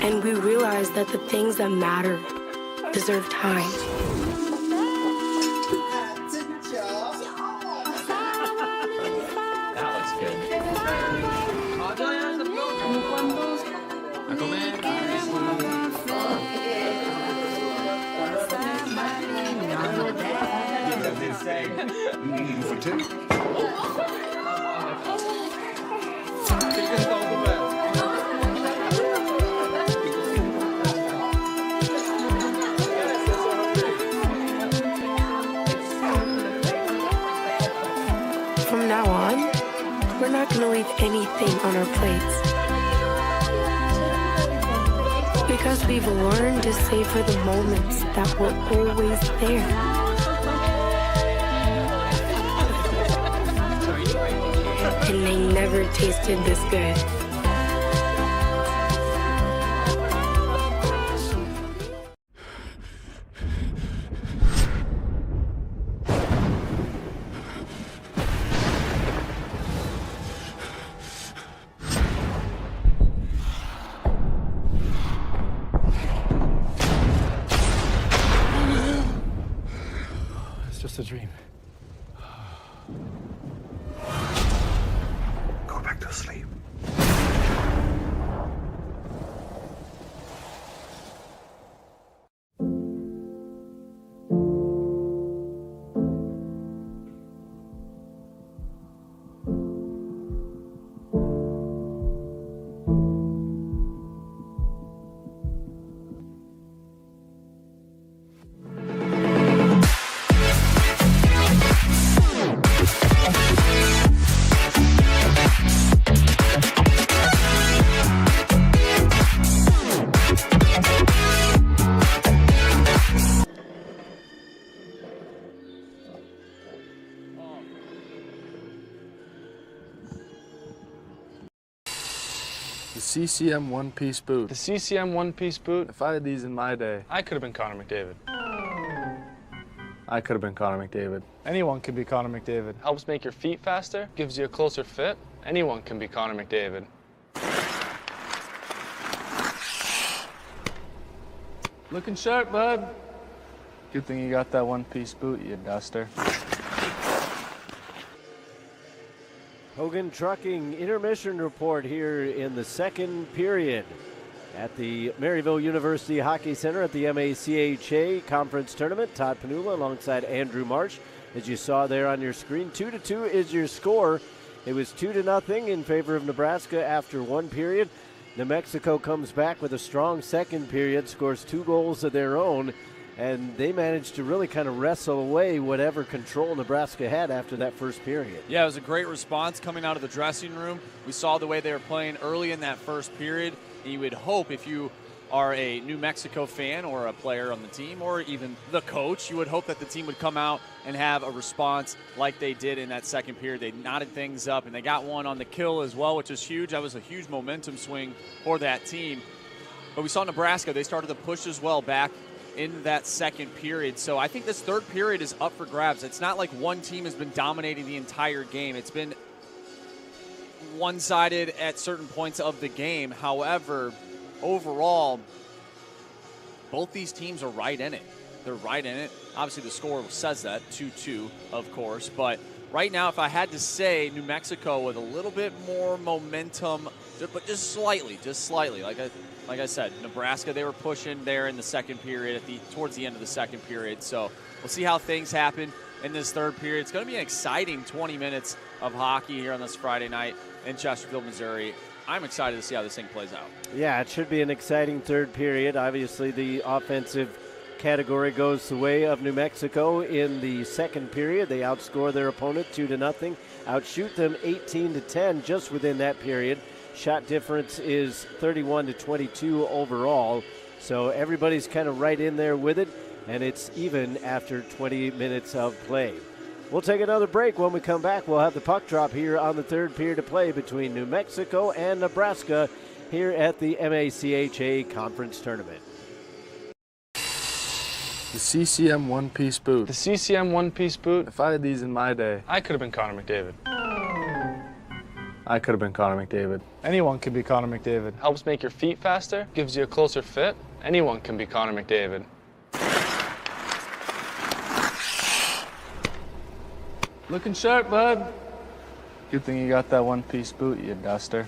And we realized that the things that matter deserve time. That looks good. A comer. From now on, we're not going to leave anything on our plates. Because we've learned to savor the moments that were always there. And they never tasted this good. It's just a dream. Go back to sleep. The CCM one-piece boot. The CCM one-piece boot? If I had these in my day, I could have been Connor McDavid. I could have been Connor McDavid. Anyone can be Connor McDavid. Helps make your feet faster, gives you a closer fit. Anyone can be Connor McDavid. Looking sharp, bud. Good thing you got that one-piece boot, you duster. Hogan Trucking intermission report here in the second period at the Maryville University Hockey Center at the MACHA Conference Tournament. Todd Panula alongside Andrew Marsh. As you saw there on your screen, 2-2 is your score. It was 2-0 in favor of Nebraska after one period. New Mexico comes back with a strong second period, scores 2 goals of their own, and they managed to really kind of wrestle away whatever control Nebraska had after that first period. Yeah, it was a great response coming out of the dressing room. We saw the way they were playing early in that first period, and you would hope if you are a New Mexico fan or a player on the team or even the coach, you would hope that the team would come out and have a response like they did in that second period. They knotted things up, and they got one on the kill as well, which is huge. That was a huge momentum swing for that team. But we saw Nebraska, they started to push as well back in that second period. So I think this third period is up for grabs. It's not like one team has been dominating the entire game. It's been one-sided at certain points of the game. However, overall, both these teams are right in it. They're right in it. Obviously, the score says that, 2-2, of course. But right now, if I had to say New Mexico with a little bit more momentum, but just slightly. Like I said, Nebraska, they were pushing there in the second period, towards the end of the second period. So we'll see how things happen in this third period. It's going to be an exciting 20 minutes of hockey here on this Friday night in Chesterfield, Missouri. I'm excited to see how this thing plays out. Yeah, it should be an exciting third period. Obviously, the offensive category goes the way of New Mexico in the second period. They outscore their opponent 2-0, outshoot them 18-10 just within that period. Shot difference is 31-22 overall. So everybody's kind of right in there with it, and it's even after 20 minutes of play. We'll take another break. When we come back, we'll have the puck drop here on the third period of play between New Mexico and Nebraska here at the MACHA Conference Tournament. The CCM one-piece boot. The CCM one-piece boot? If I had these in my day, I could have been Connor McDavid. I could have been Connor McDavid. Anyone can be Connor McDavid. Helps make your feet faster, gives you a closer fit. Anyone can be Connor McDavid. Looking sharp, bud. Good thing you got that one-piece boot, you duster.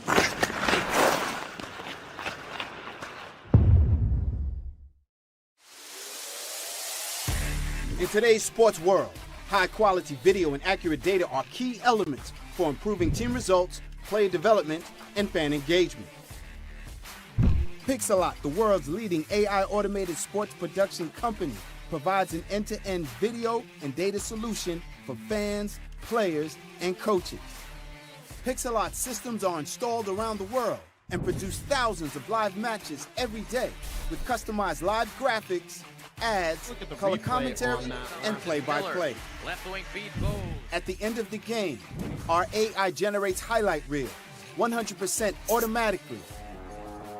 In today's sports world, high-quality video and accurate data are key elements for improving team results, player development, and fan engagement. Pixelot, the world's leading AI automated sports production company, provides an end-to-end video and data solution for fans, players, and coaches. Pixelot systems are installed around the world and produce thousands of live matches every day with customized live graphics, ads, color commentary, and play-by-play. Left wing feed goes. At the end of the game, our AI generates highlight reels 100% automatically.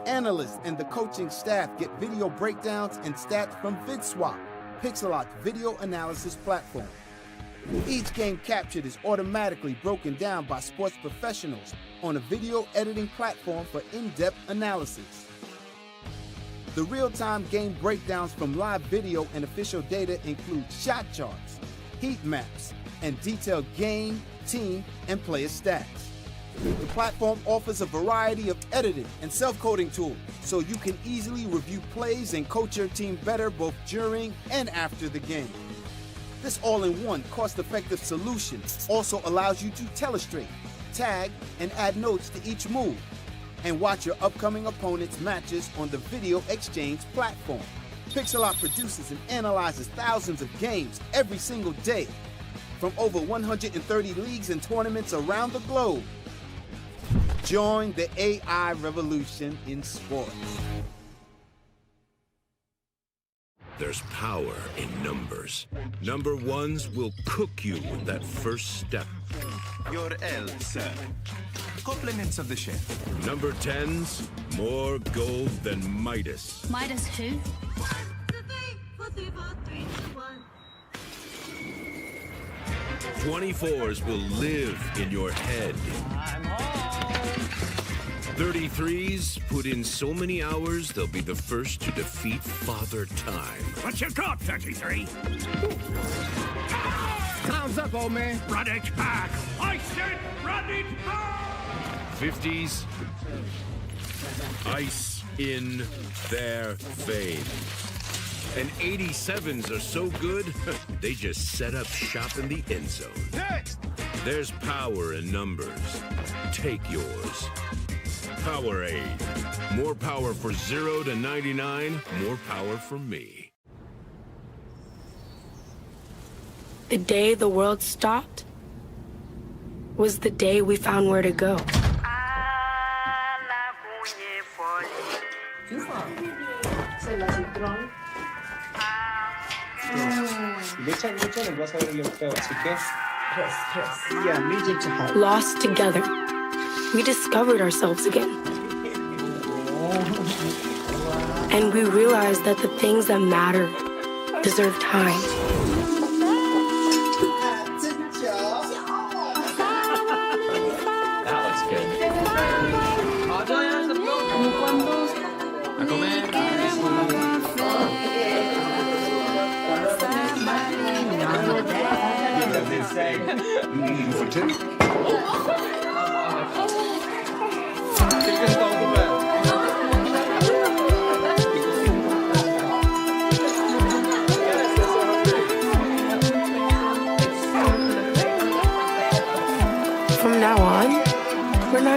Analysts and the coaching staff get video breakdowns and stats from VidSwap, Pixelot's video analysis platform. Each game captured is automatically broken down by sports professionals on a video editing platform for in-depth analysis. The real-time game breakdowns from live video and official data include shot charts, heat maps, and detailed game, team, and player stats. The platform offers a variety of editing and self-coding tools, so you can easily review plays and coach your team better both during and after the game. This all-in-one, cost-effective solution also allows you to telestrate, tag, and add notes to each move, and watch your upcoming opponent's matches on the Video Exchange platform. Pixelot produces and analyzes thousands of games every single day from over 130 leagues and tournaments around the globe. Join the AI revolution in sports. There's power in numbers. Number ones will cook you with that first step. Your L, sir. Compliments of the chef. Number 10s, more gold than Midas. Midas who? 24s will live in your head. 33s put in so many hours, they'll be the first to defeat Father Time. What you got, 33? Time's up, old man. Run it back. I said run it back. 50s, ice in their veins. And 87s are so good, they just set up shop in the end zone. Next! There's power in numbers. Take yours. Powerade. More power for 0 to 99, more power for me. The day the world stopped was the day we found where to go. Lost together, we discovered ourselves again. And we realized that the things that matter deserve time. That looks good. A comer.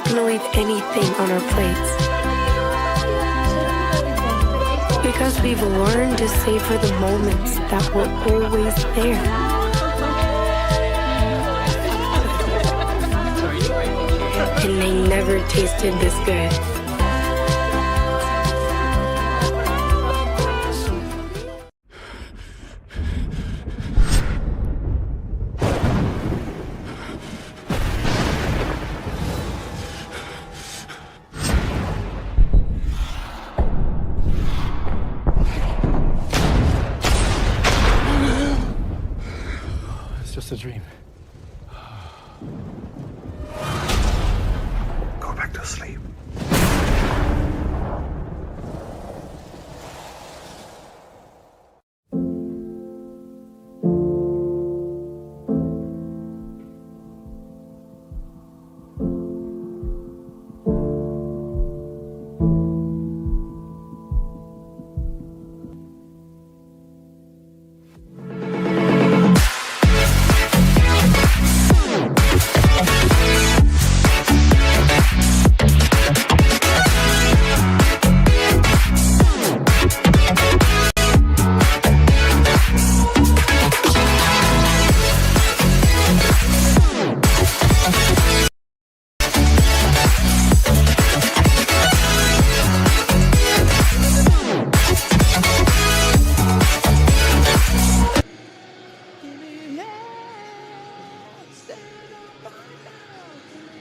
not going to leave anything on our plates. Because we've learned to savor the moments that were always there. And they never tasted this good. It's just a dream. Go back to sleep.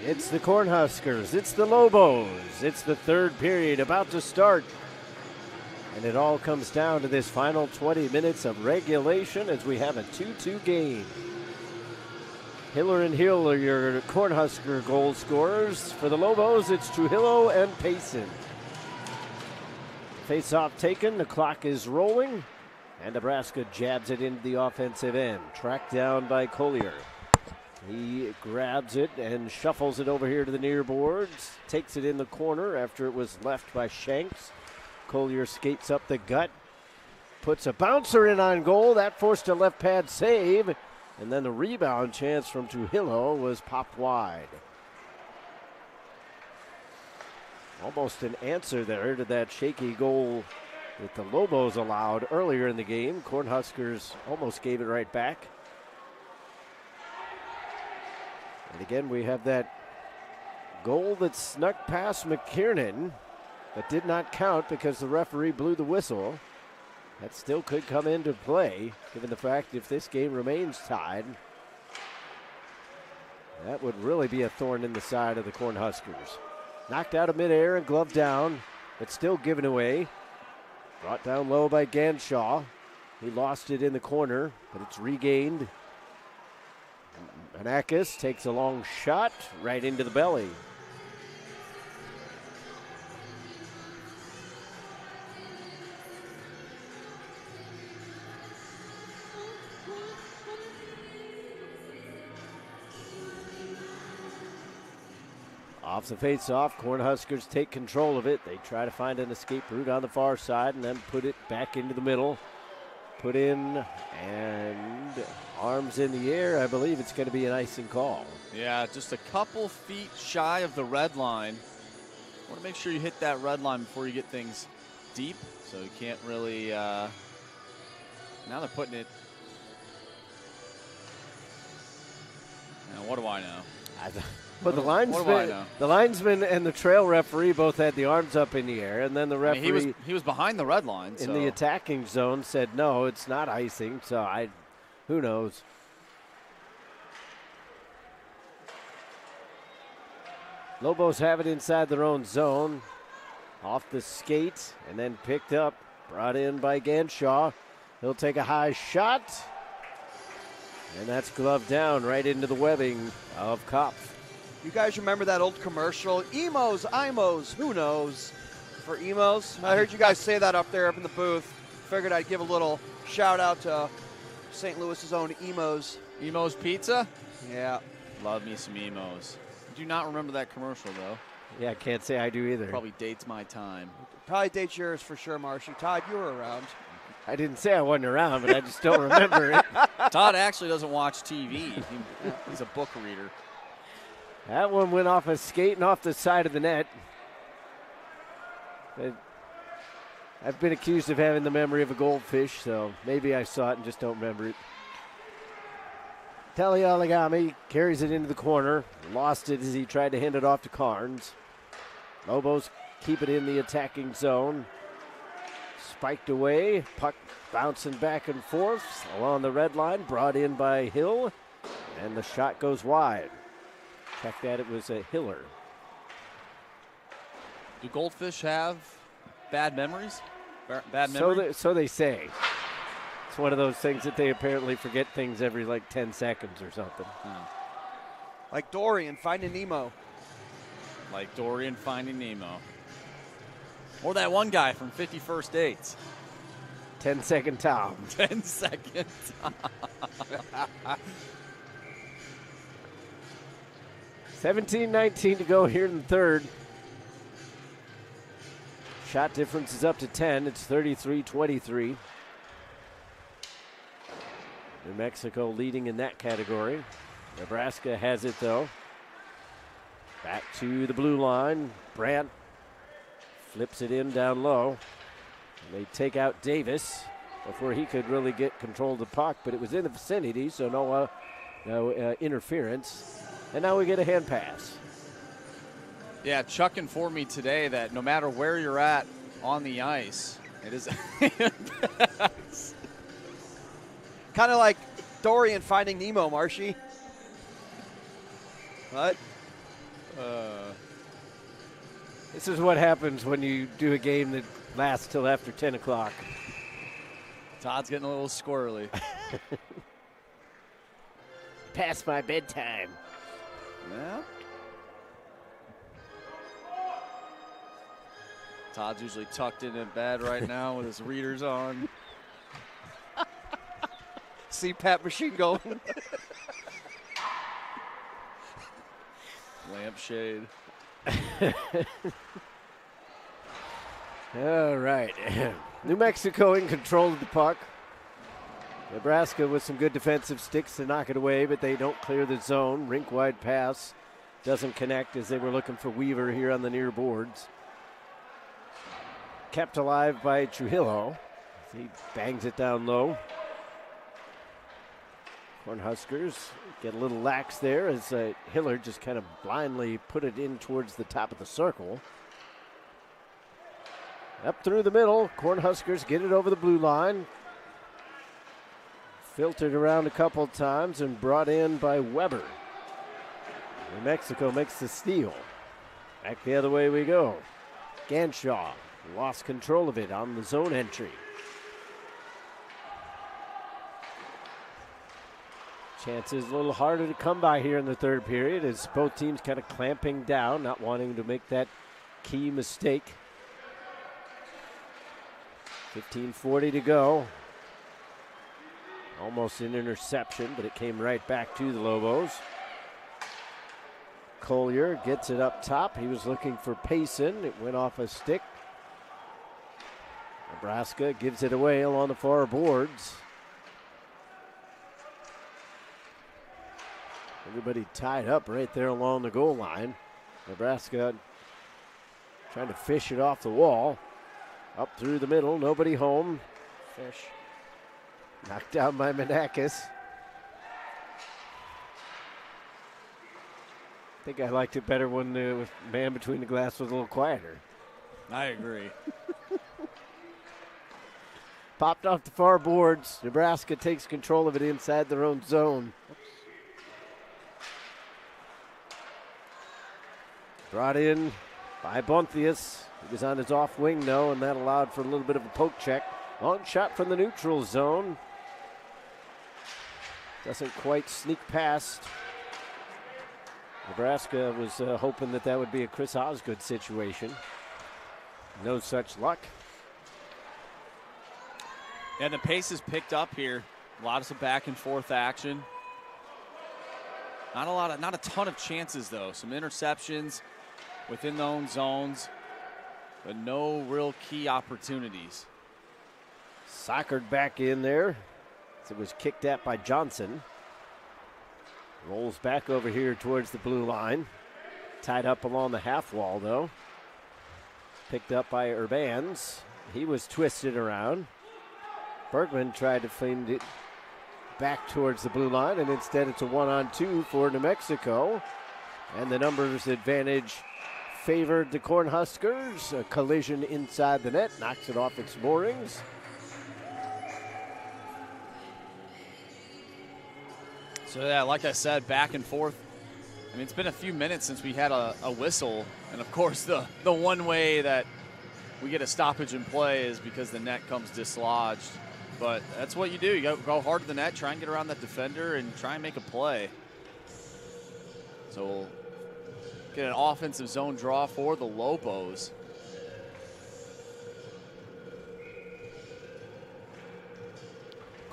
It's the Cornhuskers, it's the Lobos, it's the third period about to start. And it all comes down to this final 20 minutes of regulation as we have a 2-2 game. Hiller and Hill are your Cornhusker goal scorers. For the Lobos, it's Trujillo and Payson. Face-off taken, the clock is rolling, and Nebraska jabs it into the offensive end. Tracked down by Collier. He grabs it and shuffles it over here to the near boards. Takes it in the corner after it was left by Shanks. Collier skates up the gut. Puts a bouncer in on goal. That forced a left pad save. And then the rebound chance from Trujillo was popped wide. Almost an answer there to that shaky goal that the Lobos allowed earlier in the game. Cornhuskers almost gave it right back. And again, we have that goal that snuck past McKiernan, but did not count because the referee blew the whistle. That still could come into play, given the fact if this game remains tied, that would really be a thorn in the side of the Cornhuskers. Knocked out of midair and gloved down, but still given away. Brought down low by Ganshaw. He lost it in the corner, but it's regained. Anakis takes a long shot right into the belly. Off the face-off, Cornhuskers take control of it. They try to find an escape route on the far side and then put it back into the middle. Put in and arms in the air. I believe it's going to be an icing call. Yeah, just a couple feet shy of the red line. Want to make sure you hit that red line before you get things deep, so you can't really. Now they're putting it. Now, what do I know? But the linesman and the trail referee both had the arms up in the air, and then the referee he was behind the red line in the attacking zone said no, it's not icing. So who knows? Lobos have it inside their own zone, off the skate, and then picked up, brought in by Ganshaw. He'll take a high shot, and that's gloved down right into the webbing of Kopf. You guys remember that old commercial? Emos, IMOs, who knows? For emos. I heard you guys say that up there up in the booth. Figured I'd give a little shout out to St. Louis's own Emos. Emos Pizza? Yeah. Love me some Emos. Do not remember that commercial, though. Yeah, can't say I do either. Probably dates my time. Probably dates yours for sure, Marshy. Todd, you were around. I didn't say I wasn't around, but I just don't remember it. Todd actually doesn't watch TV. He's a book reader. That one went off a skate and off the side of the net. I've been accused of having the memory of a goldfish, so maybe I saw it and just don't remember it. Talialigami carries it into the corner. Lost it as he tried to hand it off to Carnes. Lobos keep it in the attacking zone. Spiked away. Puck bouncing back and forth along the red line. Brought in by Hill. And the shot goes wide. Check that, it was a Hiller. Do goldfish have bad memories? Bad memory? So they say. It's one of those things that they apparently forget things every 10 seconds or something. Like Dorian finding Nemo. Like Dorian finding Nemo. Or that one guy from 50 First Dates. 10-second Tom. 10-second Tom. 17-19 to go here in the third. Shot difference is up to 10. It's 33-23. New Mexico leading in that category. Nebraska has it, though. Back to the blue line. Brandt flips it in down low. They take out Davis before he could really get control of the puck, but it was in the vicinity, so no interference. And now we get a hand pass. Yeah, Chuck informed me today that no matter where you're at on the ice, it is a hand pass. Kind of like Dorian finding Nemo, Marshy. What? This is what happens when you do a game that lasts till after 10 o'clock. Todd's getting a little squirrely. Past my bedtime. Yeah. Todd's usually tucked in bed right now with his readers on. CPAP machine going. Lampshade. All right. New Mexico in control of the puck. Nebraska with some good defensive sticks to knock it away, but they don't clear the zone. Rink-wide pass doesn't connect as they were looking for Weaver here on the near boards. Kept alive by Trujillo. He bangs it down low. Cornhuskers get a little lax there as Hiller just kind of blindly put it in towards the top of the circle. Up through the middle, Cornhuskers get it over the blue line. Filtered around a couple times and brought in by Weber. New Mexico makes the steal. Back the other way we go. Ganshaw lost control of it on the zone entry. Chances a little harder to come by here in the third period as both teams kind of clamping down, not wanting to make that key mistake. 15:40 to go. Almost an interception, but it came right back to the Lobos. Collier gets it up top. He was looking for Payson. It went off a stick. Nebraska gives it away along the far boards. Everybody tied up right there along the goal line. Nebraska trying to fish it off the wall. Up through the middle, nobody home. Fish. Knocked down by Manakis. I think I liked it better when the man between the glass was a little quieter. I agree. Popped off the far boards. Nebraska takes control of it inside their own zone. Brought in by Bonthius. He was on his off wing, though, and that allowed for a little bit of a poke check. Long shot from the neutral zone. Doesn't quite sneak past. Nebraska was hoping that would be a Chris Osgood situation. No such luck. And the pace is picked up here. A lot of back and forth action. Not a ton of chances though. Some interceptions within their own zones, but no real key opportunities. Soccered back in there. It was kicked at by Johnson. Rolls back over here towards the blue line. Tied up along the half wall, though. Picked up by Urbans. He was twisted around. Bergman tried to find it back towards the blue line, and instead it's a 1-on-2 for New Mexico. And the numbers advantage favored the Cornhuskers. A collision inside the net knocks it off its moorings. So yeah, like I said, back and forth. I mean, it's been a few minutes since we had a whistle. And of course, the one way that we get a stoppage in play is because the net comes dislodged. But that's what you do. You go hard to the net, try and get around that defender, and try and make a play. So we'll get an offensive zone draw for the Lobos.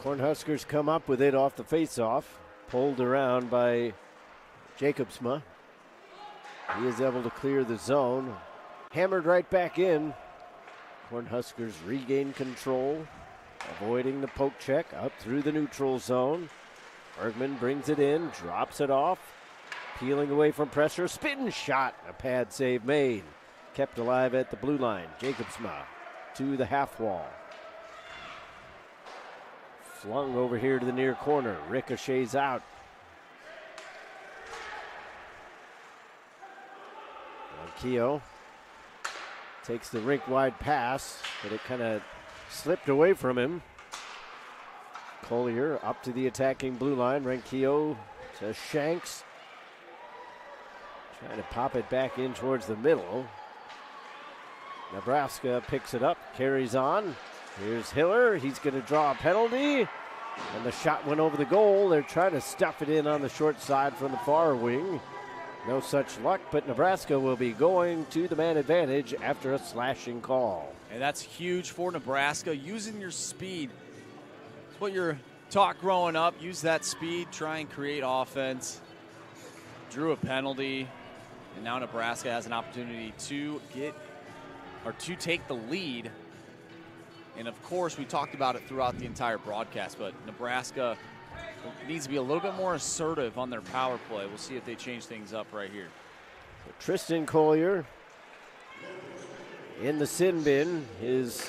Cornhuskers come up with it off the faceoff. Pulled around by Jacobsma. He is able to clear the zone. Hammered right back in. Cornhuskers regain control. Avoiding the poke check up through the neutral zone. Bergman brings it in, drops it off. Peeling away from pressure, spin shot. A pad save made. Kept alive at the blue line. Jacobsma to the half wall. Flung over here to the near corner. Ricochets out. Keogh takes the rink-wide pass, but it kind of slipped away from him. Collier up to the attacking blue line. Renkeho to Shanks. Trying to pop it back in towards the middle. Nebraska picks it up, carries on. Here's Hiller. He's going to draw a penalty. And the shot went over the goal. They're trying to stuff it in on the short side from the far wing. No such luck, but Nebraska will be going to the man advantage after a slashing call. And that's huge for Nebraska, using your speed. It's what you're taught growing up. Use that speed, try and create offense. Drew a penalty, and now Nebraska has an opportunity to take the lead. And of course, we talked about it throughout the entire broadcast, but Nebraska needs to be a little bit more assertive on their power play. We'll see if they change things up right here. So Tristan Collier in the sin bin. His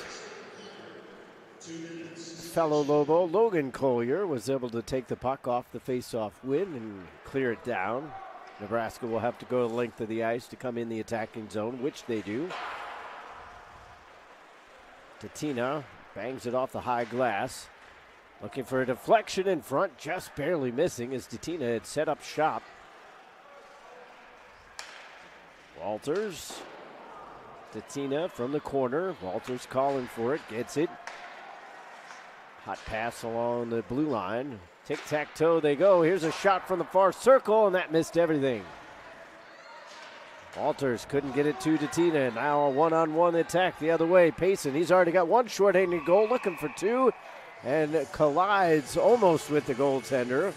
fellow Lobo, Logan Collier, was able to take the puck off the face-off win and clear it down. Nebraska will have to go the length of the ice to come in the attacking zone, which they do. Tatina bangs it off the high glass. Looking for a deflection in front, just barely missing as Tatina had set up shop. Walters. Tatina from the corner. Walters calling for it, gets it. Hot pass along the blue line. Tic-tac-toe they go. Here's a shot from the far circle, and that missed everything. Walters couldn't get it to Tatina. Now a one-on-one attack the other way. Payson, he's already got one short-handed goal, looking for two, and collides almost with the goaltender.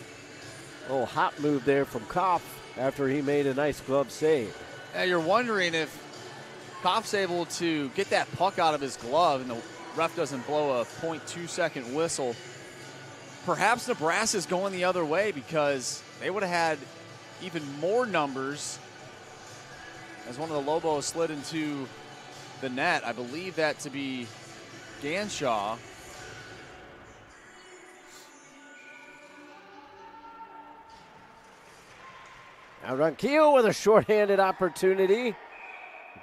A little hop move there from Koff after he made a nice glove save. Now you're wondering if Koff's able to get that puck out of his glove and the ref doesn't blow a 0.2-second whistle. Perhaps Nebraska's going the other way because they would have had even more numbers as one of the Lobos slid into the net. I believe that to be Ganshaw. Now Ronquillo with a shorthanded opportunity.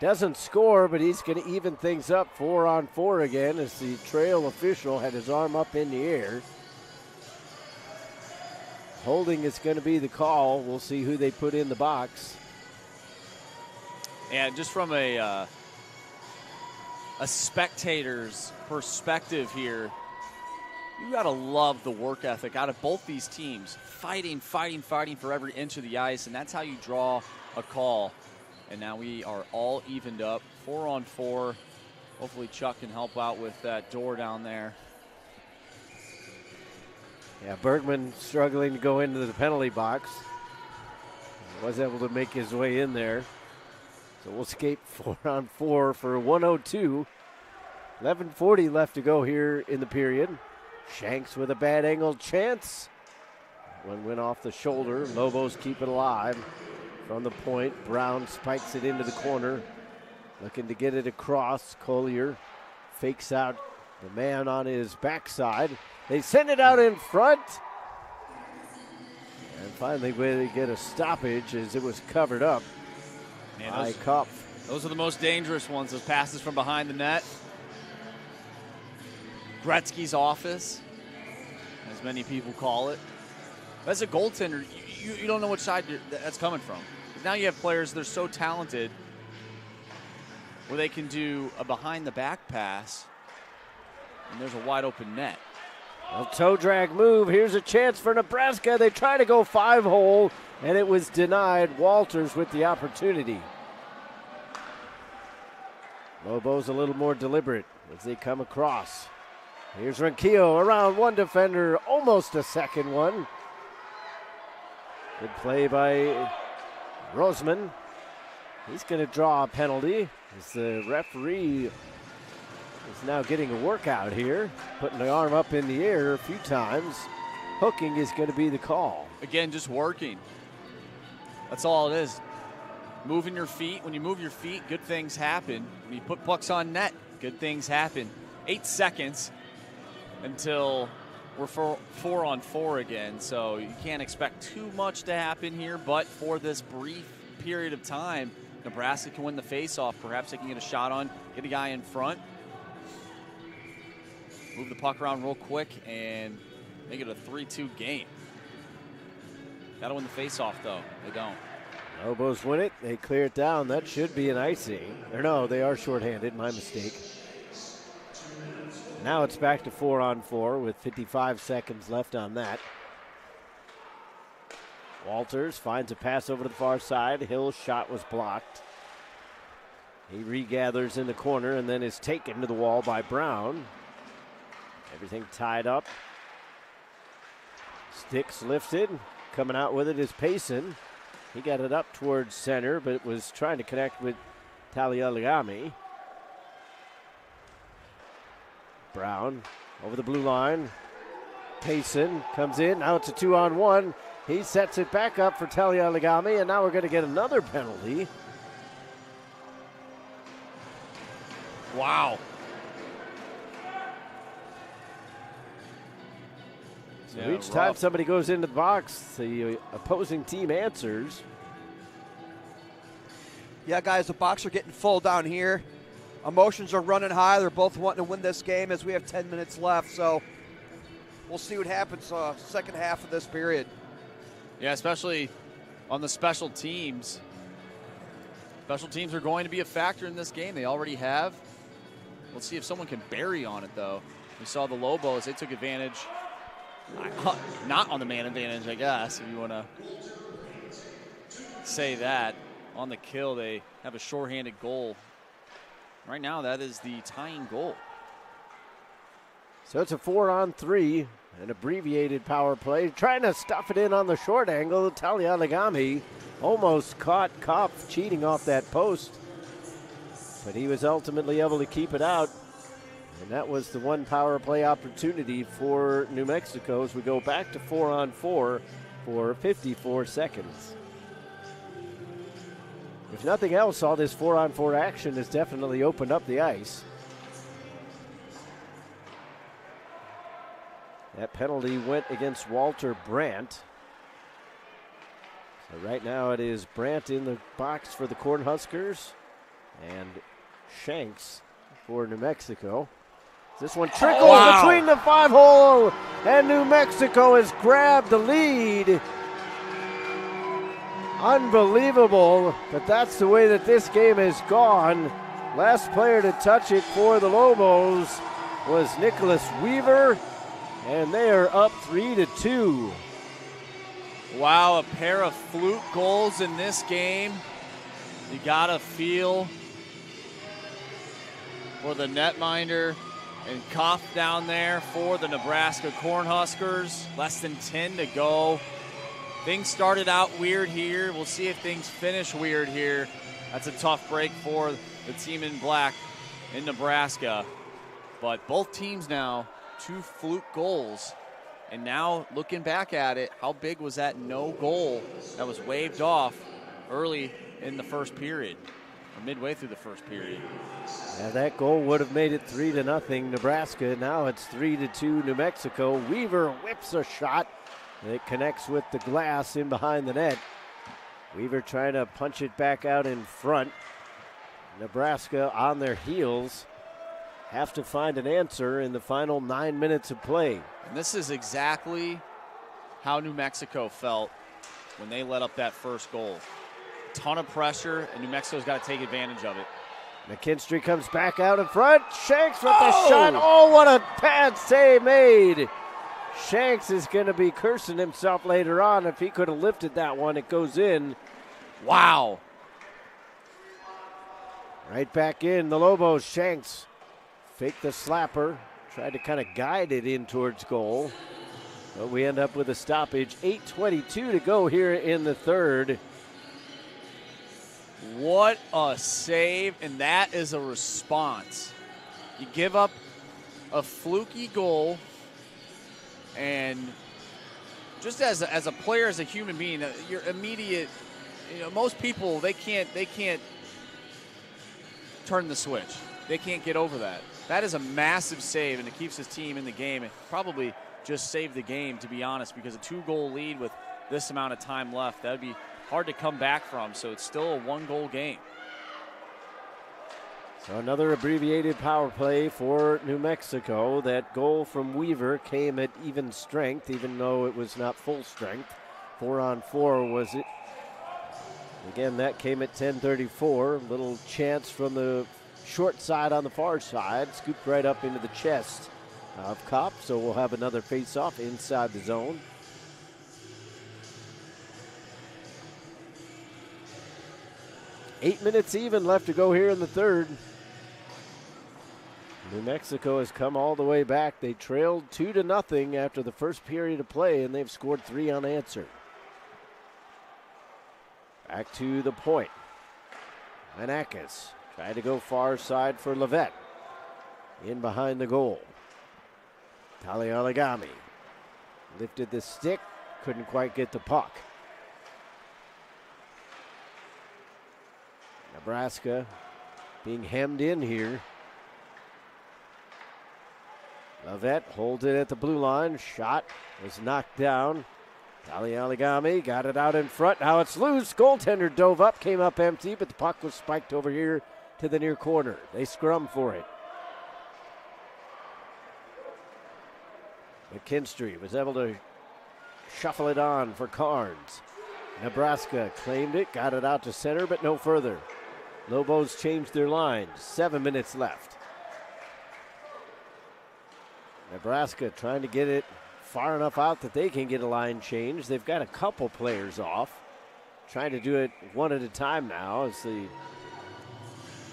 Doesn't score, but he's going to even things up 4-on-4 again as the trail official had his arm up in the air. Holding is going to be the call. We'll see who they put in the box. And just from a spectator's perspective here, you got to love the work ethic out of both these teams. Fighting for every inch of the ice, and that's how you draw a call. And now we are all evened up, 4-on-4. Hopefully Chuck can help out with that door down there. Yeah, Bergman struggling to go into the penalty box. He was able to make his way in there. So we'll skate 4-on-4 for 1:02. 11:40 left to go here in the period. Shanks with a bad angled chance. One went off the shoulder. Lobos keep it alive. from the point. Brown spikes it into the corner, looking to get it across. Collier fakes out the man on his backside. They send it out in front. And finally, they get a stoppage as it was covered up by Kopf. Those are the most dangerous ones, those passes from behind the net. Gretzky's office, as many people call it. As a goaltender, you don't know which side that's coming from. Now you have players that are so talented where they can do a behind-the-back pass, and there's a wide-open net. A toe drag move. Here's a chance for Nebraska. They try to go 5-hole, and it was denied. Walters with the opportunity. Lobos a little more deliberate as they come across. Here's Ronquillo around one defender, almost a second one. Good play by Roseman. He's going to draw a penalty as the referee is now getting a workout here, putting the arm up in the air a few times. Hooking is going to be the call. Again, just working. That's all it is. Moving your feet. When you move your feet, good things happen. When you put pucks on net, good things happen. 8 seconds until we're 4-on-4 again, so you can't expect too much to happen here, but for this brief period of time, Nebraska can win the faceoff. Perhaps they can get a shot on, get a guy in front, move the puck around real quick, and make it a 3-2 game. Got to win the faceoff, though. They don't. Lobos win it. They clear it down. That should be an icing. Or no, they are shorthanded. My mistake. Now it's back to 4-on-4 with 55 seconds left on that. Walters finds a pass over to the far side. Hill's shot was blocked. He regathers in the corner and then is taken to the wall by Brown. Everything tied up. Sticks lifted. Coming out with it is Payson. He got it up towards center, but it was trying to connect with Talialiami. Brown over the blue line. Payson comes in. Now it's a 2-on-1. He sets it back up for Talialiami, and now we're going to get another penalty. Wow. So each time somebody goes into the box, the opposing team answers. Yeah, guys, the Bucks are getting full down here. Emotions are running high. They're both wanting to win this game as we have 10 minutes left. So we'll see what happens second half of this period. Yeah, especially on the special teams. Special teams are going to be a factor in this game. They already have. Let's see if someone can bury on it, though. We saw the Lobos. They took advantage. Not on the man advantage, I guess, if you want to say that. On the kill, they have a shorthanded goal. Right now, that is the tying goal. So it's a 4-on-3, an abbreviated power play. Trying to stuff it in on the short angle. Talialigami almost caught Kopf cheating off that post, but he was ultimately able to keep it out. And that was the one power play opportunity for New Mexico as we go back to 4-on-4 for 54 seconds. If nothing else, all this 4-on-4 action has definitely opened up the ice. That penalty went against Walter Brandt. So right now it is Brandt in the box for the Cornhuskers and Shanks for New Mexico. This one trickles between the 5-hole, and New Mexico has grabbed the lead. Unbelievable, but that's the way that this game has gone. Last player to touch it for the Lobos was Nicholas Weaver, and they are up 3-2. Wow, a pair of fluke goals in this game. You gotta feel for the netminder and Kopf down there for the Nebraska Cornhuskers. Less than 10 to go. Things started out weird here. We'll see if things finish weird here. That's a tough break for the team in black in Nebraska. But both teams now, 2 fluke goals. And now looking back at it, how big was that no goal that was waved off early in the first period, or midway through the first period. Yeah, that goal would have made it 3-0 Nebraska. Now it's 3-2 New Mexico. Weaver whips a shot. It connects with the glass in behind the net. Weaver trying to punch it back out in front. Nebraska on their heels. Have to find an answer in the final 9 minutes of play. And this is exactly how New Mexico felt when they let up that first goal. A ton of pressure, and New Mexico's got to take advantage of it. McKinstry comes back out in front. Shanks with the shot. Oh, what a bad save made. Shanks is going to be cursing himself later on. If he could have lifted that one, it goes in. Wow. Right back in. The Lobos. Shanks faked the slapper. Tried to kind of guide it in towards goal. But we end up with a stoppage. 8:22 to go here in the third. What a save, and that is a response. You give up a fluky goal, and just as a player, as a human being, your immediate, most people, they can't turn the switch. They can't get over that. That is a massive save, and it keeps his team in the game. It probably just saved the game, to be honest, because a 2-goal lead with this amount of time left, that would be hard to come back from, so it's still a 1-goal game. So another abbreviated power play for New Mexico. That goal from Weaver came at even strength, even though it was not full strength. 4-on-4 was it. Again, that came at 10:34. Little chance from the short side on the far side. Scooped right up into the chest of Kopp, so we'll have another face-off inside the zone. Eight minutes even left to go here in the third. New Mexico has come all the way back. They trailed 2-0 after the first period of play, and they've scored 3 unanswered. Back to the point. Manakis tried to go far side for Levet. In behind the goal. Talialigami lifted the stick, couldn't quite get the puck. Nebraska being hemmed in here. Levet holds it at the blue line. Shot was knocked down. Talialigami got it out in front. Now it's loose. Goaltender dove up, came up empty, but the puck was spiked over here to the near corner. They scrum for it. McKinstry was able to shuffle it on for Carnes. Nebraska claimed it, got it out to center, but no further. Lobos changed their lines. 7 minutes left. Nebraska trying to get it far enough out that they can get a line change. They've got a couple players off. Trying to do it one at a time now as the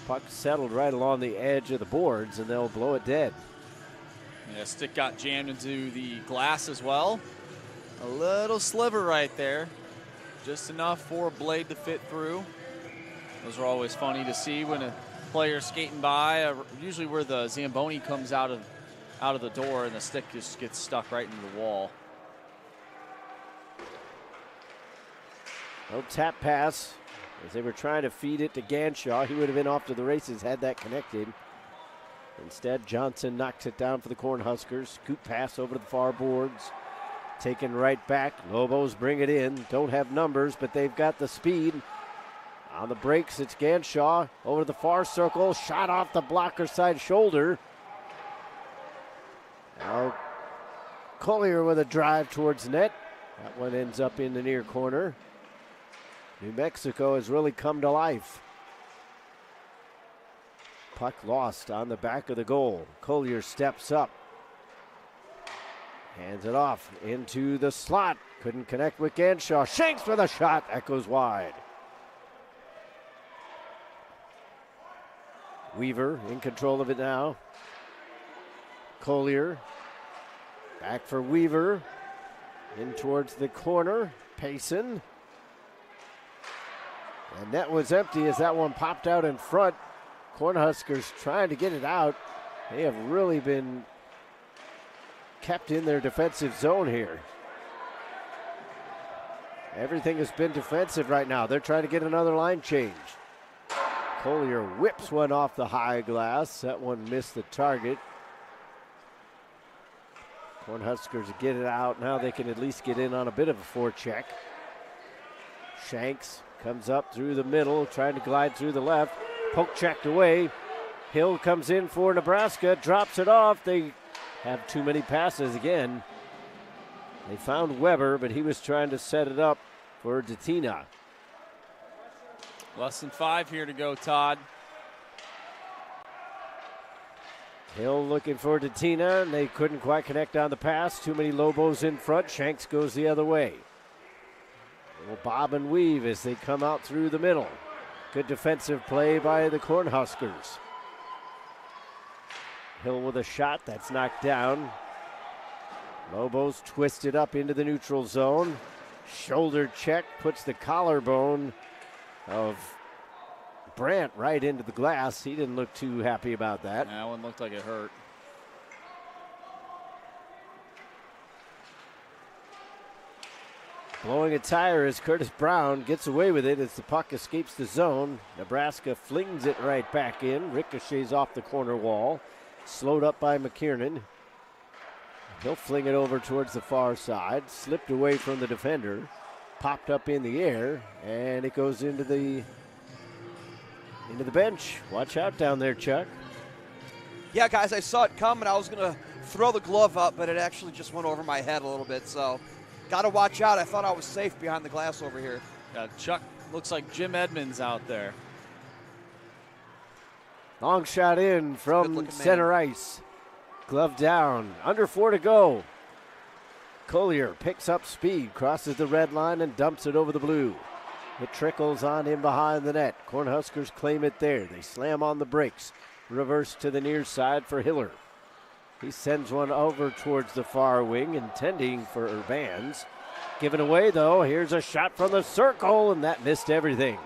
puck settled right along the edge of the boards, and they'll blow it dead. Yeah, stick got jammed into the glass as well. A little sliver right there. Just enough for a blade to fit through. Those are always funny to see when a player's skating by, usually where the Zamboni comes out of the door and the stick just gets stuck right into the wall. No tap pass as they were trying to feed it to Ganshaw. He would have been off to the races had that connected. Instead, Johnson knocks it down for the Cornhuskers. Scoop pass over to the far boards. Taken right back. Lobos bring it in. Don't have numbers, but they've got the speed. On the breaks, it's Ganshaw over the far circle. Shot off the blocker side shoulder. Now Collier with a drive towards net. That one ends up in the near corner. New Mexico has really come to life. Puck lost on the back of the goal. Collier steps up. Hands it off into the slot. Couldn't connect with Ganshaw. Shanks with a shot. That goes wide. Weaver in control of it now. Collier. Back for Weaver. In towards the corner. Payson. And that was empty as that one popped out in front. Cornhuskers trying to get it out. They have really been kept in their defensive zone here. Everything has been defensive right now. They're trying to get another line change. Collier whips one off the high glass. That one missed the target. Cornhuskers get it out. Now they can at least get in on a bit of a forecheck. Shanks comes up through the middle, trying to glide through the left. Poke checked away. Hill comes in for Nebraska, drops it off. They have too many passes again. They found Weber, but he was trying to set it up for Datina. Less than 5 here to go, Todd. Hill looking for Datina, and they couldn't quite connect on the pass. Too many Lobos in front. Shanks goes the other way. Little bob and weave as they come out through the middle. Good defensive play by the Cornhuskers. Hill with a shot that's knocked down. Lobos twisted up into the neutral zone. Shoulder check puts the collarbone of Brandt right into the glass. He didn't look too happy about that. That one looked like it hurt. Blowing a tire as Curtis Brown gets away with it as the puck escapes the zone. Nebraska flings it right back in. Ricochets off the corner wall. Slowed up by McKiernan. He'll fling it over towards the far side. Slipped away from the defender. Popped up in the air, and it goes into the bench. Watch out down there, Chuck. Yeah, guys, I saw it coming. I was going to throw the glove up, but it actually just went over my head a little bit, so got to watch out. I thought I was safe behind the glass over here. Chuck looks like Jim Edmonds out there. Long shot in from center ice. Glove down. Under 4 to go. Collier picks up speed, crosses the red line, and dumps it over the blue. It trickles on in behind the net. Cornhuskers claim it there. They slam on the brakes. Reverse to the near side for Hiller. He sends one over towards the far wing, intending for Urbans. Given away, though. Here's a shot from the circle, and that missed everything.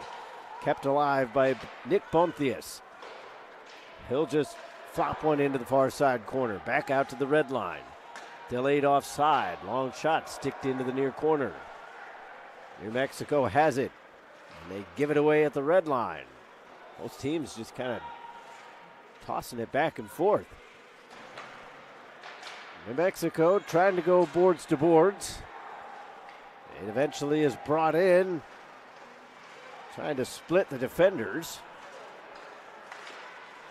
Kept alive by Nick Bonthius. He'll just flop one into the far side corner. Back out to the red line. Delayed offside. Long shot sticked into the near corner. New Mexico has it. And they give it away at the red line. Both teams just kind of tossing it back and forth. New Mexico trying to go boards to boards. It eventually is brought in. Trying to split the defenders.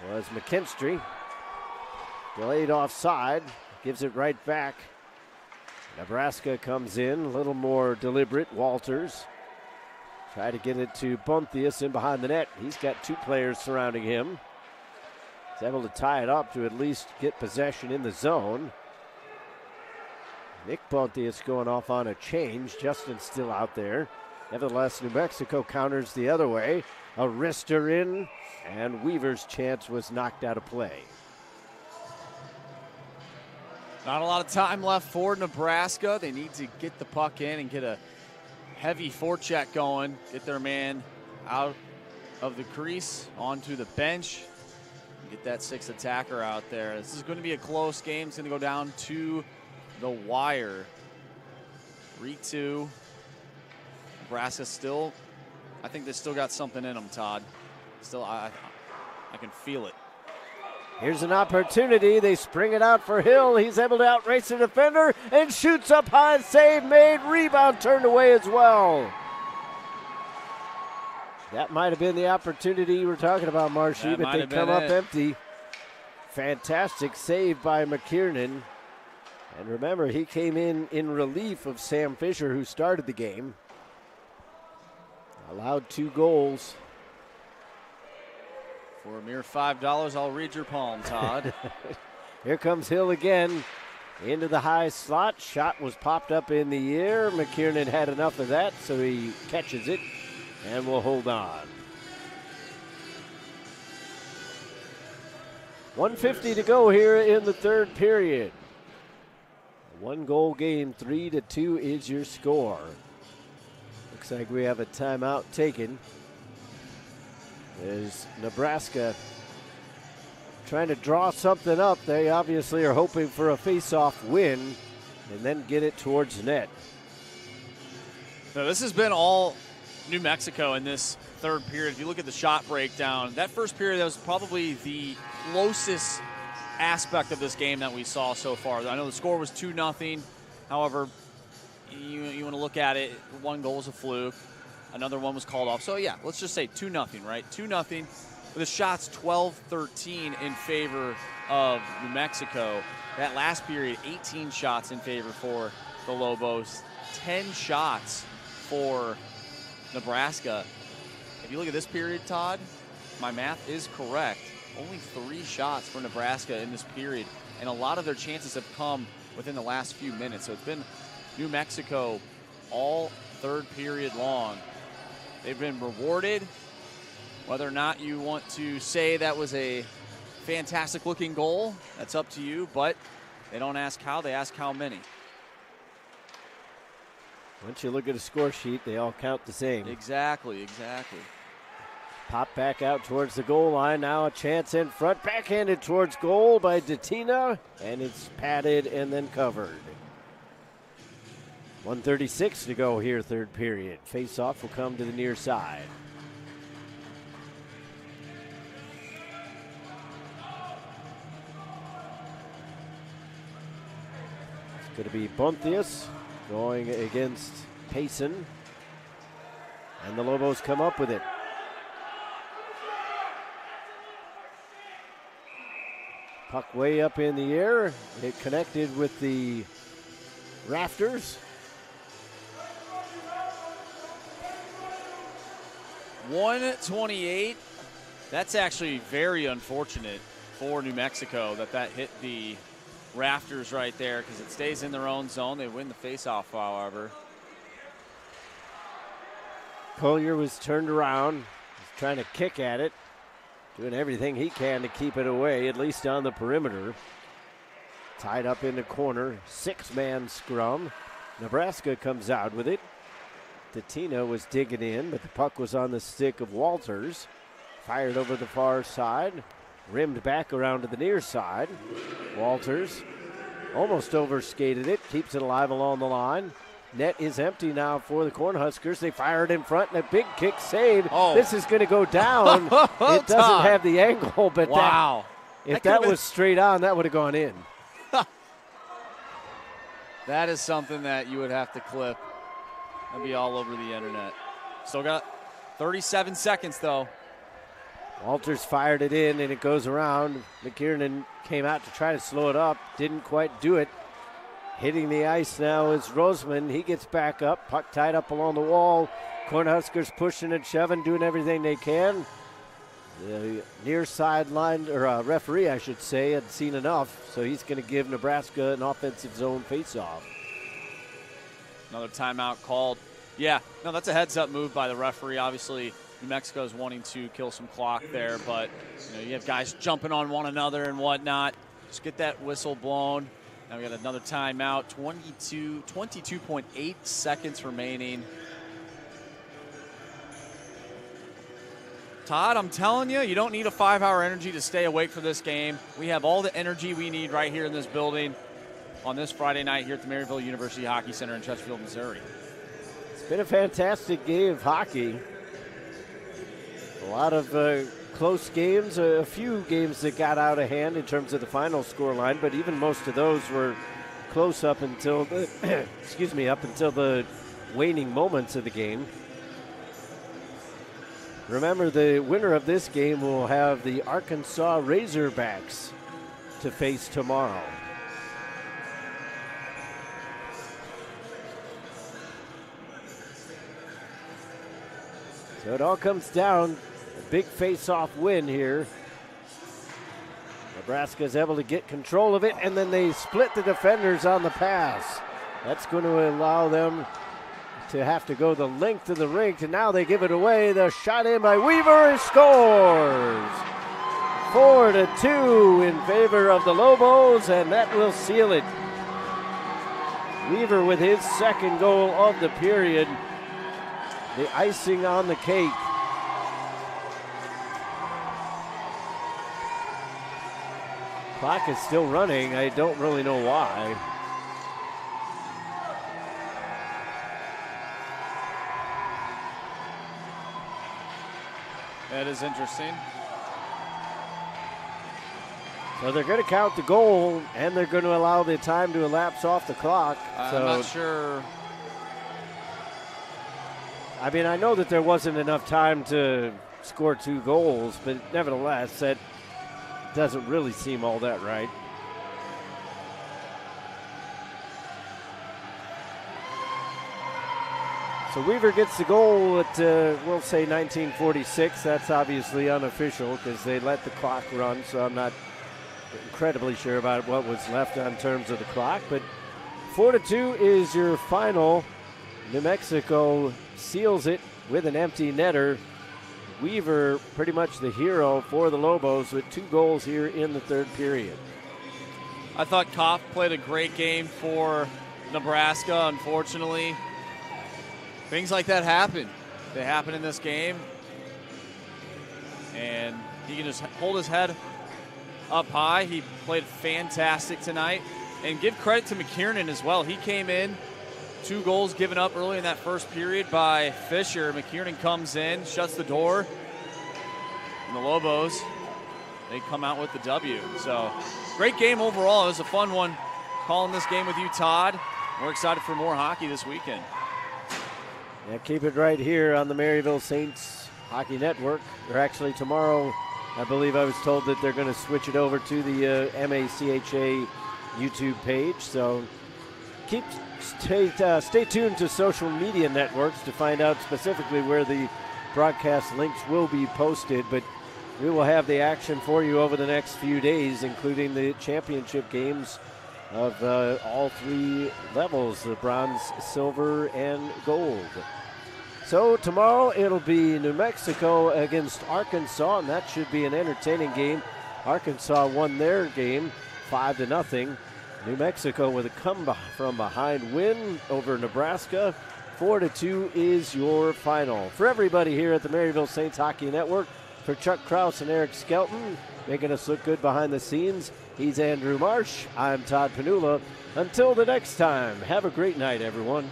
Was McKinstry. Delayed offside. Gives it right back. Nebraska comes in, a little more deliberate. Walters try to get it to Bonthius in behind the net. He's got 2 players surrounding him. He's able to tie it up to at least get possession in the zone. Nick Bonthius going off on a change. Justin's still out there. Nevertheless, New Mexico counters the other way. A wrister in, and Weaver's chance was knocked out of play. Not a lot of time left for Nebraska. They need to get the puck in and get a heavy forecheck going. Get their man out of the crease, onto the bench. Get that 6th attacker out there. This is going to be a close game. It's going to go down to the wire. 3-2. Nebraska still, I think they still got something in them, Todd. Still, I can feel it. Here's an opportunity. They spring it out for Hill. He's able to outrace the defender and shoots up high. Save made. Rebound turned away as well. That might have been the opportunity you were talking about, Marshy, but they come up empty. Fantastic save by McKiernan. And remember, he came in relief of Sam Fisher, who started the game. Allowed 2 goals. For a mere $5, I'll read your palm, Todd. Here comes Hill again into the high slot. Shot was popped up in the air. McKiernan had enough of that, so he catches it and will hold on. 1:50 to go here in the 3rd period. A 1-goal game, 3-2 is your score. Looks like we have a timeout taken. Is Nebraska trying to draw something up? They obviously are hoping for a face-off win and then get it towards net. So this has been all New Mexico in this third period. If you look at the shot breakdown, that first period, that was probably the closest aspect of this game that we saw so far. I know the score was 2-0. However, you want to look at it, one goal was a fluke. Another one was called off. So, yeah, let's just say 2-0, right? 2-0 with the shots 12-13 in favor of New Mexico. That last period, 18 shots in favor for the Lobos, 10 shots for Nebraska. If you look at this period, Todd, my math is correct. Only 3 shots for Nebraska in this period, and a lot of their chances have come within the last few minutes. So it's been New Mexico all third period long. They've been rewarded. Whether or not you want to say that was a fantastic looking goal, that's up to you, but they don't ask how, they ask how many. Once you look at a score sheet, they all count the same. Exactly, exactly. Pop back out towards the goal line. Now a chance in front. Backhanded towards goal by Datina, and it's padded and then covered. 1:36 to go here, third period. Face-off will come to the near side. It's going to be Bonthius going against Payson. And the Lobos come up with it. Puck way up in the air. It connected with the rafters. 128. That's actually very unfortunate for New Mexico that hit the rafters right there because it stays in their own zone. They win the faceoff, however. Collier was turned around. He's trying to kick at it. Doing everything he can to keep it away, at least on the perimeter. Tied up in the corner. 6-man scrum. Nebraska comes out with it. Datina was digging in, but the puck was on the stick of Walters. Fired over the far side. Rimmed back around to the near side. Walters almost overskated it. Keeps it alive along the line. Net is empty now for the Cornhuskers. They fire it in front, and a big kick save. Oh. This is going to go down. It doesn't have the angle, but wow. If that was straight on, that would have gone in. That is something that you would have to clip. That'd be all over the internet. Still got 37 seconds, though. Walters fired it in, and it goes around. McKiernan came out to try to slow it up. Didn't quite do it. Hitting the ice now is Roseman. He gets back up. Puck tied up along the wall. Cornhuskers pushing and shoving, doing everything they can. The near sideline, or referee, I should say, had seen enough, so he's going to give Nebraska an offensive zone faceoff. Another timeout called. Yeah, no, that's a heads-up move by the referee. Obviously, New Mexico is wanting to kill some clock there, but you have guys jumping on one another and whatnot. Just get that whistle blown. Now we got another timeout. 22.8 seconds remaining. Todd, I'm telling you, you don't need a 5-hour energy to stay awake for this game. We have all the energy we need right here in this building on this Friday night here at the Maryville University Hockey Center in Chesterfield, Missouri. It's been a fantastic game of hockey. A lot of close games, a few games that got out of hand in terms of the final scoreline, but even most of those were close up until the up until the waning moments of the game. Remember, the winner of this game will have the Arkansas Razorbacks to face tomorrow. So it all comes down, a big face-off win here. Nebraska is able to get control of it, and then they split the defenders on the pass. That's going to allow them to have to go the length of the rink, and now they give it away. The shot in by Weaver scores. 4-2 in favor of the Lobos, and that will seal it. Weaver with his second goal of the period. The icing on the cake. Clock is still running. I don't really know why. That is interesting. So they're going to count the goal, and they're going to allow the time to elapse off the clock. I'm not sure. I mean, I know that there wasn't enough time to score 2 goals, but nevertheless, that doesn't really seem all that right. So Weaver gets the goal at, we'll say 1946. That's obviously unofficial because they let the clock run, so I'm not incredibly sure about what was left on terms of the clock. But 4-2 is your final. New Mexico seals it with an empty netter. Weaver pretty much the hero for the Lobos with 2 goals here in the third period. I thought Koff played a great game for Nebraska. Unfortunately, things like that happen. They happen in this game. And he can just hold his head up high. He played fantastic tonight. And give credit to McKiernan as well. He came in, 2 goals given up early in that first period by Fisher. McKiernan comes in, shuts the door. And the Lobos, they come out with the W. So, great game overall. It was a fun one calling this game with you, Todd. We're excited for more hockey this weekend. Yeah, keep it right here on the Maryville Saints Hockey Network. Or actually tomorrow, I believe I was told that they're going to switch it over to the MACHA YouTube page. So stay tuned to social media networks to find out specifically where the broadcast links will be posted. But we will have the action for you over the next few days, including the championship games of all 3 levels, the bronze, silver, and gold. So tomorrow it'll be New Mexico against Arkansas, and that should be an entertaining game. Arkansas won their game 5-0. New Mexico with a come from behind win over Nebraska. 4-2 is your final. For everybody here at the Maryville Saints Hockey Network, for Chuck Kraus and Eric Skelton, making us look good behind the scenes, he's Andrew Marsh. I'm Todd Panula. Until the next time, have a great night, everyone.